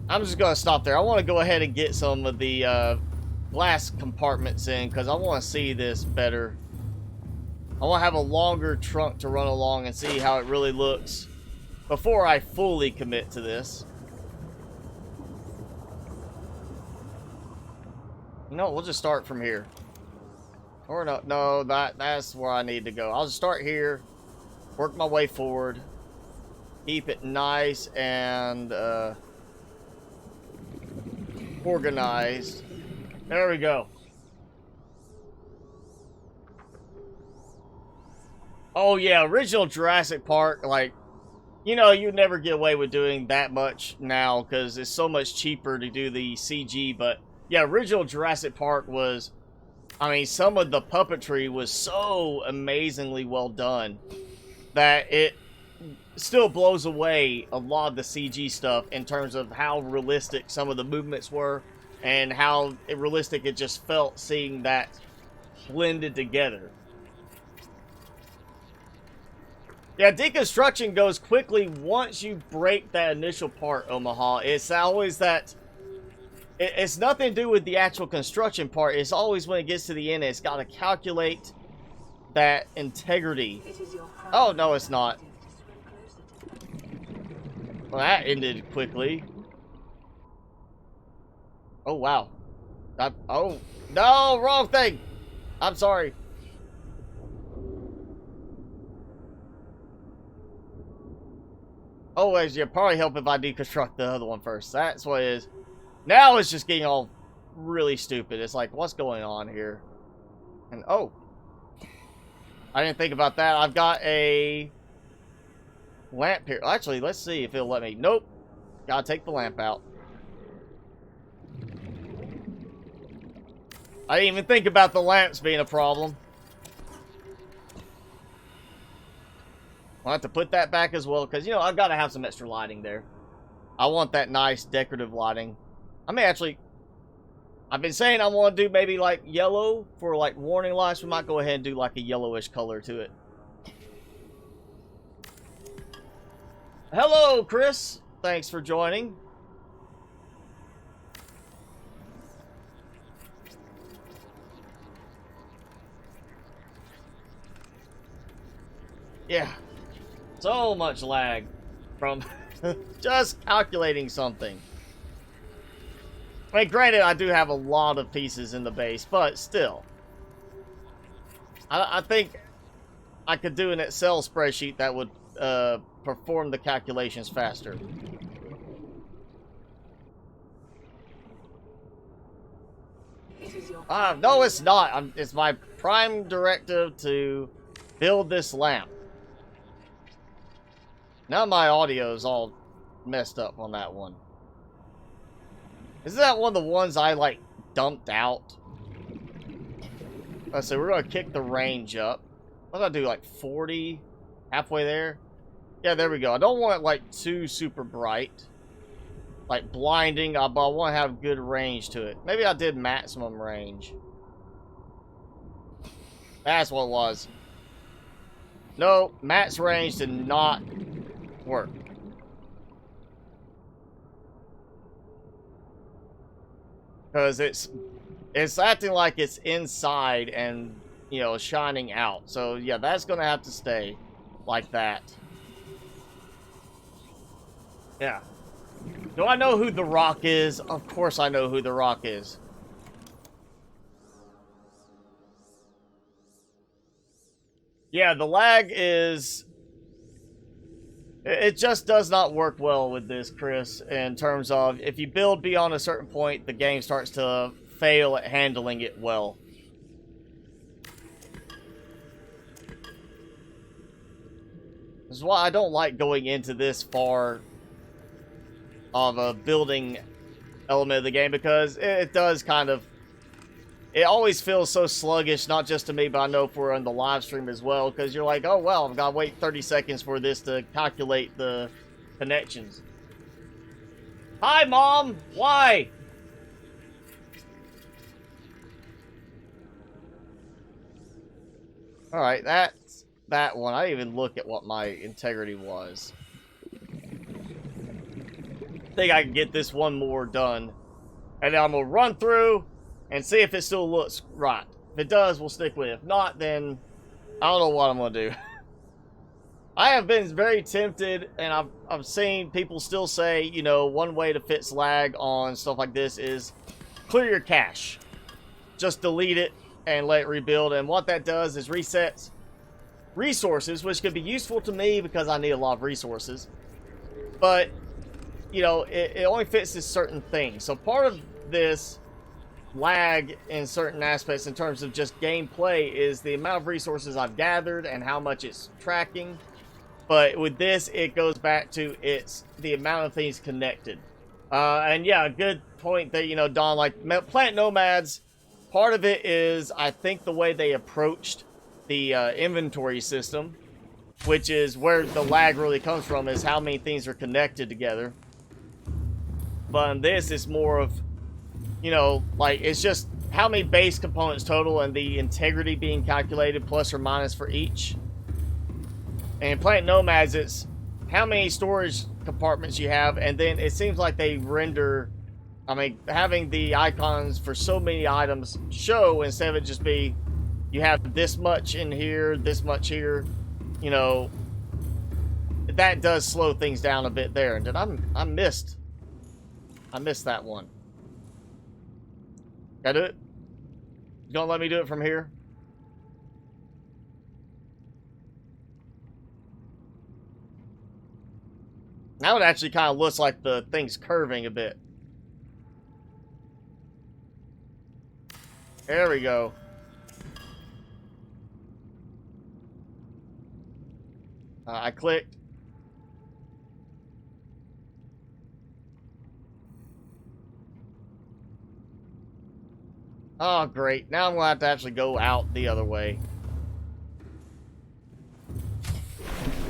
Speaker 1: I'm just gonna stop there. I want to go ahead and get some of the glass compartments in because I want to see this better. I want to have a longer trunk to run along and see how it really looks before I fully commit to this. No, we'll just start from here. Or no, that's where I need to go. I'll just start here, work my way forward, keep it nice and organized. There we go. Oh yeah, original Jurassic Park, like, you know, you'd never get away with doing that much now because it's so much cheaper to do the CG, but yeah, original Jurassic Park was, I mean, some of the puppetry was so amazingly well done that it still blows away a lot of the CG stuff in terms of how realistic some of the movements were and how realistic it just felt seeing that blended together. Yeah, deconstruction goes quickly once you break that initial part, Omaha. It's always that... it's nothing to do with the actual construction part. It's always when it gets to the end, it's got to calculate that integrity. Oh, no, it's not. Well, that ended quickly. Oh, wow. Oh, no, wrong thing. I'm sorry. Oh, it'd probably help if I deconstruct the other one first. That's what it is. Now it's just getting all really stupid. It's like, what's going on here? And, oh. I didn't think about that. I've got a lamp here. Actually, let's see if it'll let me. Nope. Gotta take the lamp out. I didn't even think about the lamps being a problem. I'll have to put that back as well, because, you know, I've got to have some extra lighting there. I want that nice decorative lighting. I may actually... I've been saying I want to do maybe, like, yellow for, like, warning lights. We might go ahead and do, like, a yellowish color to it. Hello, Chris. Thanks for joining. Yeah. So much lag from just calculating something. I mean, granted, I do have a lot of pieces in the base, but still. I think I could do an Excel spreadsheet that would perform the calculations faster. No, it's not. It's my prime directive to build this lamp. Now my audio is all messed up on that one. Isn't that one of the ones I, like, dumped out? Let's see, we're going to kick the range up. What did I do, like 40? Halfway there? Yeah, there we go. I don't want it, like, too super bright. Like, blinding, but I want to have good range to it. Maybe I did maximum range. That's what it was. No, Matt's range did not work. Because it's acting like it's inside and, you know, shining out. So, yeah, that's going to have to stay like that. Yeah. Do I know who The Rock is? Of course I know who The Rock is. Yeah, the lag is... It just does not work well with this, Chris, in terms of if you build beyond a certain point, the game starts to fail at handling it well. This is why I don't like going into this far of a building element of the game, because it does kind of... It always feels so sluggish, not just to me, but I know for on the live stream as well, because you're like, oh, well, I've got to wait 30 seconds for this to calculate the connections. Hi, Mom! Why? Alright, that's that one. I didn't even look at what my integrity was. I think I can get this one more done. And then I'm going to run through and see if it still looks right. If it does, we'll stick with it. If not, then I don't know what I'm going to do. I have been very tempted, and I've seen people still say, you know, one way to fix lag on stuff like this is clear your cache. Just delete it and let it rebuild. And what that does is resets resources, which could be useful to me because I need a lot of resources. But, you know, it only fixes certain things. So part of this lag in certain aspects in terms of just gameplay is the amount of resources I've gathered and how much it's tracking. But with this, it goes back to the amount of things connected. And yeah, a good point that, you know, Don, like Plant Nomads, part of it is, I think, the way they approached the inventory system, which is where the lag really comes from, is how many things are connected together. But in this, it's more of, you know, like, it's just how many base components total and the integrity being calculated plus or minus for each. And in Plant Nomads, it's how many storage compartments you have, and then it seems like they render, I mean, having the icons for so many items show instead of it just be, you have this much in here, this much here, you know, that does slow things down a bit there. And then I missed that one. Can I do it? You don't let me do it from here? Now it actually kind of looks like the thing's curving a bit. There we go. I clicked. Oh, great. Now I'm going to have to actually go out the other way.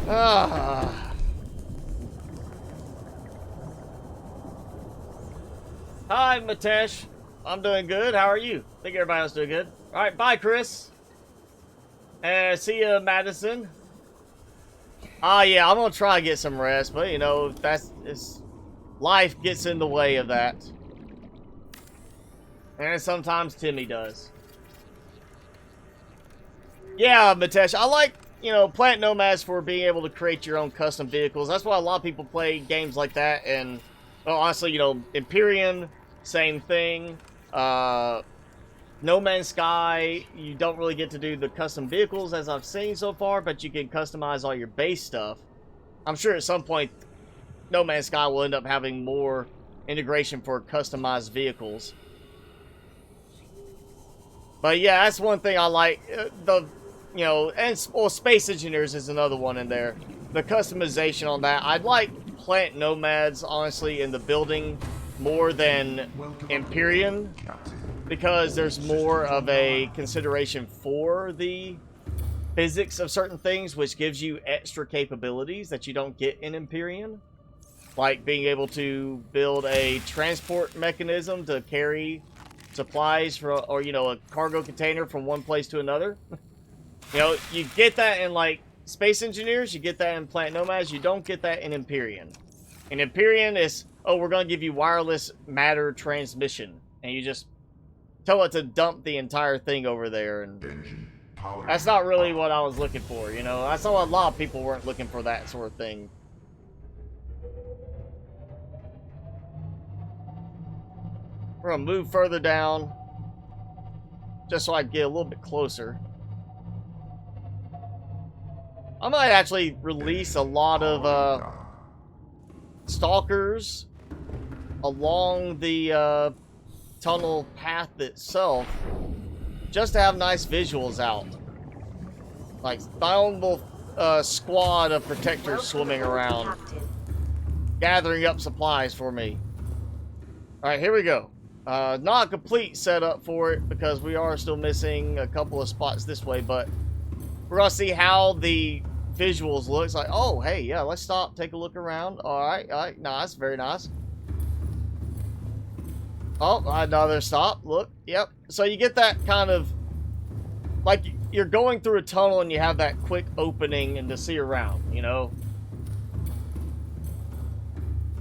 Speaker 1: Ah. Hi, Matesh. I'm doing good. How are you? I think everybody else doing good. All right, bye, Chris. And see you, Madison. Yeah, I'm going to try to get some rest, but, you know, life gets in the way of that. And sometimes Timmy does. Yeah, Matesh, I like, you know, Plant Nomads for being able to create your own custom vehicles. That's why a lot of people play games like that. And, well, honestly, you know, Empyrean, same thing. No Man's Sky, you don't really get to do the custom vehicles as I've seen so far, but you can customize all your base stuff. I'm sure at some point, No Man's Sky will end up having more integration for customized vehicles. But yeah, that's one thing I like. You know, and well, Space Engineers is another one in there. The customization on that, I'd like Plant Nomads, honestly, in the building more than Empyrean, because there's more of a consideration for the physics of certain things, which gives you extra capabilities that you don't get in Empyrean. Like being able to build a transport mechanism to carry supplies for, or, you know, a cargo container from one place to another. You know, you get that in, like, Space Engineers, you get that in Plant Nomads. You don't get that in Empyrean. In Empyrean, is, oh, we're going to give you wireless matter transmission. And you just tell it to dump the entire thing over there. And that's not really what I was looking for, you know. I saw a lot of people weren't looking for that sort of thing. We're going to move further down. Just so I can get a little bit closer. I might actually release a lot of stalkers along the tunnel path itself, just to have nice visuals out. Like my own little squad of protectors swimming around, gathering up supplies for me. Alright, here we go. Not a complete setup for it because we are still missing a couple of spots this way, but we're going to see how the visuals look. It's like, oh, hey, yeah, let's stop, take a look around. Alright, nice, very nice. Oh, another stop. Look, yep. So you get that kind of, like, you're going through a tunnel and you have that quick opening and to see around, you know?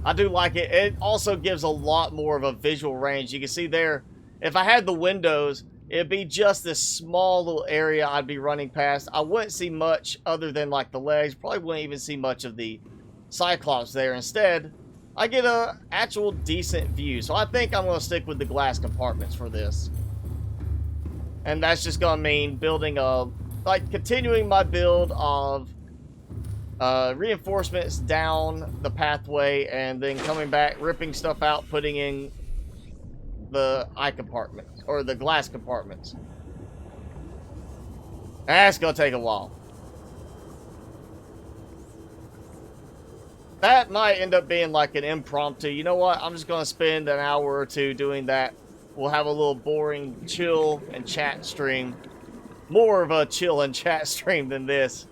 Speaker 1: I do like it. It also gives a lot more of a visual range. You can see there, if I had the windows, it'd be just this small little area I'd be running past. I wouldn't see much other than, like, the legs. Probably wouldn't even see much of the Cyclops there. Instead, I get a actual decent view. So I think I'm going to stick with the glass compartments for this. And that's just going to mean building a, like, continuing my build of reinforcements down the pathway and then coming back, ripping stuff out, putting in the eye compartments or the glass compartments. That's going to take a while. That might end up being like an impromptu. You know what? I'm just going to spend an hour or two doing that. We'll have a little boring chill and chat stream. More of a chill and chat stream than this.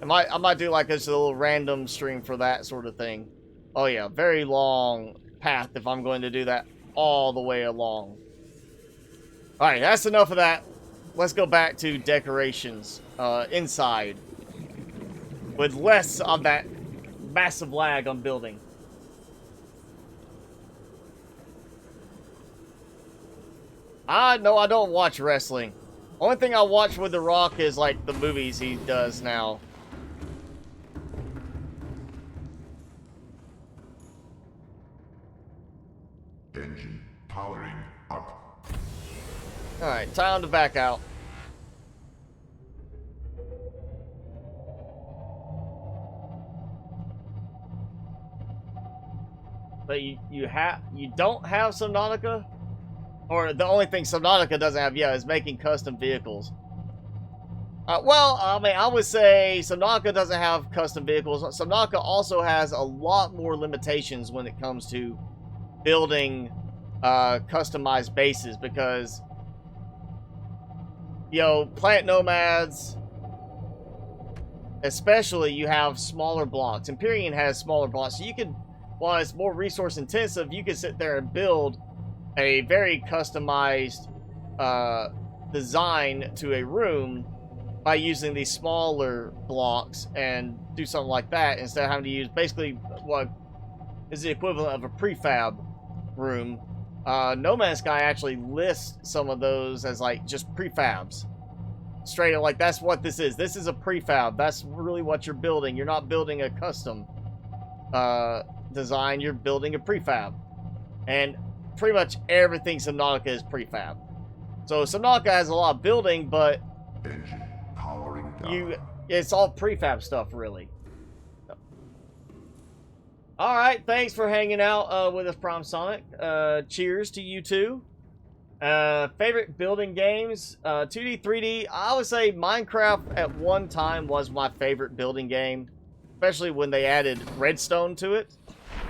Speaker 1: I might do like just a little random stream for that sort of thing. Oh yeah, very long path if I'm going to do that all the way along. Alright, that's enough of that. Let's go back to decorations inside. With less of that massive lag on building. No, I don't watch wrestling. Only thing I watch with The Rock is like the movies he does now.
Speaker 3: Engine powering up.
Speaker 1: Alright, time to back out. But you don't have Subnautica? Or the only thing Subnautica doesn't have, yeah, is making custom vehicles. Well, I mean, I would say Subnautica doesn't have custom vehicles. Subnautica also has a lot more limitations when it comes to building customized bases because, you know, Plant Nomads, especially, you have smaller blocks. Empyrean has smaller blocks, so you could, while it's more resource intensive, you can sit there and build a very customized design to a room by using these smaller blocks and do something like that instead of having to use basically what is the equivalent of a prefab room. No Man's Sky actually lists some of those as like just prefabs. Straight up, like that's what this is. This is a prefab. That's really what you're building. You're not building a custom design. You're building a prefab. And pretty much everything Subnautica is prefab. So Subnautica has a lot of building, but
Speaker 3: Engine powering down.
Speaker 1: it's all prefab stuff, really. All right, thanks for hanging out with us, Prime Sonic. Cheers to you too. Favorite building games, 2D, 3D. I would say Minecraft at one time was my favorite building game, especially when they added redstone to it.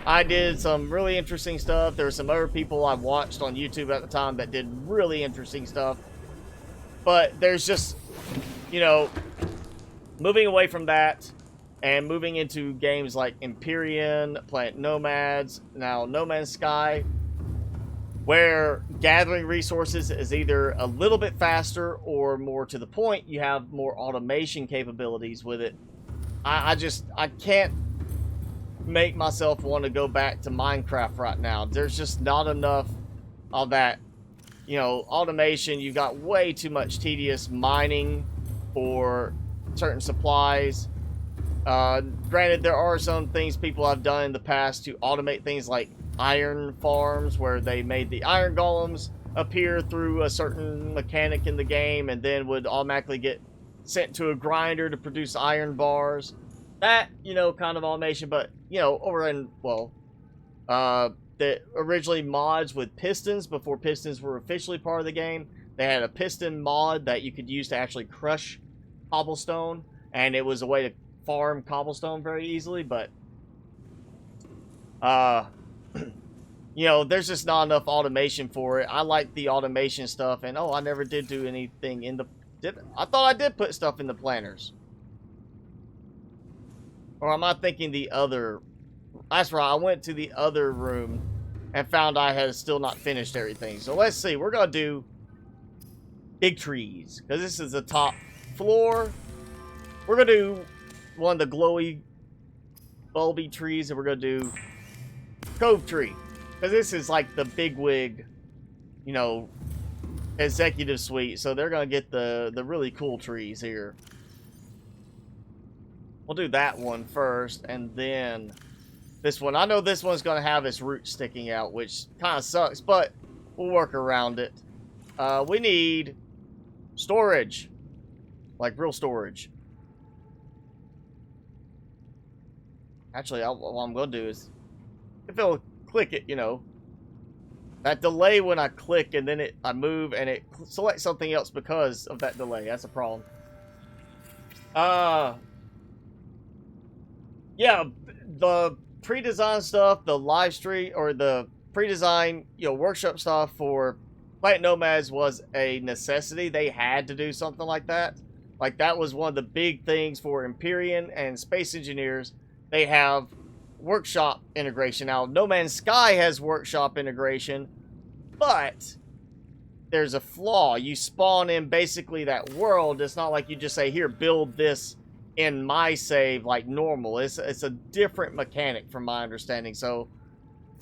Speaker 1: I did some really interesting stuff. There were some other people I watched on YouTube at the time that did really interesting stuff. But there's just, you know, moving away from that and moving into games like Empyrean, Plant Nomads, now No Man's Sky. where gathering resources is either a little bit faster or more to the point. You have more automation capabilities with it. I can't make myself want to go back to Minecraft right now. There's just not enough of that, you know, automation. You've got way too much tedious mining for certain supplies. Granted, there are some things people have done in the past to automate things like iron farms, where they made the iron golems appear through a certain mechanic in the game and then would automatically get sent to a grinder to produce iron bars. That, you know, kind of automation. But, you know, over in, well, the originally mods with pistons, before pistons were officially part of the game, they had a piston mod that you could use to actually crush cobblestone, and it was a way to farm cobblestone very easily. But you know, there's just not enough automation for it. I like the automation stuff, and oh, I never did do anything in the... I thought I did put stuff in the planners. Or am I thinking the other... That's right, I went to the other room and found I had still not finished everything. So let's see, we're going to do big trees, because this is the top floor. We're going to do one of the glowy, bulby trees, and we're going to do Cove Tree. Because this is like the bigwig, you know, executive suite. So they're going to get the really cool trees here. We'll do that one first, and then this one. I know this one's going to have its roots sticking out, which kind of sucks, but we'll work around it. We need storage. Like real storage. Actually, what I'm going to do is, if it'll click it, you know, that delay when I click and then I move and it selects something else because of that delay. That's a problem. Yeah, the pre-design stuff, the live stream, or the pre-design, you know, workshop stuff for Planet Nomads was a necessity. They had to do something like that. Like, that was one of the big things for Empyrean and Space Engineers. They have workshop integration. Now, No Man's Sky has workshop integration, but there's a flaw. You spawn in basically that world. It's not like you just say, here, build this in my save like normal. It's a different mechanic from my understanding. So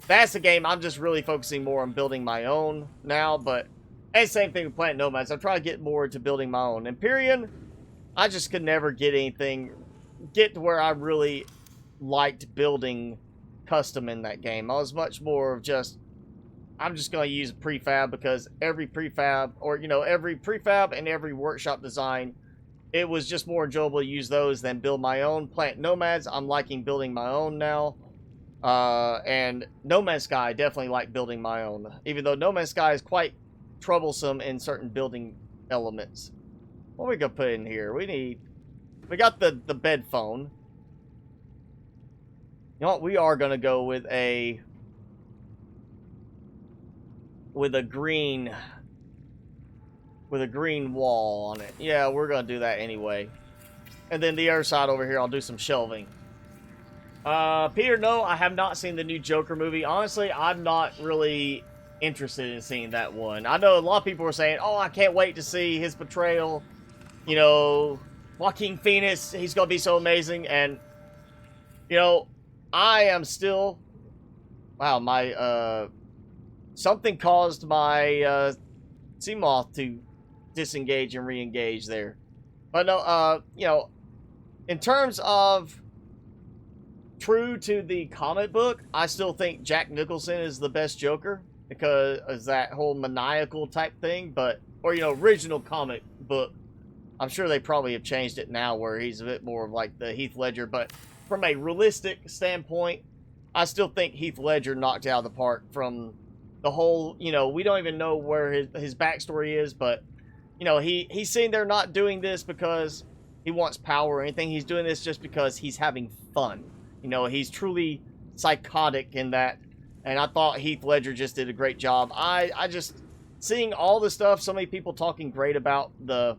Speaker 1: that's the game. I'm just really focusing more on building my own now. But, and same thing with Planet Nomads. I'm trying to get more into building my own. Empyrean, I just could never get to where I really liked building custom in that game. I was much more of just, I'm just going to use a prefab, because every prefab, or, you know, every prefab and every workshop design, it was just more enjoyable to use those than build my own. Planet Nomads, I'm liking building my own now. And No Man's Sky, I definitely like building my own. Even though No Man's Sky is quite troublesome in certain building elements. What are we going to put in here? We got the bed phone. You know what? We are going to go with a green wall on it. Yeah, we're going to do that anyway. And then the other side over here, I'll do some shelving. Peter, no, I have not seen the new Joker movie. Honestly, I'm not really interested in seeing that one. I know a lot of people are saying, oh, I can't wait to see his portrayal. You know, Joaquin Phoenix, he's going to be so amazing. And, you know, I am still... Wow, my... something caused my Seamoth to disengage and re-engage there. But no, you know, in terms of true to the comic book, I still think Jack Nicholson is the best Joker, because of that whole maniacal type thing. But, or, you know, original comic book, I'm sure they probably have changed it now where he's a bit more of like the Heath Ledger. But from a realistic standpoint, I still think Heath Ledger knocked it out of the park. From the whole, you know, we don't even know where his backstory is, but, you know, he's saying they're not doing this because he wants power or anything. He's doing this just because he's having fun. You know, he's truly psychotic in that. And I thought Heath Ledger just did a great job. I just, seeing all the stuff, so many people talking great about the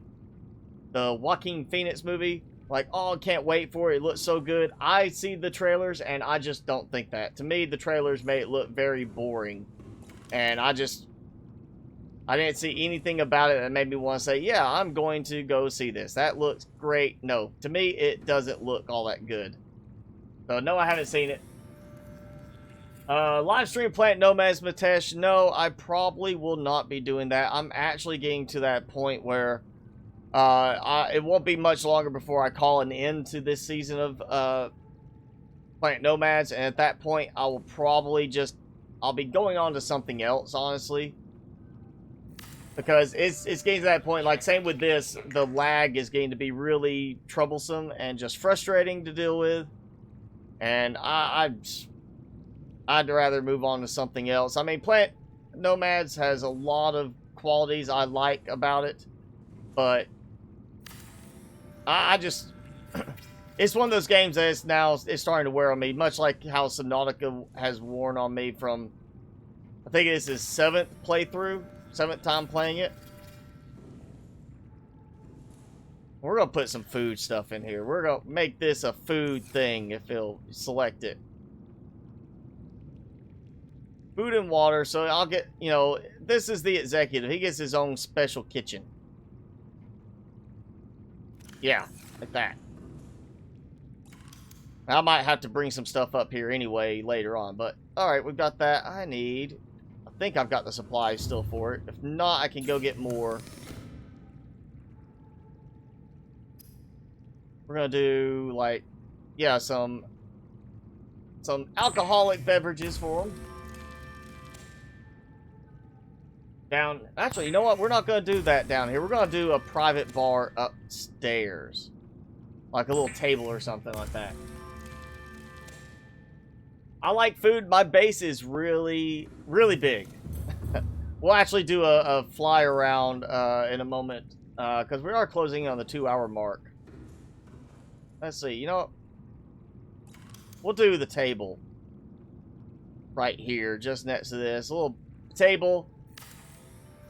Speaker 1: Joaquin Phoenix movie. Like, oh, can't wait for it. It looks so good. I see the trailers, and I just don't think that. To me, the trailers made it look very boring. And I didn't see anything about it that made me want to say, yeah, I'm going to go see this. That looks great. No, to me, it doesn't look all that good. So, no, I haven't seen it. Livestream Plant Nomads, Matesh. No, I probably will not be doing that. I'm actually getting to that point where it won't be much longer before I call an end to this season of Plant Nomads. And at that point, I will probably I'll be going on to something else, honestly. Because it's getting to that point, like same with this, the lag is getting to be really troublesome and just frustrating to deal with. And I'd rather move on to something else. I mean, Plant Nomads has a lot of qualities I like about it, but I just it's one of those games that it's starting to wear on me, much like how Subnautica has worn on me from, I think this is 7th playthrough, 7th time playing it. We're gonna put some food stuff in here. We're gonna make this a food thing if it'll select it. Food and water, so I'll get, you know, this is the executive. He gets his own special kitchen. Yeah, like that. I might have to bring some stuff up here anyway later on, but alright, we've got that. I think I've got the supplies still for it. If not, I can go get more. We're gonna do, like, yeah, some alcoholic beverages for them. Actually, you know what? We're not gonna do that down here. We're gonna do a private bar upstairs. Like a little table or something like that. I like food. My base is really, really big. We'll actually do a fly around in a moment. Because we are closing on the 2-hour mark. Let's see, you know what? We'll do the table right here, just next to this. A little table.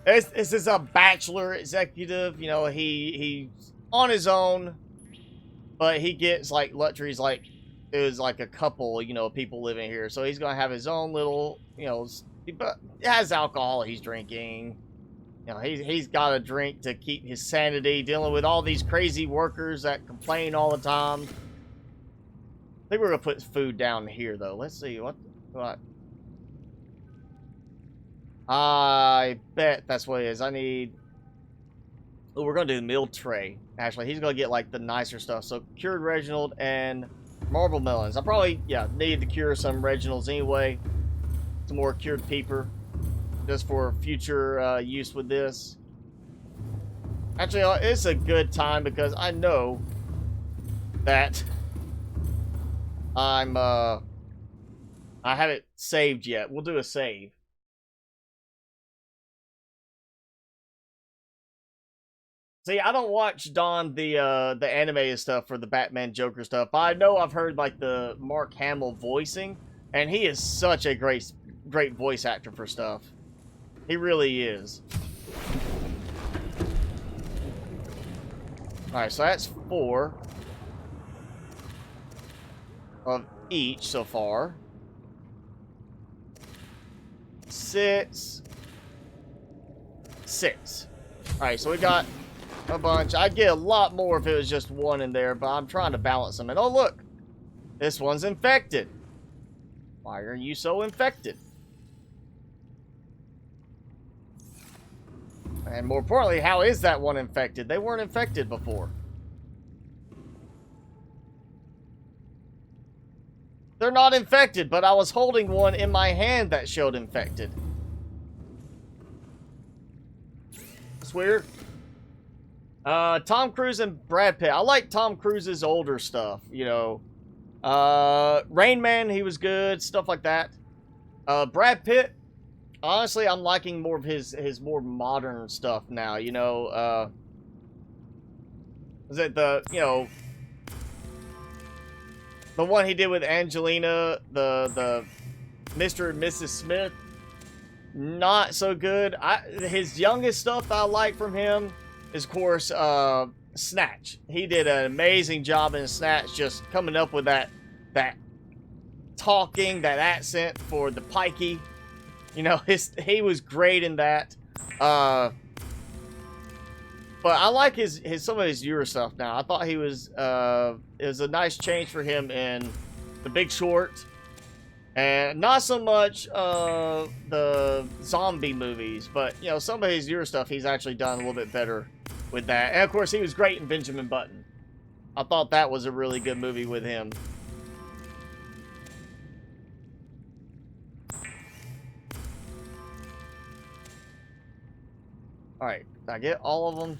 Speaker 1: This is a bachelor executive. You know, he's on his own, but he gets, like, luxuries like there's, like, a couple, you know, people living here. So he's going to have his own little, you know, but he has alcohol he's drinking. You know, he's got a drink to keep his sanity, dealing with all these crazy workers that complain all the time. I think we're going to put food down here, though. Let's see. What? I bet that's what it is. I need... Oh, we're going to do the meal tray. Actually, he's going to get, like, the nicer stuff. So, cured Reginald and marble melons. I probably, yeah, need to cure some Reginalds anyway. Some more cured peeper. Just for future use with this. Actually, it's a good time because I know that I haven't saved yet. We'll do a save. See, I don't watch Don the animated stuff for the Batman Joker stuff, but I know I've heard like the Mark Hamill voicing, and he is such a great voice actor for stuff. He really is. Alright, so that's 4 of each so far. 6. Alright, so we got a bunch. I'd get a lot more if it was just one in there, but I'm trying to balance them. And oh, look! This one's infected. Why are you so infected? And more importantly, how is that one infected? They weren't infected before. They're not infected, but I was holding one in my hand that showed infected. That's weird. Tom Cruise and Brad Pitt. I like Tom Cruise's older stuff, you know. Rain Man, he was good, stuff like that. Brad Pitt, honestly, I'm liking more of his more modern stuff now, you know. Is it the, you know, the one he did with Angelina, the Mr. and Mrs. Smith? Not so good. His youngest stuff I like from him is, of course, Snatch. He did an amazing job in Snatch, just coming up with that talking, that accent for the pikey. You know, he was great in that. But I like some of his newer stuff now. I thought he was it was a nice change for him in The Big Short, and not so much the zombie movies, but you know, some of his newer stuff he's actually done a little bit better with that. And of course, he was great in Benjamin Button. I thought that was a really good movie with him. Alright, did I get all of them?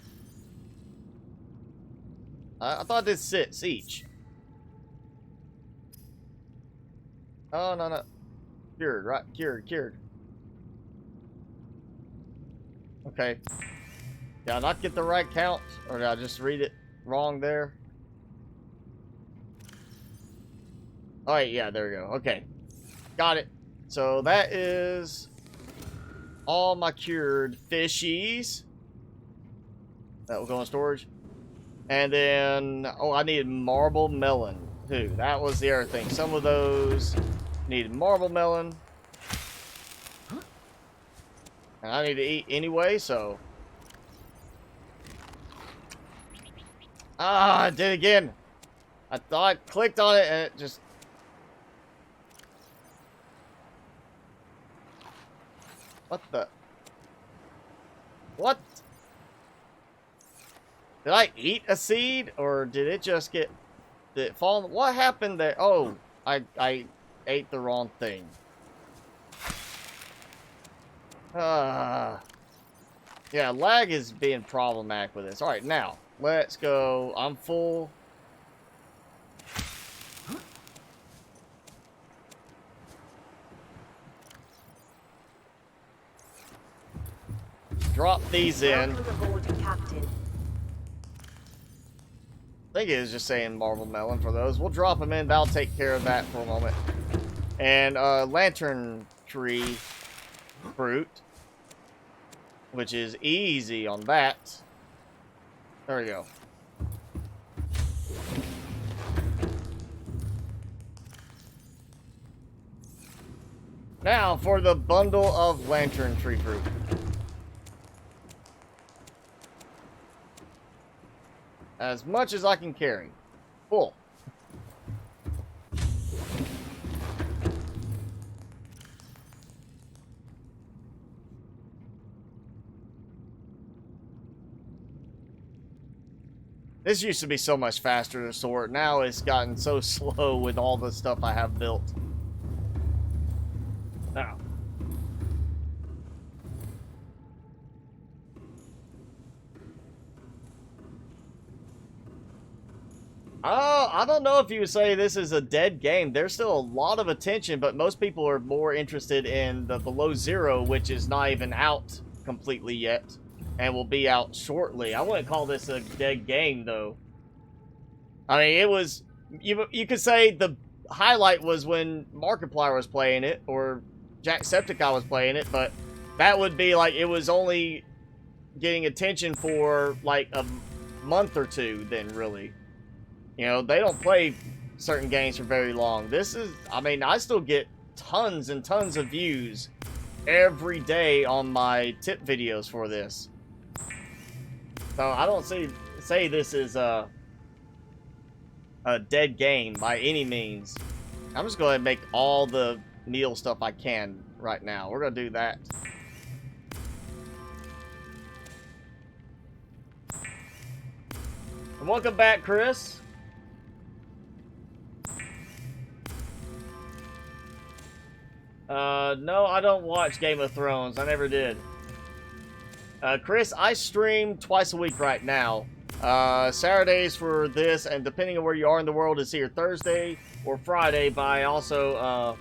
Speaker 1: I thought this sits each. Oh, no, no. Cured, right? Cured. Okay. Did I not get the right count? Or did I just read it wrong there? Alright, yeah, there we go. Okay. Got it. So that is all my cured fishies. That will go in storage. And then, oh, I needed marble melon too. That was the other thing. Some of those needed marble melon. And I need to eat anyway, so. Ah, I did it again. I thought I clicked on it and it just. What the? What? Did I eat a seed, or did it just get... Did it fall? What happened there? Oh, I ate the wrong thing. Yeah, lag is being problematic with this. Alright, now, let's go. I'm full. Drop these in.
Speaker 2: Welcome aboard, Captain.
Speaker 1: I think it is just saying marble melon for those. We'll drop them in. That'll take care of that for a moment. And lantern tree fruit, which is easy on that. There we go. Now for the bundle of lantern tree fruit. As much as I can carry. Full. This used to be so much faster to sort. Now it's gotten so slow with all the stuff I have built. Now. I don't know if you would say this is a dead game. There's still a lot of attention, but most people are more interested in the Below Zero, which is not even out completely yet, and will be out shortly. I wouldn't call this a dead game, though. I mean, it was... You could say the highlight was when Markiplier was playing it, or Jacksepticeye was playing it, but that would be like, it was only getting attention for like a month or two then, really. You know, they don't play certain games for very long. This is, I mean, I still get tons and tons of views every day on my tip videos for this. So I don't say this is a dead game by any means. I'm just going to make all the meal stuff I can right now. We're going to do that. And welcome back, Chris. No, I don't watch Game of Thrones. I never did. Chris, I stream twice a week right now. Saturdays for this, and depending on where you are in the world, it's either Thursday or Friday, but I also,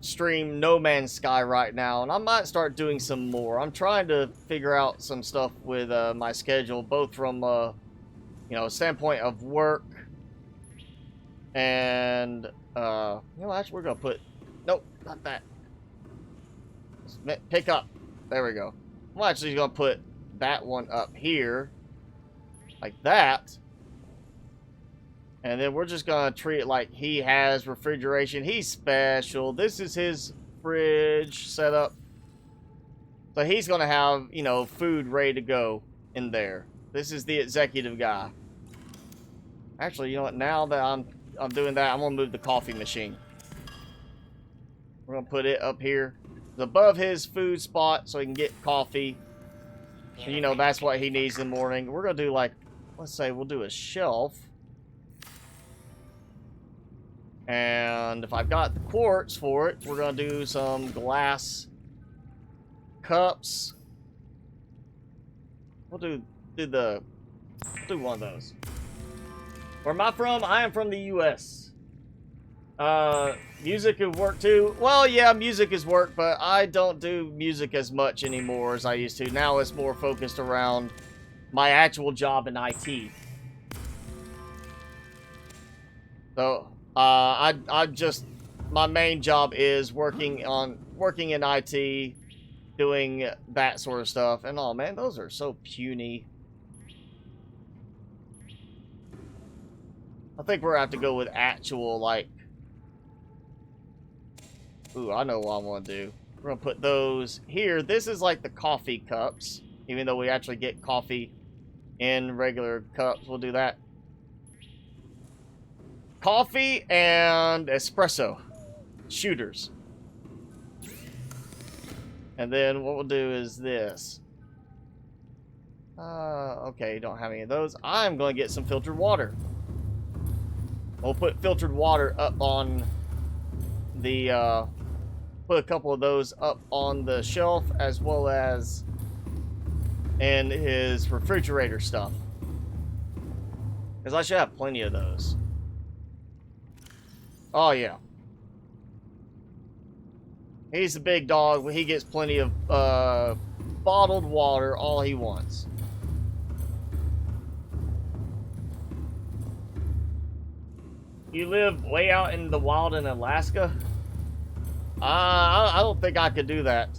Speaker 1: stream No Man's Sky right now, and I might start doing some more. I'm trying to figure out some stuff with, my schedule, both from, you know, standpoint of work, and, you know, actually, we're gonna put, nope, not that. Pick up. There we go. I'm actually gonna put that one up here, like that. And then we're just gonna treat it like he has refrigeration. He's special. This is his fridge setup. So he's gonna have, you know, food ready to go in there. This is the executive guy. Actually, you know what? Now that I'm doing that, I'm gonna move the coffee machine. We're gonna put it up here. It's above his food spot so he can get coffee. And, you know, that's what he needs in the morning. We're gonna do like, let's say we'll do a shelf. And if I've got the quartz for it, we're gonna do some glass cups. We'll do one of those. Where am I from? I am from the US. Music would work too. Well, yeah, music is work, but I don't do music as much anymore as I used to. Now it's more focused around my actual job in IT. So, I just, my main job is working in IT, doing that sort of stuff. And oh man, those are so puny. I think we're gonna have to go with actual, like, ooh, I know what I want to do. We're gonna put those here. This is like the coffee cups, even though we actually get coffee in regular cups. We'll do that. Coffee and espresso shooters. And then what we'll do is this. Okay, don't have any of those. I'm going to get some filtered water. We'll put filtered water up on the, put a couple of those up on the shelf, as well as in his refrigerator stuff. Because I should have plenty of those. Oh, yeah. He's a big dog. He gets plenty of bottled water, all he wants. You live way out in the wild in Alaska? I don't think I could do that.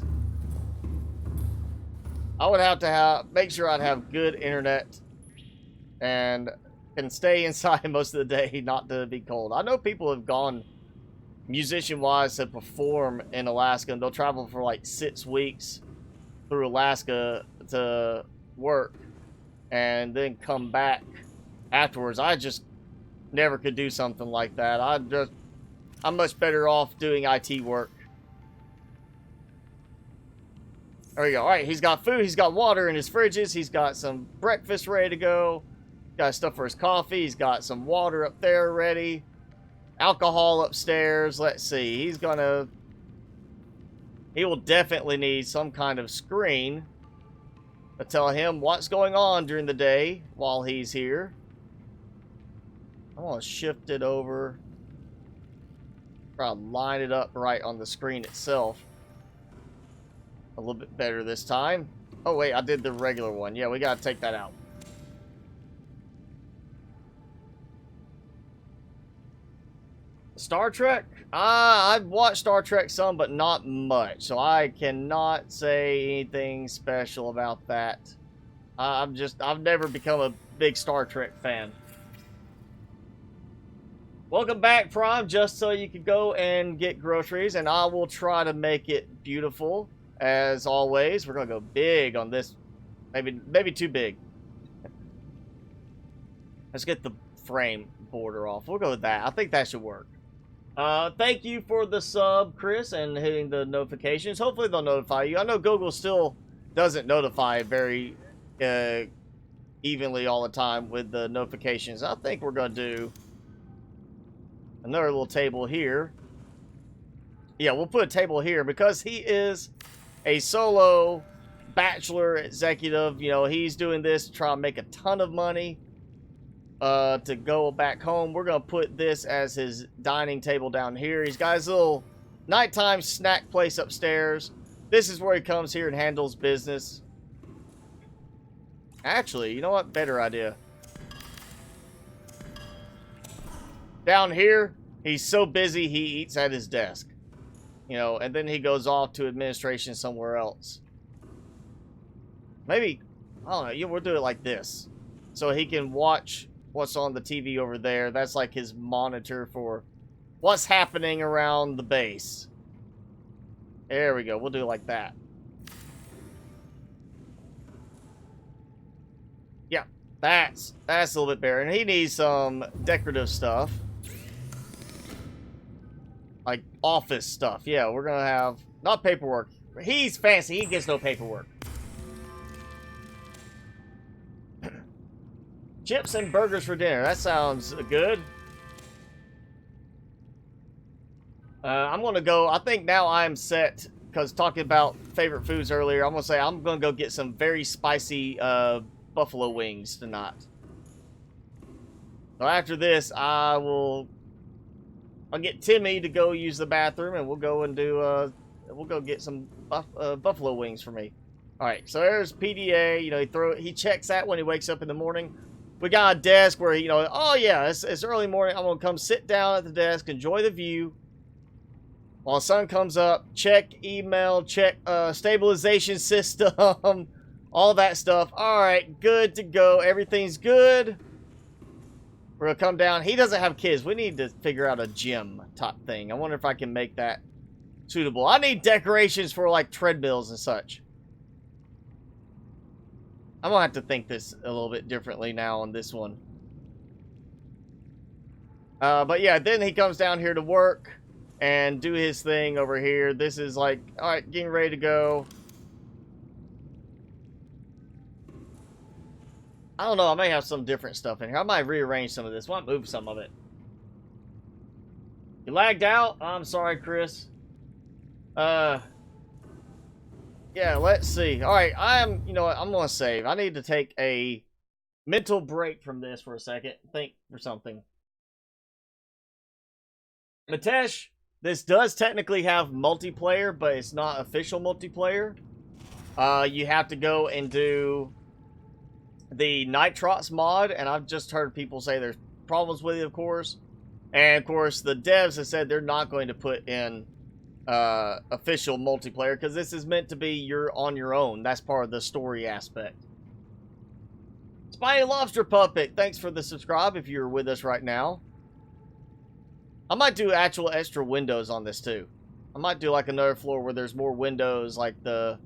Speaker 1: I would have to make sure I'd have good internet and can stay inside most of the day, not to be cold. I know people have gone musician-wise to perform in Alaska, and they'll travel for like 6 weeks through Alaska to work and then come back afterwards. I just never could do something like that. I'm much better off doing IT work. There we go. All right, he's got food. He's got water in his fridges. He's got some breakfast ready to go. Got stuff for his coffee. He's got some water up there ready. Alcohol upstairs. Let's see. He will definitely need some kind of screen to tell him what's going on during the day while he's here. I want to shift it over. Try to line it up right on the screen itself. A little bit better this time. Oh, wait, I did the regular one. Yeah, we got to take that out. Star Trek? I've watched Star Trek some, but not much. So I cannot say anything special about that. I've never become a big Star Trek fan. Welcome back, Prime, just so you can go and get groceries, and I will try to make it beautiful, as always. We're going to go big on this. Maybe too big. Let's get the frame border off. We'll go with that. I think that should work. Thank you for the sub, Chris, and hitting the notifications. Hopefully they'll notify you. I know Google still doesn't notify very evenly all the time with the notifications. I think we're going to do another little table here. Yeah, we'll put a table here because he is a solo bachelor executive. You know, he's doing this to try and make a ton of money to go back home. We're going to put this as his dining table down here. He's got his little nighttime snack place upstairs. This is where he comes here and handles business. Actually, you know what? Better idea. Down here, he's so busy he eats at his desk. You know, and then he goes off to administration somewhere else. Maybe, I don't know, we'll do it like this. So he can watch what's on the TV over there. That's like his monitor for what's happening around the base. There we go. We'll do it like that. Yeah, that's a little bit better. And he needs some decorative stuff. Like office stuff. Yeah, we're going to have... Not paperwork. He's fancy. He gets no paperwork. Chips and burgers for dinner. That sounds good. I'm going to go... I think now I'm set... Because talking about favorite foods earlier, I'm going to say I'm going to go get some very spicy buffalo wings tonight. So after this, I'll get Timmy to go use the bathroom, and we'll go and do... we'll go get some buffalo wings for me. All right, so there's PDA. You know, he checks that when he wakes up in the morning. We got a desk where, you know, oh yeah, it's early morning. I'm gonna come sit down at the desk, enjoy the view. While the sun comes up, check email, check stabilization system, all that stuff. All right, good to go. Everything's good. We're gonna come down. He doesn't have kids. We need to figure out a gym type thing. I wonder if I can make that suitable. I need decorations for like treadmills and such. I'm gonna have to think this a little bit differently now on this one. But yeah, then he comes down here to work and do his thing over here. This is like, all right, getting ready to go. I don't know. I may have some different stuff in here. I might rearrange some of this. I might move some of it. You lagged out? I'm sorry, Chris. Yeah, let's see. All right, you know what? I'm going to save. I need to take a mental break from this for a second. Think for something. Mitesh, this does technically have multiplayer, but it's not official multiplayer. You have to go and do the Nitrox mod, and I've just heard people say there's problems with it, of course. And, of course, the devs have said they're not going to put in official multiplayer because this is meant to be you're on your own. That's part of the story aspect. Spiny Lobster Puppet, thanks for the subscribe if you're with us right now. I might do actual extra windows on this too. I might do like another floor where there's more windows, like the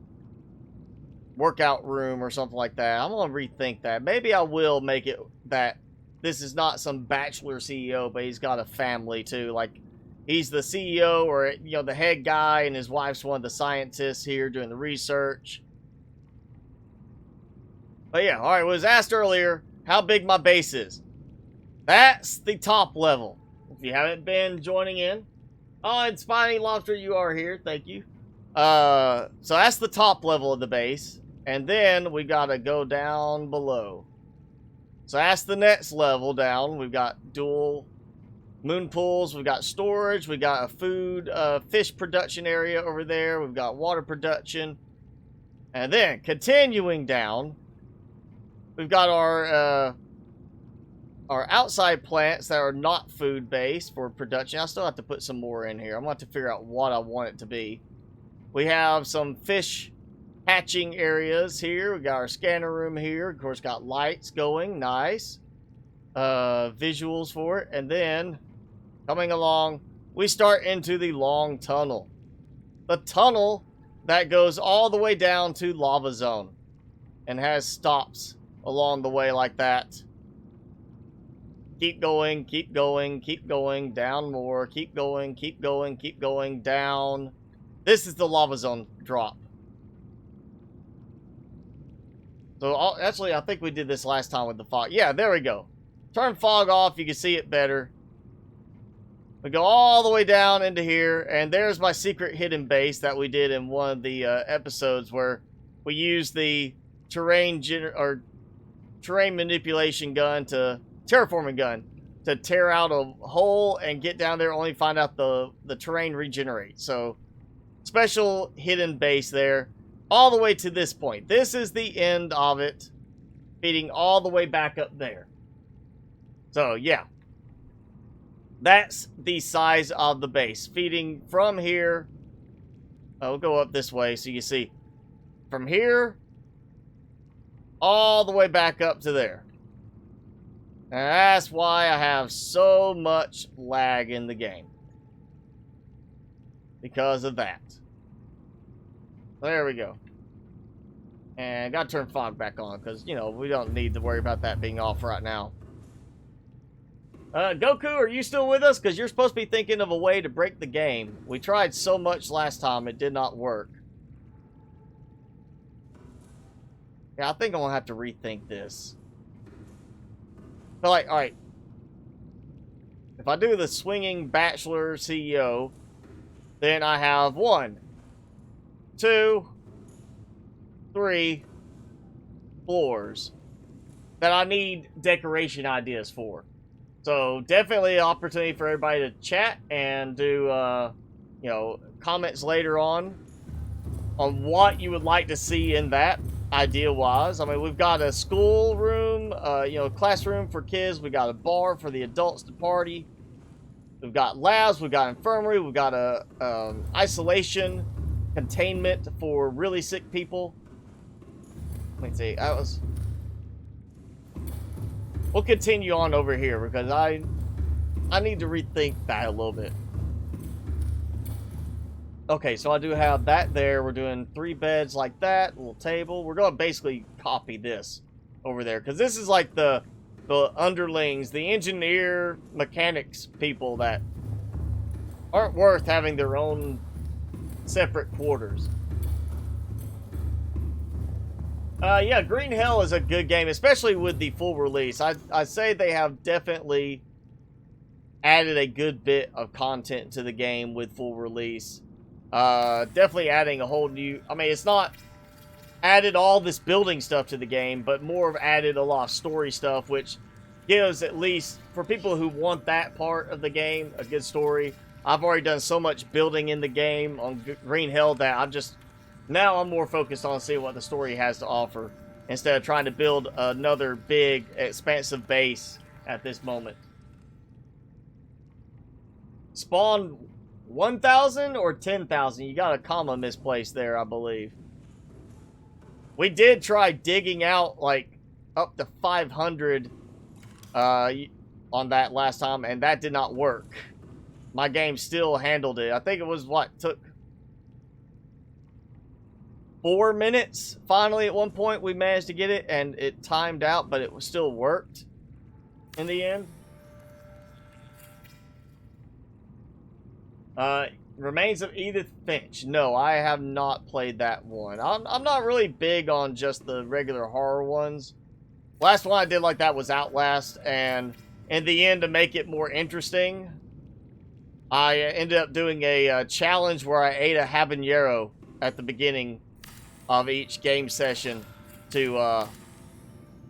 Speaker 1: workout room or something like that. I'm gonna rethink that. Maybe I will make it that this is not some bachelor CEO, but he's got a family too. Like he's the CEO or, you know, the head guy, and his wife's one of the scientists here doing the research. But yeah, all right, was asked earlier how big my base is. That's the top level. If you haven't been joining in. Oh, and Spiny Lobster, you are here. Thank you. So that's the top level of the base. And then we got to go down below. So that's the next level down. We've got dual moon pools. We've got storage. We got a food, fish production area over there. We've got water production. And then continuing down, we've got our outside plants that are not food-based for production. I still have to put some more in here. I'm going to have to figure out what I want it to be. We have some fish hatching areas here. We got our scanner room here. Of course, got lights going. Nice. Visuals for it. And then, coming along, we start into the long tunnel. The tunnel that goes all the way down to Lava Zone and has stops along the way like that. Keep going, keep going, keep going, down more, keep going, keep going, keep going, down. This is the Lava Zone drop. So, actually, I think we did this last time with the fog. Yeah, there we go. Turn fog off, you can see it better. We go all the way down into here, and there's my secret hidden base that we did in one of the episodes where we used the terrain manipulation gun terraforming gun to tear out a hole and get down there, only find out the terrain regenerates. So special hidden base there all the way to this point. This is the end of it, feeding all the way back up there. So yeah, that's the size of the base, feeding from here. We'll go up this way so you see from here all the way back up to there. And that's why I have so much lag in the game. Because of that. There we go. And gotta turn fog back on, because, you know, we don't need to worry about that being off right now. Goku, are you still with us? Because you're supposed to be thinking of a way to break the game. We tried so much last time, it did not work. Yeah, I think I'm gonna have to rethink this. But like, alright. If I do the swinging bachelor CEO, then I have 1, 2, 3 floors that I need decoration ideas for. So definitely an opportunity for everybody to chat and do, you know, comments later on what you would like to see in that, idea-wise. I mean, we've got a school room, you know, classroom for kids. We got a bar for the adults to party. We've got labs. We've got infirmary. We've got a isolation containment for really sick people. Let me see. We'll continue on over here because I need to rethink that a little bit. Okay, so I do have that there. We're doing 3 beds like that, little table. We're going to basically copy this over there because this is like the underlings, the engineer mechanics people that aren't worth having their own separate quarters. Yeah, Green Hell is a good game, especially with the full release. I say they have definitely added a good bit of content to the game with full release. Definitely adding a whole new... I mean, it's not added all this building stuff to the game, but more of added a lot of story stuff, which gives, at least for people who want that part of the game, a good story. I've already done so much building in the game on Green Hell that now I'm more focused on seeing what the story has to offer instead of trying to build another big, expansive base at this moment. Spawn 1,000 or 10,000? You got a comma misplaced there, I believe. We did try digging out like up to 500 on that last time, and that did not work. My game still handled it. I think it was what took 4 minutes. Finally, at one point, we managed to get it, and it timed out, but it still worked in the end. Remains of Edith Finch. No, I have not played that one. I'm not really big on just the regular horror ones. Last one I did like that was Outlast, and in the end, to make it more interesting, I ended up doing a challenge where I ate a habanero at the beginning of each game session to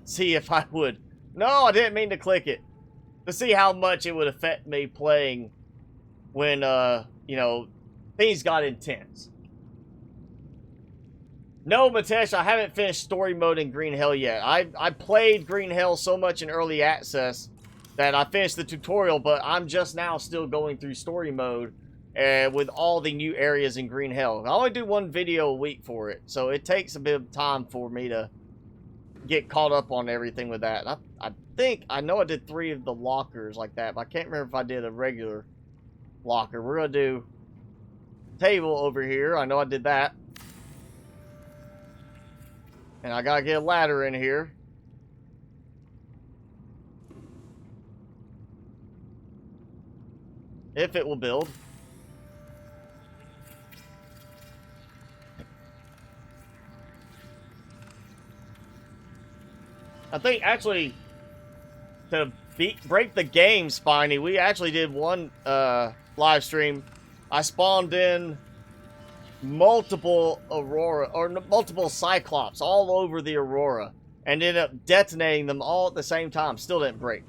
Speaker 1: see if I would... No, I didn't mean to click it. To see how much it would affect me playing when, you know, things got intense. No, Matesh, I haven't finished story mode in Green Hell yet. I played Green Hell so much in early access that I finished the tutorial, but I'm just now still going through story mode with all the new areas in Green Hell. I only do 1 video a week for it, so it takes a bit of time for me to get caught up on everything with that. I know I did 3 of the lockers like that, but I can't remember if I did a regular locker. We're going to do table over here. I know I did that. And I got to get a ladder in here. If it will build. I think actually to break the game, Spiny, we actually did one live stream. I spawned in multiple Aurora or multiple Cyclops all over the Aurora and ended up detonating them all at the same time. Still didn't break.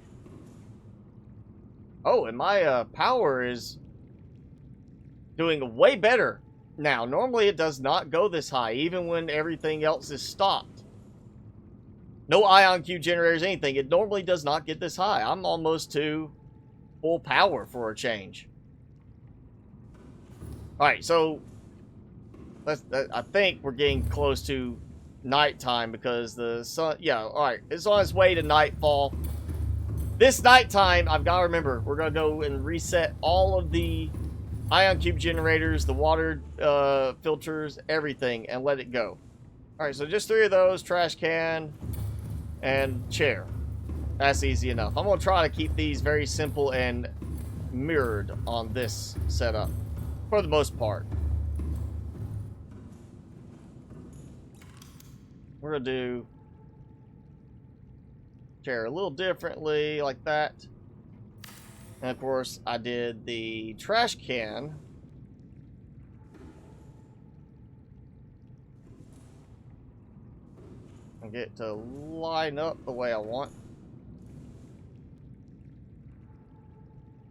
Speaker 1: Oh, and my power is doing way better now. Normally it does not go this high, even when everything else is stopped. No ion cube generators, anything. It normally does not get this high. I'm almost to full power for a change. Alright, so I think we're getting close to nighttime because the sun... Yeah, alright. It's on its way to nightfall. this nighttime, I've got to remember, we're going to go and reset all of the ion cube generators, the water filters, everything, and let it go. Alright, so just 3 of those, trash can, and chair. That's easy enough. I'm going to try to keep these very simple and mirrored on this setup, for the most part. We're going to do chair a little differently, like that. And of course, I did the trash can. And get it to line up the way I want.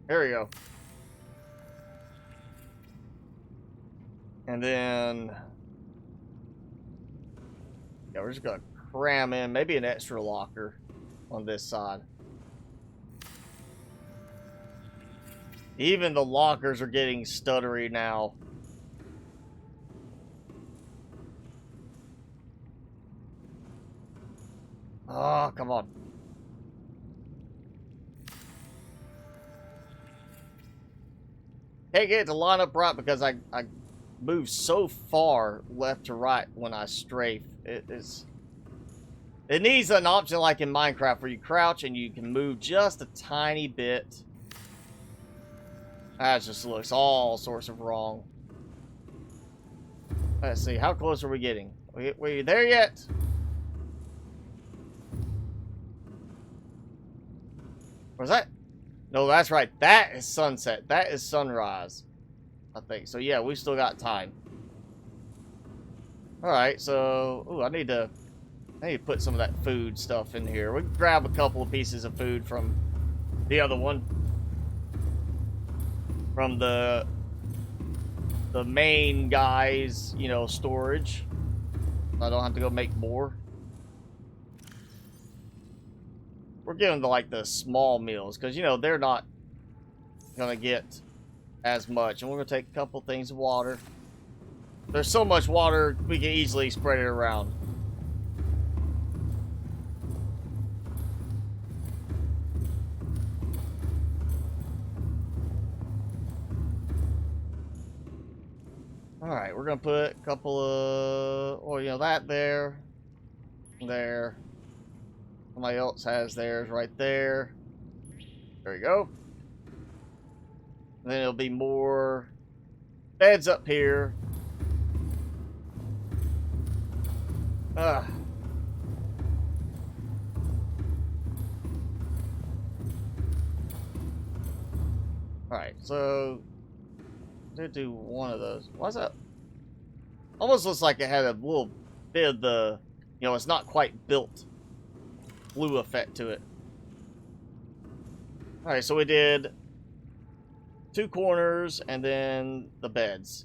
Speaker 1: There we go. And then, yeah, we're just gonna cram in maybe an extra locker on this side. Even the lockers are getting stuttery now. Oh, come on. Can't get it to line up right because I move so far left to right when I strafe. It needs an option like in Minecraft where you crouch and you can move just a tiny bit. That just looks all sorts of wrong. Let's see, how close are we getting? We there yet? Was that? No, that's right. That is sunset. That is sunrise, I think. So yeah, we still got time. All right, so ooh, I need to put some of that food stuff in here. We can grab a couple of pieces of food from the other one, from the main guy's, you know, storage. I don't have to go make more. We're giving them like the small meals because, you know, they're not gonna get as much. And we're gonna take a couple things of water. There's so much water we can easily spread it around. Alright, we're gonna put a couple of, or you know, that there. Somebody else has theirs right there. There we go. And then it'll be more beds up here. Ugh. Alright, so did do one of those. Why's that? Almost looks like it had a little bit of the, you know, it's not quite built blue effect to it. Alright, so we did 2 corners and then the beds.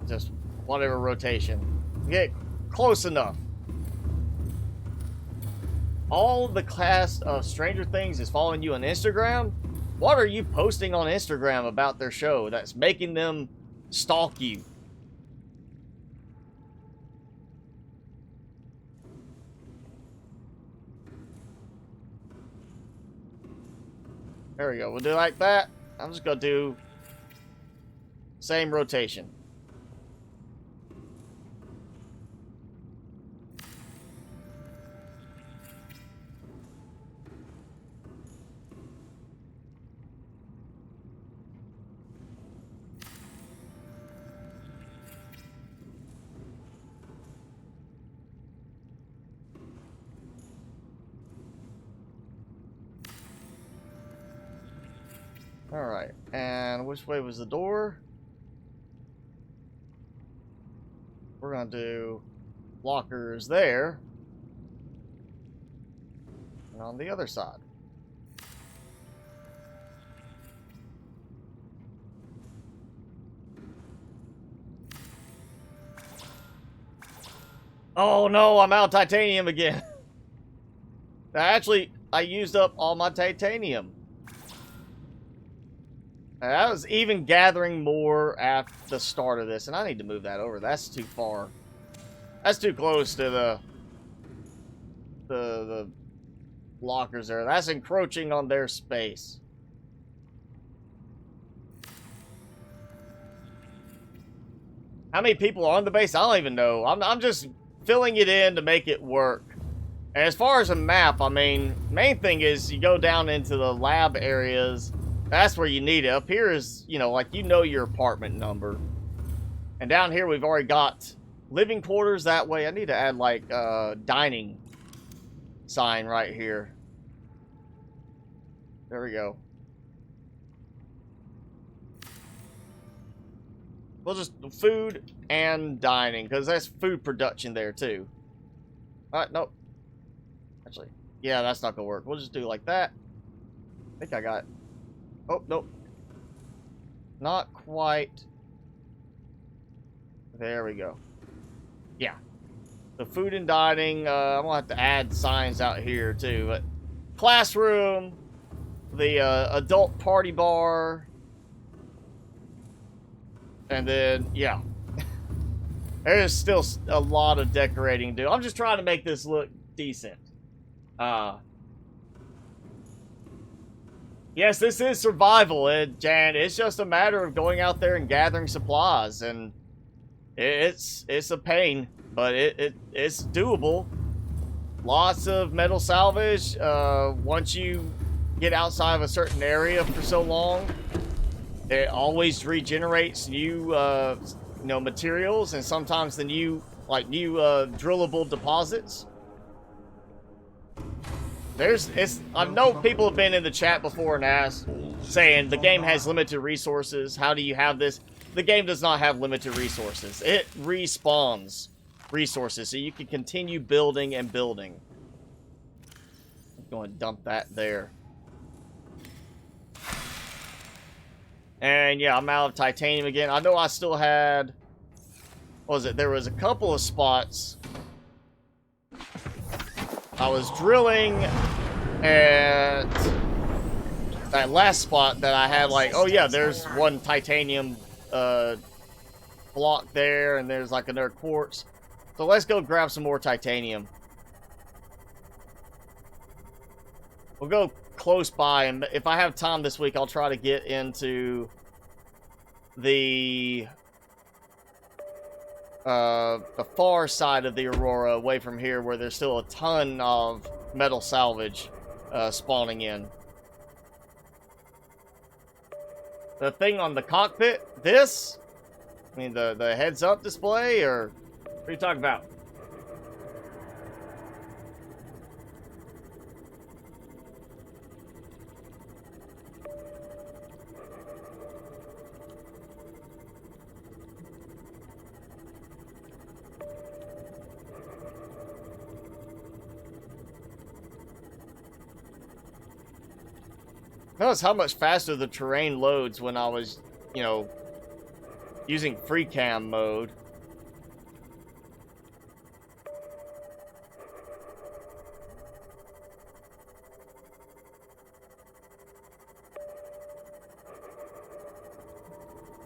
Speaker 1: Just whatever rotation. Get close enough. All the cast of Stranger Things is following you on Instagram. What are you posting on Instagram about their show that's making them stalk you? There we go. We'll do it like that. I'm just going to do same rotation. Alright, and which way was the door? We're going to do lockers there. And on the other side. Oh no, I'm out of titanium again. Actually, I used up all my titanium. I was even gathering more at the start of this, and I need to move that over. That's too far. That's too close to the lockers there. That's encroaching on their space. How many people are on the base? I don't even know. I'm just filling it in to make it work. And as far as a map, I mean, main thing is you go down into the lab areas. That's where you need it. Up here is, you know, like you know your apartment number. And down here we've already got living quarters that way. I need to add like dining sign right here. There we go. We'll just food and dining because that's food production there too. Alright, nope. Actually, yeah, that's not gonna work. We'll just do it like that. I think I got it. Oh, nope. Not quite. There we go. Yeah. The food and dining, I'm gonna have to add signs out here too, but classroom, the adult party bar, and then, yeah. There's still a lot of decorating to do. I'm just trying to make this look decent. Yes, this is survival, and it's just a matter of going out there and gathering supplies, and it's a pain, but it's doable. Lots of metal salvage. Once you get outside of a certain area for so long, it always regenerates new you know, materials, and sometimes the new drillable deposits. I know people have been in the chat before and asked, saying the game has limited resources. How do you have this? The game does not have limited resources. It respawns resources, so you can continue building and building. I'm going to dump that there. And yeah, I'm out of titanium again. I know I still had, what was it? There was a couple of spots I was drilling at that last spot that I had like, oh yeah, there's one titanium block there, and there's like another quartz. So let's go grab some more titanium. We'll go close by, and if I have time this week, I'll try to get into the far side of the Aurora, away from here, where there's still a ton of metal salvage spawning in. The thing on the cockpit, this? I mean, the heads-up display, or what are you talking about? Notice how much faster the terrain loads when I was, you know, using free cam mode.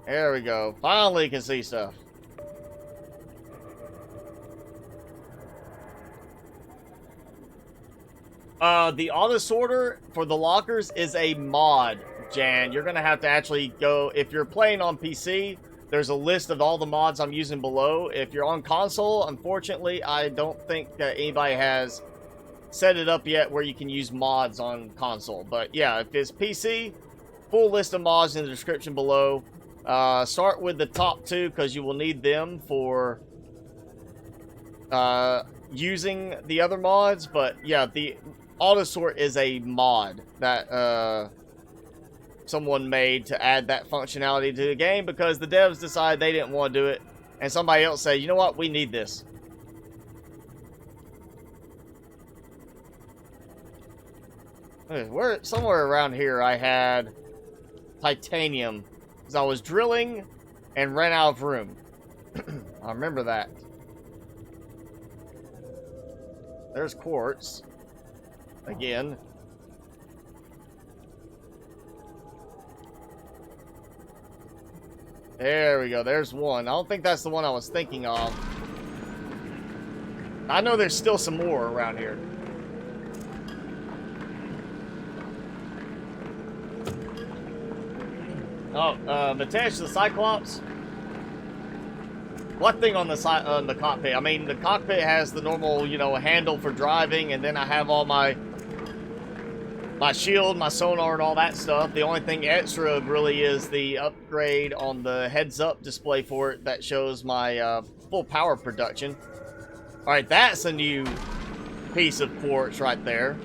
Speaker 1: There we go. Finally can see stuff. The auto sorter for the lockers is a mod, Jan. You're gonna have to actually go, if you're playing on PC, there's a list of all the mods I'm using below. If you're on console, unfortunately, I don't think that anybody has set it up yet where you can use mods on console. But yeah, if it's PC, full list of mods in the description below. Start with the top two, because you will need them for using the other mods. But yeah, the Autosort is a mod that someone made to add that functionality to the game, because the devs decided they didn't want to do it, and somebody else said, you know what, we need this. Somewhere around here I had titanium, because I was drilling and ran out of room. I remember that. There's quartz. Again. There we go. There's one. I don't think that's the one I was thinking of. I know there's still some more around here. Oh, Mitesh, the Cyclops. What thing on the cockpit? I mean, the cockpit has the normal, you know, handle for driving, and then I have all my shield, my sonar, and all that stuff. The only thing extra really is the upgrade on the heads-up display for it that shows my full power production. All right, that's a new piece of quartz right there.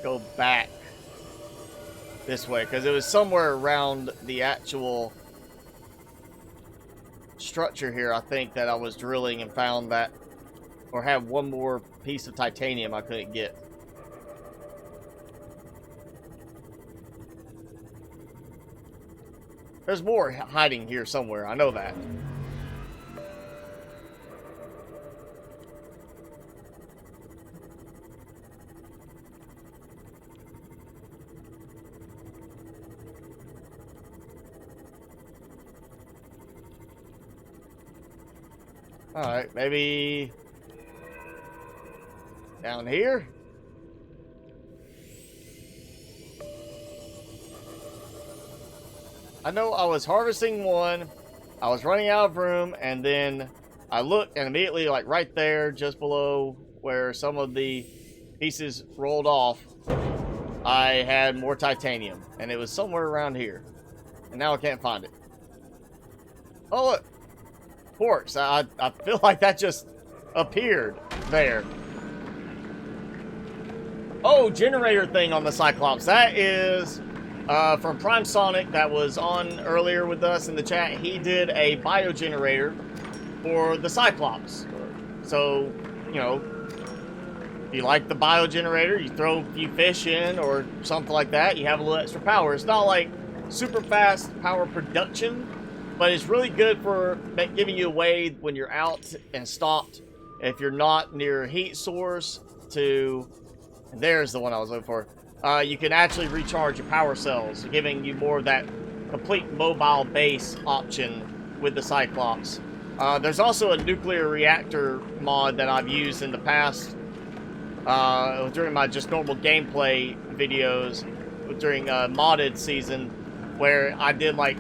Speaker 1: Go back this way because it was somewhere around the actual structure here, I think, that I was drilling and found that, or had one more piece of titanium I couldn't get. There's more hiding here somewhere, I know that. Alright, maybe down here? I know I was harvesting one, I was running out of room, and then I looked and immediately, like right there, just below where some of the pieces rolled off, I had more titanium, and it was somewhere around here. And now I can't find it. Oh, look! Quartz. I feel like that just appeared there. Oh, generator thing on the Cyclops. That is from Prime Sonic that was on earlier with us in the chat. He did a biogenerator for the Cyclops. So, you know, if you like the biogenerator, you throw a few fish in or something like that, you have a little extra power. It's not like super fast power production, but it's really good for giving you a way when you're out and stopped. If you're not near a heat source to... There's the one I was looking for. You can actually recharge your power cells, giving you more of that complete mobile base option with the Cyclops. There's also a nuclear reactor mod that I've used in the past during my just normal gameplay videos during modded season, where I did like...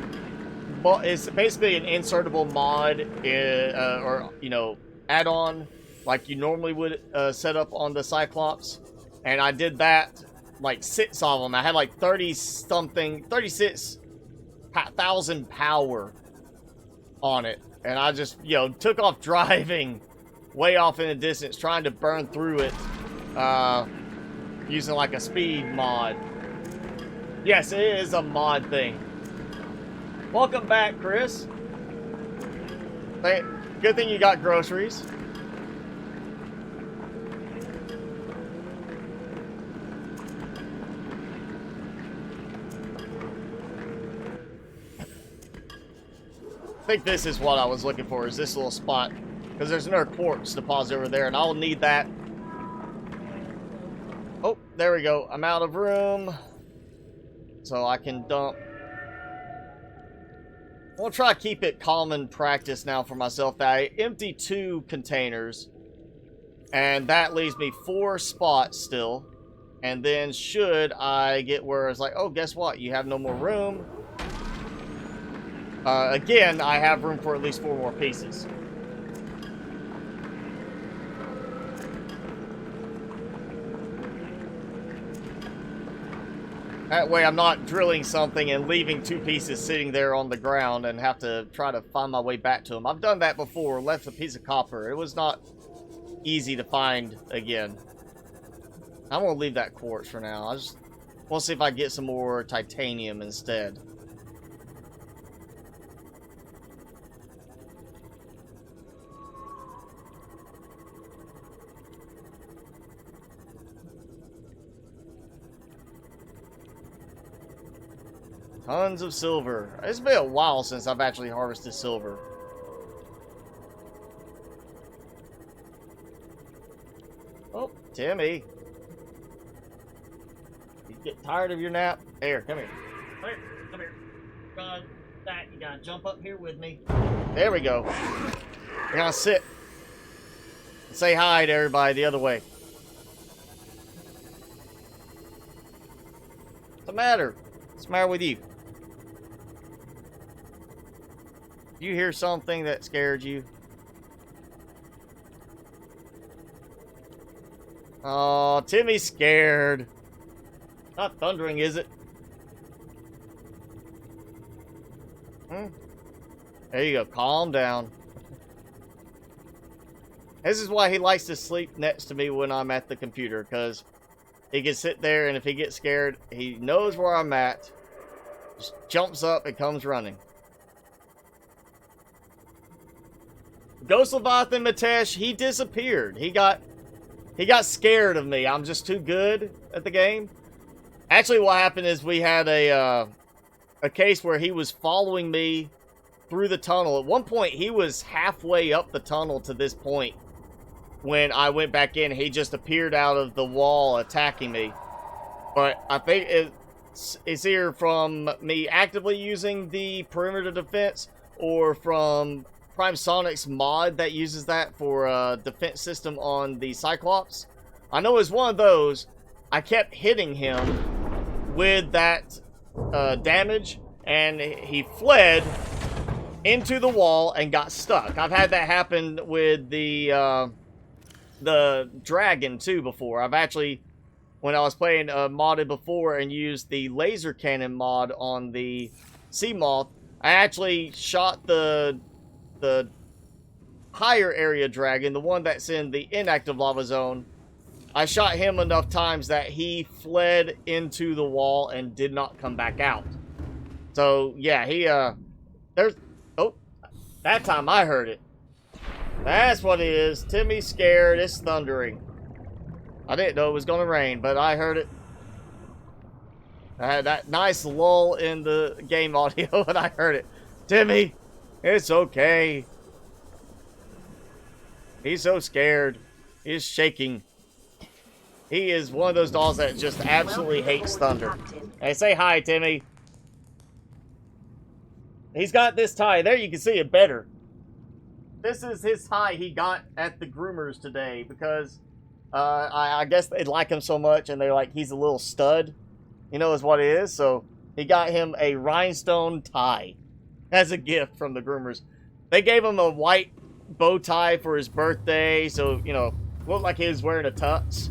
Speaker 1: Well, it's basically an insertable mod, or, you know, add-on, like you normally would set up on the Cyclops. And I did that, like 6 of them. I had like 36,000 power on it. And I just, you know, took off driving way off in the distance, trying to burn through it, using like a speed mod. Yes, it is a mod thing. Welcome back, Chris. Good thing you got groceries. I think this is what I was looking for, is this little spot. Because there's another quartz deposit over there, and I'll need that. Oh, there we go. I'm out of room. So I can dump. I'll try to keep it common practice now for myself that I empty 2 containers, and that leaves me 4 spots still. And then should I get where it's like, oh, guess what? You have no more room. Again, I have room for at least 4 more pieces. That way I'm not drilling something and leaving 2 pieces sitting there on the ground and have to try to find my way back to them. I've done that before, left a piece of copper. It was not easy to find again. I'm going to leave that quartz for now. I just want to see if I get some more titanium instead. Tons of silver. It's been a while since I've actually harvested silver. Timmy. You get tired of your nap? Here, come here. Come here. Come here. You gotta jump up here with me. There we go. You're gonna sit. Say hi to everybody the other way. What's the matter? What's the matter with you? Did you hear something that scared you? Oh, Timmy's scared. Not thundering, is it? There you go. Calm down. This is why he likes to sleep next to me when I'm at the computer, because he can sit there, and if he gets scared, he knows where I'm at. Just jumps up and comes running. Ghost Leviathan Matesh, he disappeared. He got scared of me. I'm just too good at the game. Actually, what happened is we had a case where he was following me through the tunnel. At one point, he was halfway up the tunnel to this point. When I went back in, he just appeared out of the wall attacking me. But I think it's either from me actively using the perimeter defense or from Prime Sonic's mod that uses that for a defense system on the Cyclops. I know it's one of those. I kept hitting him with that damage, and he fled into the wall and got stuck. I've had that happen with the dragon too before. I've actually, when I was playing modded before and used the laser cannon mod on the sea moth, I actually shot the higher area dragon, the one that's in the inactive lava zone. I shot him enough times that he fled into the wall and did not come back out. So yeah, that time I heard it. That's what it is. Timmy's scared. It's thundering. I didn't know it was going to rain, but I heard it. I had that nice lull in the game audio, and I heard it. Timmy, it's okay. He's so scared. He's shaking. He is one of those dolls that just absolutely hates thunder. Hey, say hi, Timmy. He's got this tie. There you can see it better. This is his tie he got at the groomers today because I guess they like him so much and they're like, he's a little stud. You know, is what it is. So he got him a rhinestone tie as a gift from the groomers. They gave him a white bow tie for his birthday. So, you know, looked like he was wearing a tux.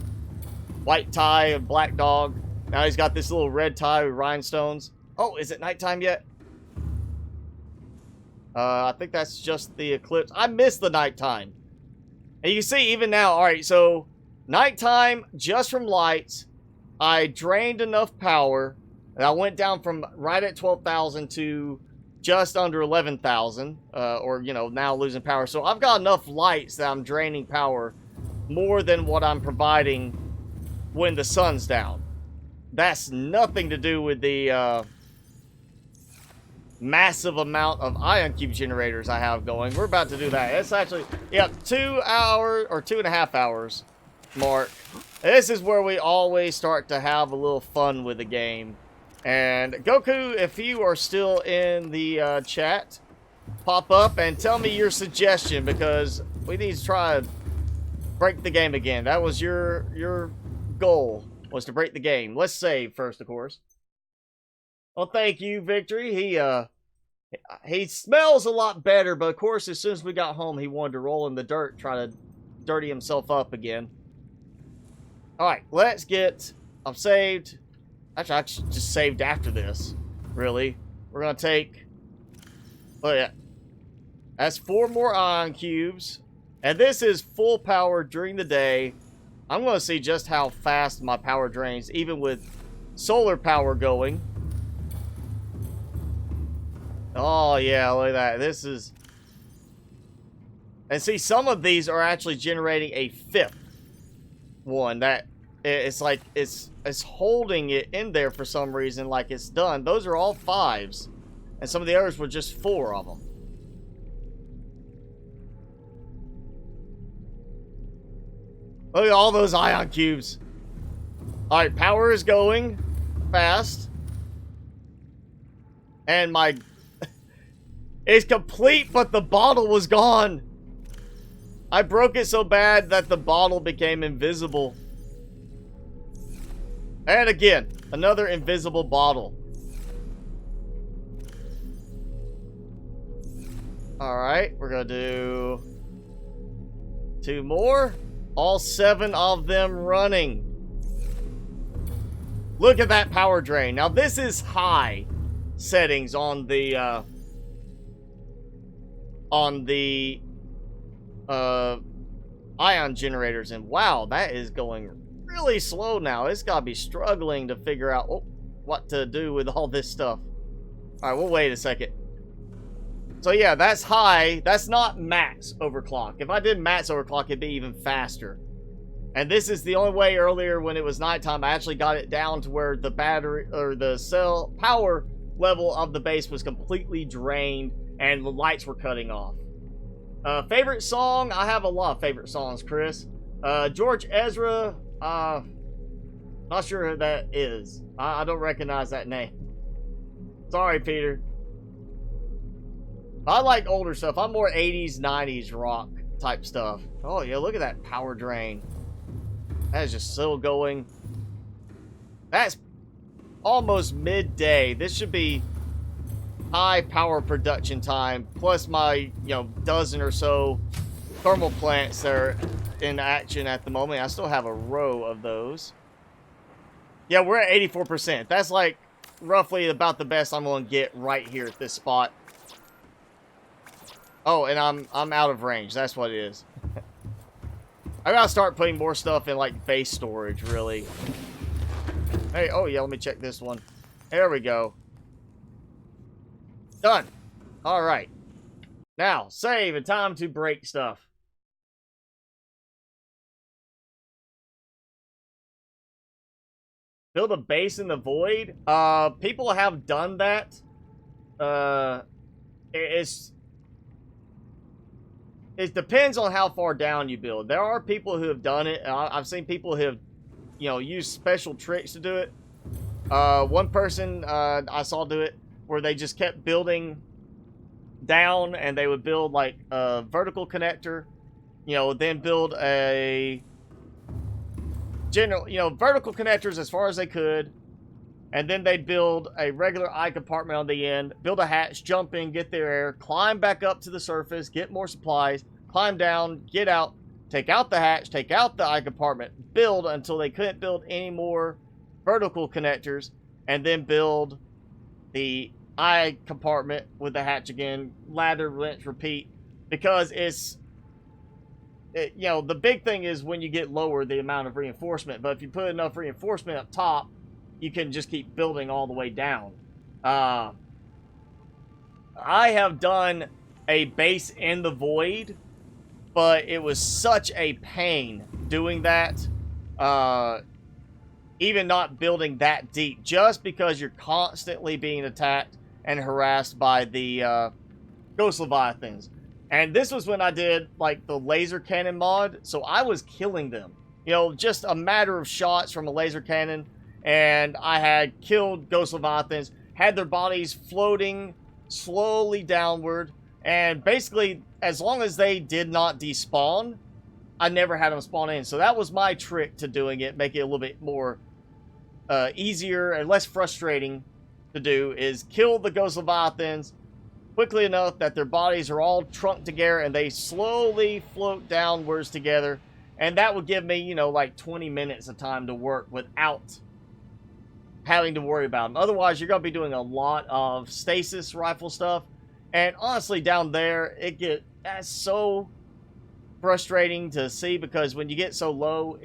Speaker 1: White tie, a black dog. Now he's got this little red tie with rhinestones. Oh, is it nighttime yet? I think that's just the eclipse. I missed the nighttime. And you can see even now, alright, so nighttime, just from lights, I drained enough power, and I went down from right at 12,000 to just under 11,000, or, you know, now losing power. So I've got enough lights that I'm draining power more than what I'm providing when the sun's down. That's nothing to do with the massive amount of ion cube generators I have going. We're about to do that. It's actually, yeah, 2 hours or 2.5 hours mark. This is where we always start to have a little fun with the game. And Goku, if you are still in the chat, pop up and tell me your suggestion, because we need to try to break the game again. That was your goal, was to break the game. Let's save first, of course. Well, thank you, Victory. He smells a lot better, but of course, as soon as we got home, he wanted to roll in the dirt, try to dirty himself up again. Alright, let's get... I'm saved. Actually, I just saved after this, really. We're going to take... Oh, yeah. That's 4 more ion cubes. And this is full power during the day. I'm going to see just how fast my power drains, even with solar power going. Oh, yeah, look at that. This is... And see, some of these are actually generating a 5th one. That it's like it's holding it in there for some reason, like it's done. Those are all 5s. And some of the others were just 4 of them. Look at all those ion cubes. Alright, power is going fast. And my... it's complete, but the bottle was gone. I broke it so bad that the bottle became invisible. And again, another invisible bottle. Alright, we're gonna do 2 more. All 7 of them running. Look at that power drain. Now this is high settings on the ion generators, and wow, that is going really slow now. It's gotta be struggling to figure out what to do with all this stuff. Alright, we'll wait a second. So yeah, that's high. That's not max overclock. If I did max overclock, it'd be even faster. And this is the only way. Earlier when it was nighttime, I actually got it down to where the battery or the cell power level of the base was completely drained and the lights were cutting off. Favorite song? I have a lot of favorite songs, Chris. George Ezra, not sure who that is. I don't recognize that name. Sorry, Peter. I like older stuff. I'm more 80s, 90s rock type stuff. Oh, yeah, look at that power drain. That is just still going. That's almost midday. This should be high power production time. Plus my, dozen or so thermal plants that are in action at the moment. I still have a row of those. Yeah, we're at 84%. That's like roughly about the best I'm going to get right here at this spot. Oh, and I'm out of range. That's what it is. I gotta start putting more stuff in like base storage, really. Hey, oh yeah, let me check this one. There we go. Done. All right. Now, save and time to break stuff. Build a base in the void. People have done that. It depends on how far down you build. There are people who have done it. I've seen people who have, used special tricks to do it. One person I saw do it where they just kept building down, and they would build like a vertical connector, then build a vertical connectors as far as they could, and then they'd build a regular eye compartment on the end, build a hatch, jump in, get their air, climb back up to the surface, get more supplies, climb down, get out, take out the hatch, take out the eye compartment, build until they couldn't build any more vertical connectors, and then build the eye compartment with the hatch again, lather, rinse, repeat, because the big thing is when you get lower, the amount of reinforcement, but if you put enough reinforcement up top, you can just keep building all the way down. I have done a base in the void, but it was such a pain doing that. Even not building that deep, just because you're constantly being attacked and harassed by the ghost leviathans. And this was when I did like the laser cannon mod, so I was killing them. Just a matter of shots from a laser cannon, and I had killed ghost leviathans, had their bodies floating slowly downward, and basically, as long as they did not despawn, I never had them spawn in. So that was my trick to doing it, make it a little bit more easier and less frustrating to do, is kill the ghost leviathans quickly enough that their bodies are all trunked together and they slowly float downwards together, and that would give me, like 20 minutes of time to work without having to worry about them. Otherwise, you're going to be doing a lot of stasis rifle stuff, and honestly, down there, that's so frustrating to see, because when you get so low,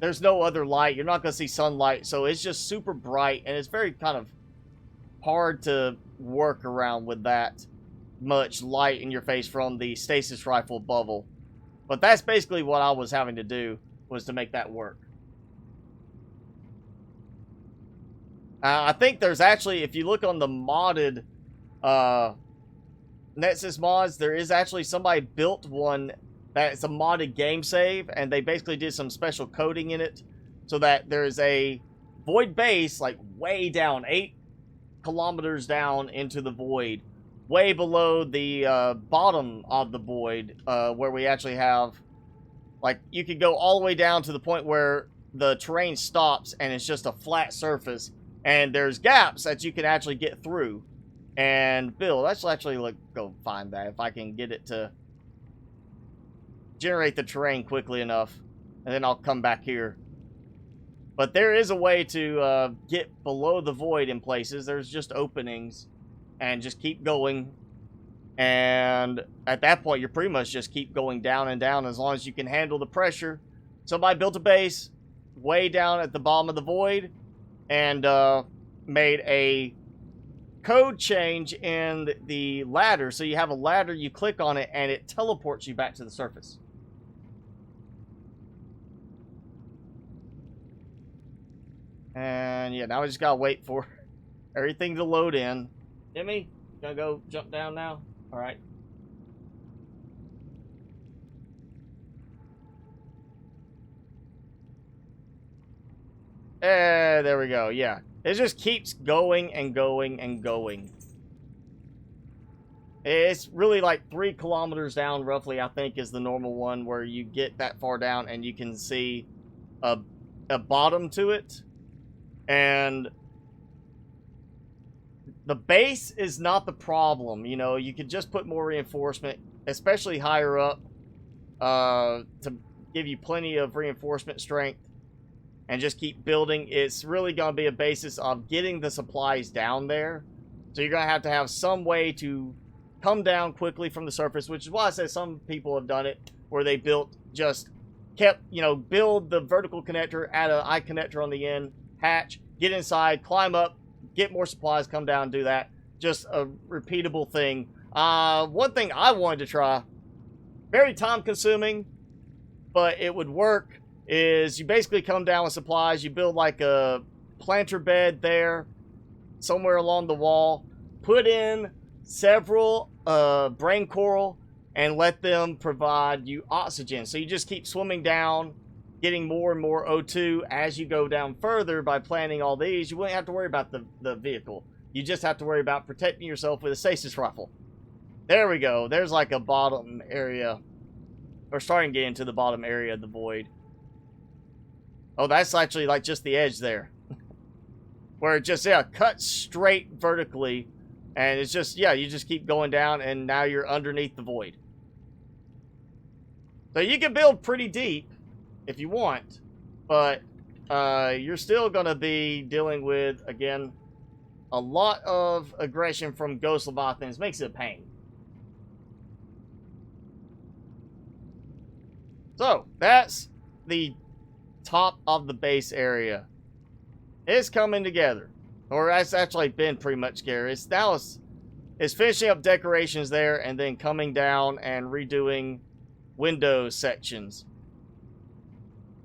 Speaker 1: there's no other light. You're not going to see sunlight, so it's just super bright, and it's very kind of hard to work around with that much light in your face from the stasis rifle bubble. But that's basically what I was having to do, was to make that work. I think there's actually, if you look on the modded Nexus mods, there is actually somebody built one that it's a modded game save, and they basically did some special coding in it so that there's a void base like way down, 8 kilometers down into the void, way below the bottom of the void, where we actually have, like, you could go all the way down to the point where the terrain stops and it's just a flat surface, and there's gaps that you can actually get through and build. Let's actually go find that if I can get it to generate the terrain quickly enough, and then I'll come back here. But there is a way to get below the void in places. There's just openings, and just keep going. And at that point, you're pretty much just keep going down and down as long as you can handle the pressure. Somebody built a base way down at the bottom of the void and made a code change in the ladder. So you have a ladder, you click on it, and it teleports you back to the surface. And yeah, now we just gotta wait for everything to load in. Jimmy, gonna go jump down now? Alright. There we go, yeah. It just keeps going and going and going. It's really like 3 kilometers down, roughly, I think, is the normal one, where you get that far down and you can see a bottom to it. And the base is not the problem. You know, you could just put more reinforcement, especially higher up, to give you plenty of reinforcement strength, and just keep building. It's really going to be a basis of getting the supplies down there. So you're going to have some way to come down quickly from the surface, which is why I said some people have done it, where they built, build the vertical connector, add an eye connector on the end, hatch, get inside, climb up, get more supplies, come down, do that. Just a repeatable thing. One thing I wanted to try, very time consuming, but it would work, is you basically come down with supplies, you build like a planter bed there, somewhere along the wall, put in several brain coral, and let them provide you oxygen. So you just keep swimming down, getting more and more O2 as you go down further. By planting all these, you wouldn't have to worry about the vehicle. You just have to worry about protecting yourself with a stasis rifle. There we go. There's like a bottom area. Or starting to get into the bottom area of the void. Oh, that's actually like just the edge there. Where it just, yeah, cuts straight vertically. And it's just, yeah, you just keep going down and now you're underneath the void. So you can build pretty deep if you want, but you're still going to be dealing with, again, a lot of aggression from Ghost Leviathans. Makes it a pain. So, that's the top of the base area. It's coming together. Or it's actually been pretty much scary. It's finishing up decorations there and then coming down and redoing window sections.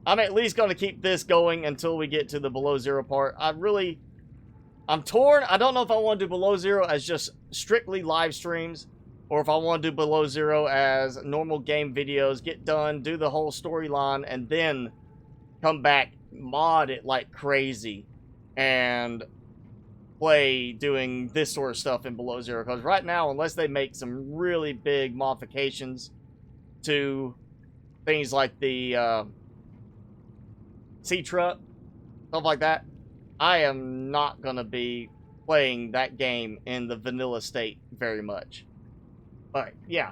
Speaker 1: I'm at least going to keep this going until we get to the below zero part. I'm torn. I don't know if I want to do below zero as just strictly live streams, or if I want to do below zero as normal game videos, get done, do the whole storyline, and then come back, mod it like crazy, and play doing this sort of stuff in below zero. Because right now, unless they make some really big modifications to things like the sea truck, stuff like that, I am not going to be playing that game in the vanilla state very much. But yeah,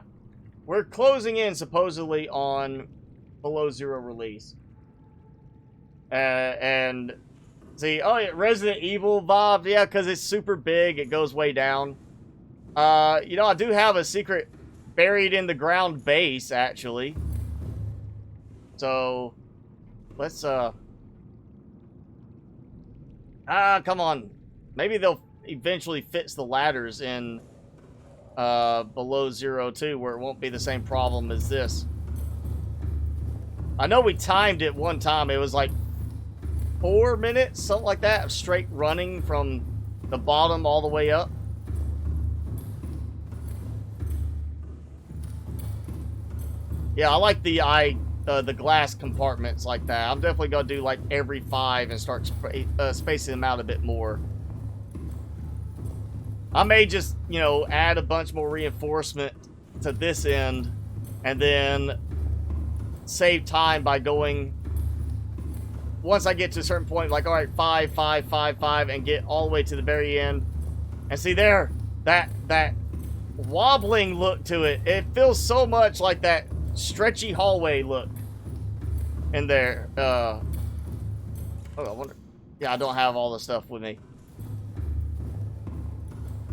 Speaker 1: we're closing in supposedly on below zero release. And see, oh yeah, Resident Evil vibe, yeah, because it's super big, it goes way down. You know, I do have a secret buried in the ground base, actually. So, let's, come on. Maybe they'll eventually fix the ladders in below zero too, where it won't be the same problem as this. I know we timed it one time. It was like 4 minutes, something like that, of straight running from the bottom all the way up. Yeah, I like the glass compartments like that. I'm definitely gonna do like every 5 and start spacing them out a bit more. I may just, you know, add a bunch more reinforcement to this end and then save time by going, once I get to a certain point, like, all right, 5, 5, 5, 5, and get all the way to the very end. And see there, that wobbling look to it. It feels so much like that stretchy hallway look in there. Oh, I wonder. Yeah, I don't have all the stuff with me.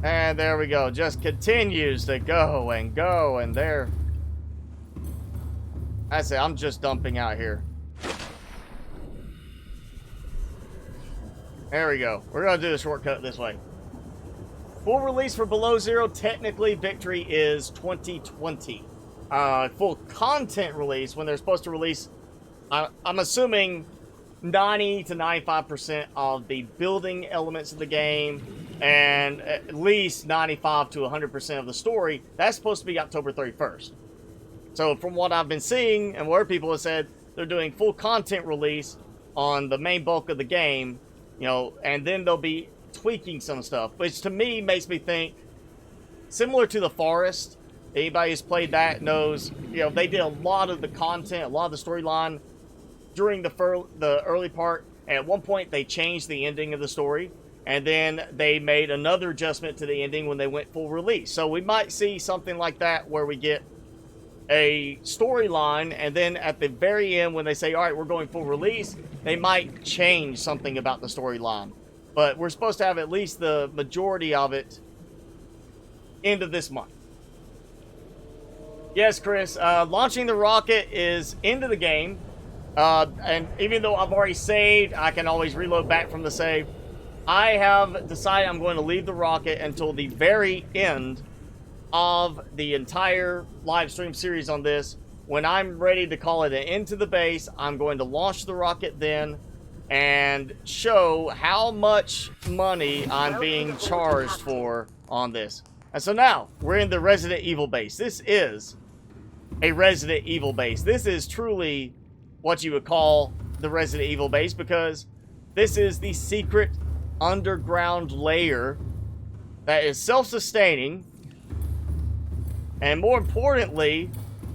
Speaker 1: And there we go. Just continues to go and go, and there. That's it. I'm just dumping out here. There we go. We're going to do the shortcut this way. Full release for Below Zero. Technically, victory is 2020. Full content release, when they're supposed to release, I'm assuming 90 to 95% of the building elements of the game, and at least 95 to 100% of the story. That's supposed to be October 31st. So from what I've been seeing and what people have said, they're doing full content release on the main bulk of the game, you know, and then they'll be tweaking some stuff, which to me makes me think similar to The Forest. Anybody who's played that knows, you know, they did a lot of the content, a lot of the storyline during the early part. And at one point, they changed the ending of the story, and then they made another adjustment to the ending when they went full release. So we might see something like that where we get a storyline, and then at the very end, when they say, all right, we're going full release, they might change something about the storyline. But we're supposed to have at least the majority of it end of this month. Yes, Chris, launching the rocket is into the game. And even though I've already saved, I can always reload back from the save. I have decided I'm going to leave the rocket until the very end of the entire live stream series on this. When I'm ready to call it an end to the base, I'm going to launch the rocket then and show how much money I'm being charged for on this. And so now, we're in the Resident Evil base. This is a Resident Evil base. This is truly what you would call the Resident Evil base, because this is the secret underground layer that is self-sustaining, and more importantly,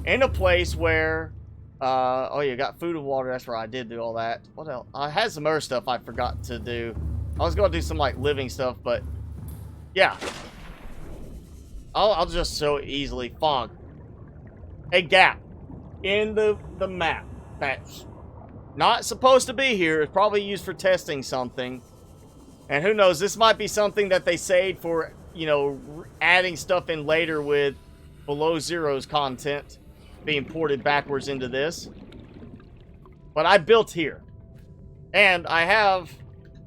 Speaker 1: in a place where oh, you got food and water. That's right, I did do all that. What else? I had some other stuff I forgot to do. I was going to do some like living stuff, but yeah, I'll just so easily fog a gap in the map that's not supposed to be here. It's probably used for testing something. And who knows, this might be something that they saved for, you know, adding stuff in later with Below Zero's content being ported backwards into this. But I built here. And I have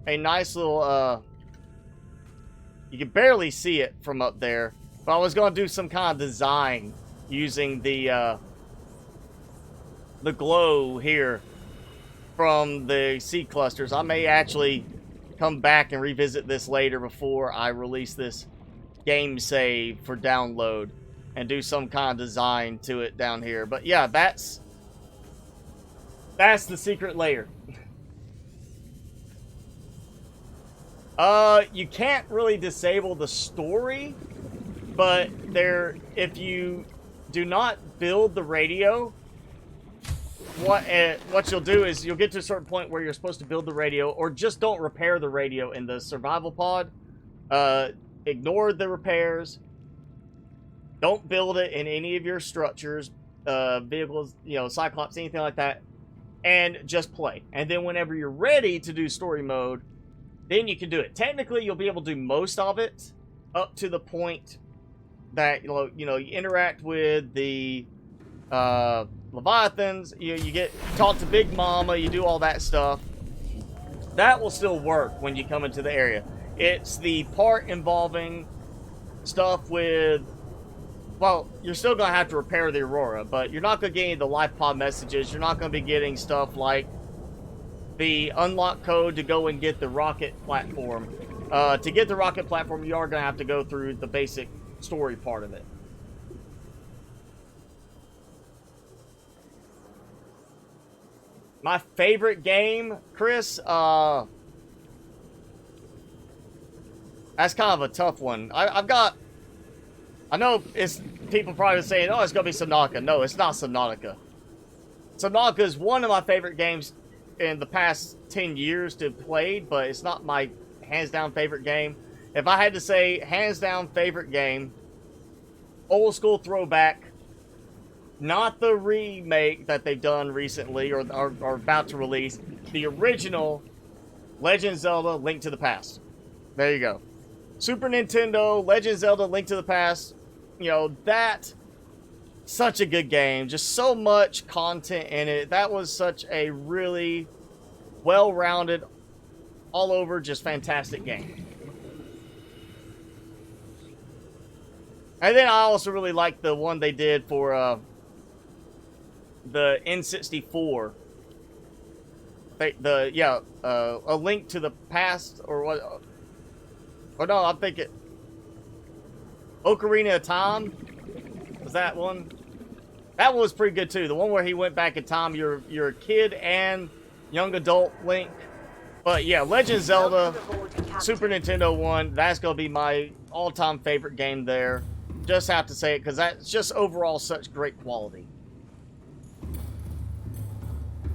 Speaker 1: a nice little, you can barely see it from up there, but I was going to do some kind of design using the glow here from the seed clusters. I may actually come back and revisit this later before I release this game save for download and do some kind of design to it down here. But yeah, that's the secret layer. You can't really disable the story, but if you do not build the radio, what you'll do is you'll get to a certain point where you're supposed to build the radio, or just don't repair the radio in the survival pod. Ignore the repairs. Don't build it in any of your structures, vehicles, you know, Cyclops, anything like that, and just play. And then whenever you're ready to do story mode, then you can do it. Technically, you'll be able to do most of it up to the point that you interact with the Leviathans. You talk to Big Mama. You do all that stuff. That will still work when you come into the area. It's the part involving stuff with, well, you're still going to have to repair the Aurora, but you're not going to get any of the life pod messages. You're not going to be getting stuff like the unlock code to go and get the rocket platform. To get the rocket platform, you are going to have to go through the basic story part of it. My favorite game, Chris, that's kind of a tough one. I know it's people probably saying, oh, it's going to be Subnautica. No, it's not Subnautica. Subnautica is one of my favorite games in the past 10 years to have played, but it's not my hands-down favorite game. If I had to say hands-down favorite game, old school throwback, not the remake that they've done recently or are about to release, the original Legend of Zelda Link to the Past. There you go. Super Nintendo, Legend of Zelda Link to the Past, you know, that, such a good game. Just so much content in it. That was such a really well-rounded, all over, just fantastic game. And then I also really like the one they did for the N64. A Link to the Past, or what? Or no, I'm thinking Ocarina of Time. Was that one? That one was pretty good too. The one where he went back in time. You're a kid and young adult Link. But yeah, Legend of Zelda, Super Nintendo one. That's gonna be my all-time favorite game there. Just have to say it because that's just overall such great quality.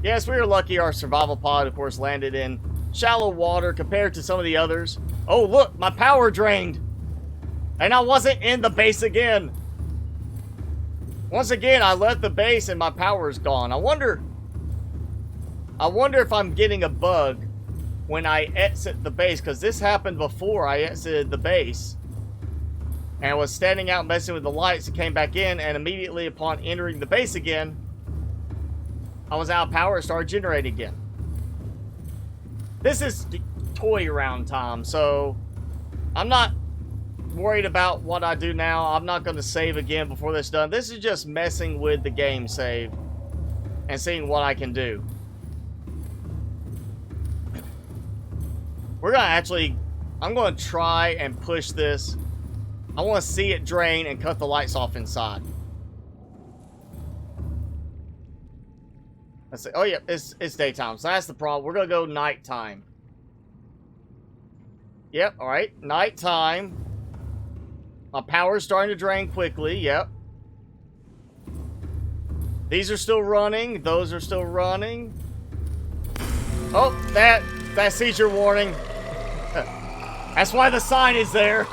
Speaker 1: Yes, we were lucky our survival pod, of course, landed in shallow water compared to some of the others. Oh, look, my power drained. And I wasn't in the base again. Once again, I left the base and my power is gone. I wonder if I'm getting a bug when I exit the base, because this happened before I exited the base. And I was standing out messing with the lights and came back in, and immediately upon entering the base again, I was out of power and started generating again. This is toy around time, so I'm not worried about what I do now. I'm not going to save again before this is done. This is just messing with the game save and seeing what I can do. We're going to actually, I'm going to try and push this. I want to see it drain and cut the lights off inside. Let's see. Oh yeah, it's daytime, so that's the problem. We're gonna go nighttime. Yep, alright. Nighttime. My power's starting to drain quickly, yep. These are still running, those are still running. Oh, that seizure warning. That's why the sign is there.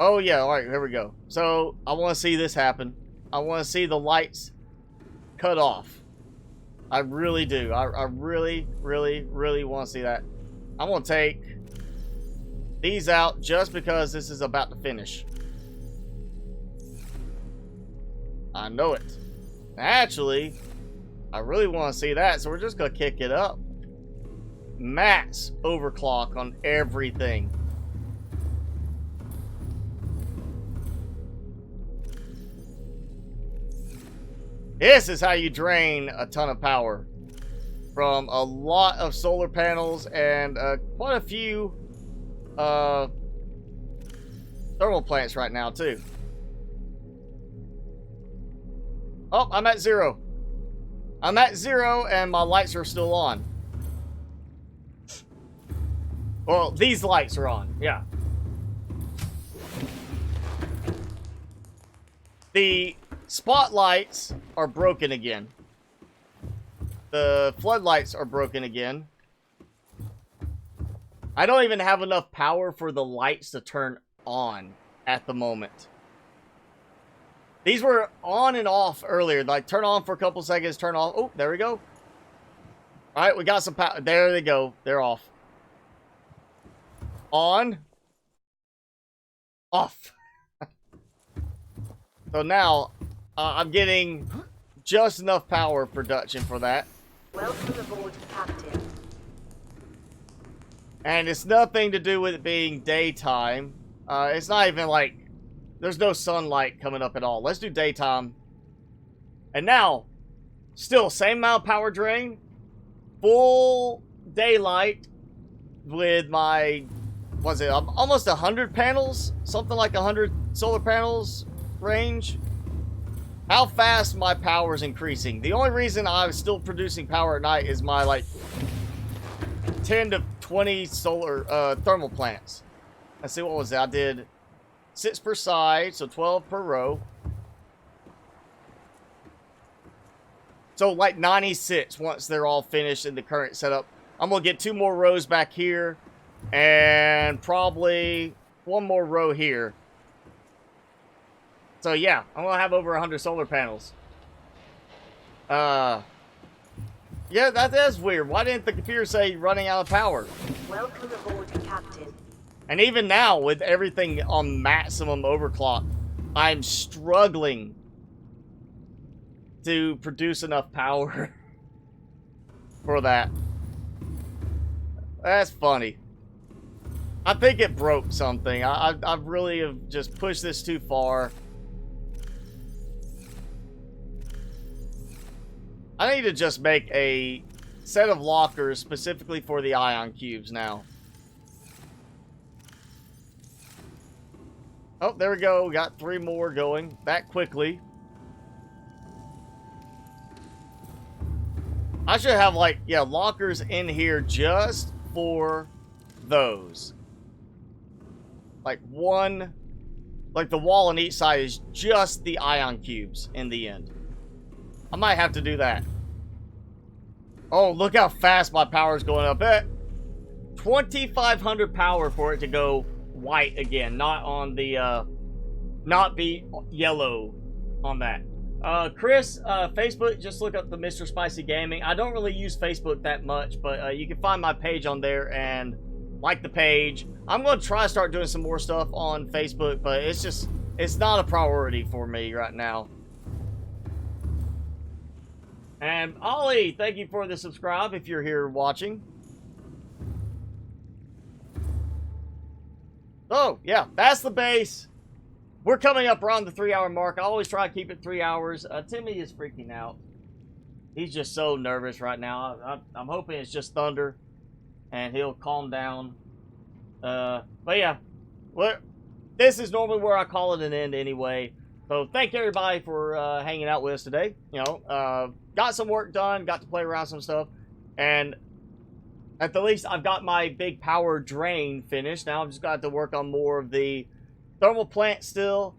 Speaker 1: Oh yeah, alright, here we go. So, I want to see this happen. I want to see the lights cut off. I really do. I really, really, really want to see that. I'm going to take these out just because this is about to finish. I know it. Actually, I really want to see that, so we're just going to kick it up. Max overclock on everything. This is how you drain a ton of power from a lot of solar panels and quite a few thermal plants right now too. Oh, I'm at 0. I'm at 0 and my lights are still on. Well, these lights are on, yeah. The spotlights are broken again. The floodlights are broken again. I don't even have enough power for the lights to turn on at the moment. These were on and off earlier. Like, turn on for a couple seconds, turn off. Oh, there we go. Alright, we got some power. There they go. They're off. On. Off. So now, I'm getting just enough power production for that.
Speaker 2: Welcome aboard, Captain.
Speaker 1: And it's nothing to do with it being daytime. It's not even like, there's no sunlight coming up at all. Let's do daytime. And now, still same amount of power drain. Full daylight with my, was it almost 100 panels? Something like 100 solar panels range. how fast my power is increasing. The only reason I'm still producing power at night is my like 10 to 20 solar thermal plants. Let's see, what was that? I did 6 per side, so 12 per row. So like 96 once they're all finished in the current setup. I'm gonna get 2 more rows back here and probably 1 more row here. So yeah, I'm gonna have over 100 solar panels. Yeah, that is weird. Why didn't the computer say running out of power?
Speaker 2: Welcome aboard, Captain.
Speaker 1: And even now, with everything on maximum overclock, I'm struggling to produce enough power for that. That's funny. I think it broke something. I really have just pushed this too far. I need to just make a set of lockers specifically for the ion cubes now. Oh, there we go. We got 3 more going that quickly. I should have, like, yeah, lockers in here just for those. Like one, like the wall on each side is just the ion cubes in the end. I might have to do that. Oh, look how fast my power is going up. 2,500 power for it to go white again, not on the, not be yellow on that. Chris, Facebook, just look up the MrSpicyGaming. I don't really use Facebook that much, but you can find my page on there and like the page. I'm going to try to start doing some more stuff on Facebook, but it's not a priority for me right now. And Ollie, thank you for the subscribe if you're here watching. Oh, yeah, that's the base. We're coming up around the 3-hour mark. I always try to keep it 3 hours. Timmy is freaking out. He's just so nervous right now. I'm hoping it's just thunder and he'll calm down. But yeah, this is normally where I call it an end anyway. So thank everybody for hanging out with us today. You know, got some work done, got to play around some stuff, and at the least I've got my big power drain finished. Now I've just got to work on more of the thermal plant still.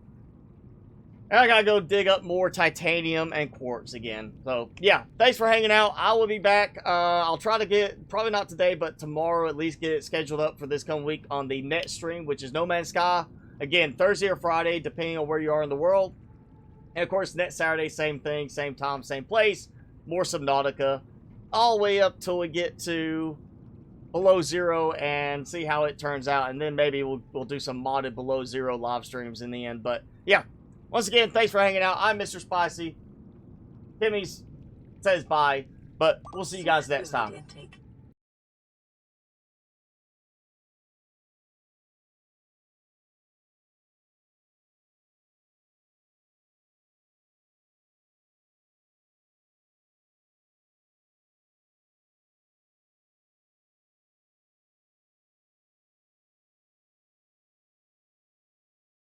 Speaker 1: And I gotta go dig up more titanium and quartz again. So yeah, thanks for hanging out. I will be back. I'll try to get, probably not today, but tomorrow at least get it scheduled up for this coming week on the net stream, which is No Man's Sky. Again, Thursday or Friday, depending on where you are in the world. And of course, next Saturday, same thing, same time, same place. More Subnautica. All the way up till we get to below zero and see how it turns out. And then maybe we'll do some modded below zero live streams in the end. But yeah, once again, thanks for hanging out. I'm Mr. Spicy. Timmy says bye, but we'll see you guys next time.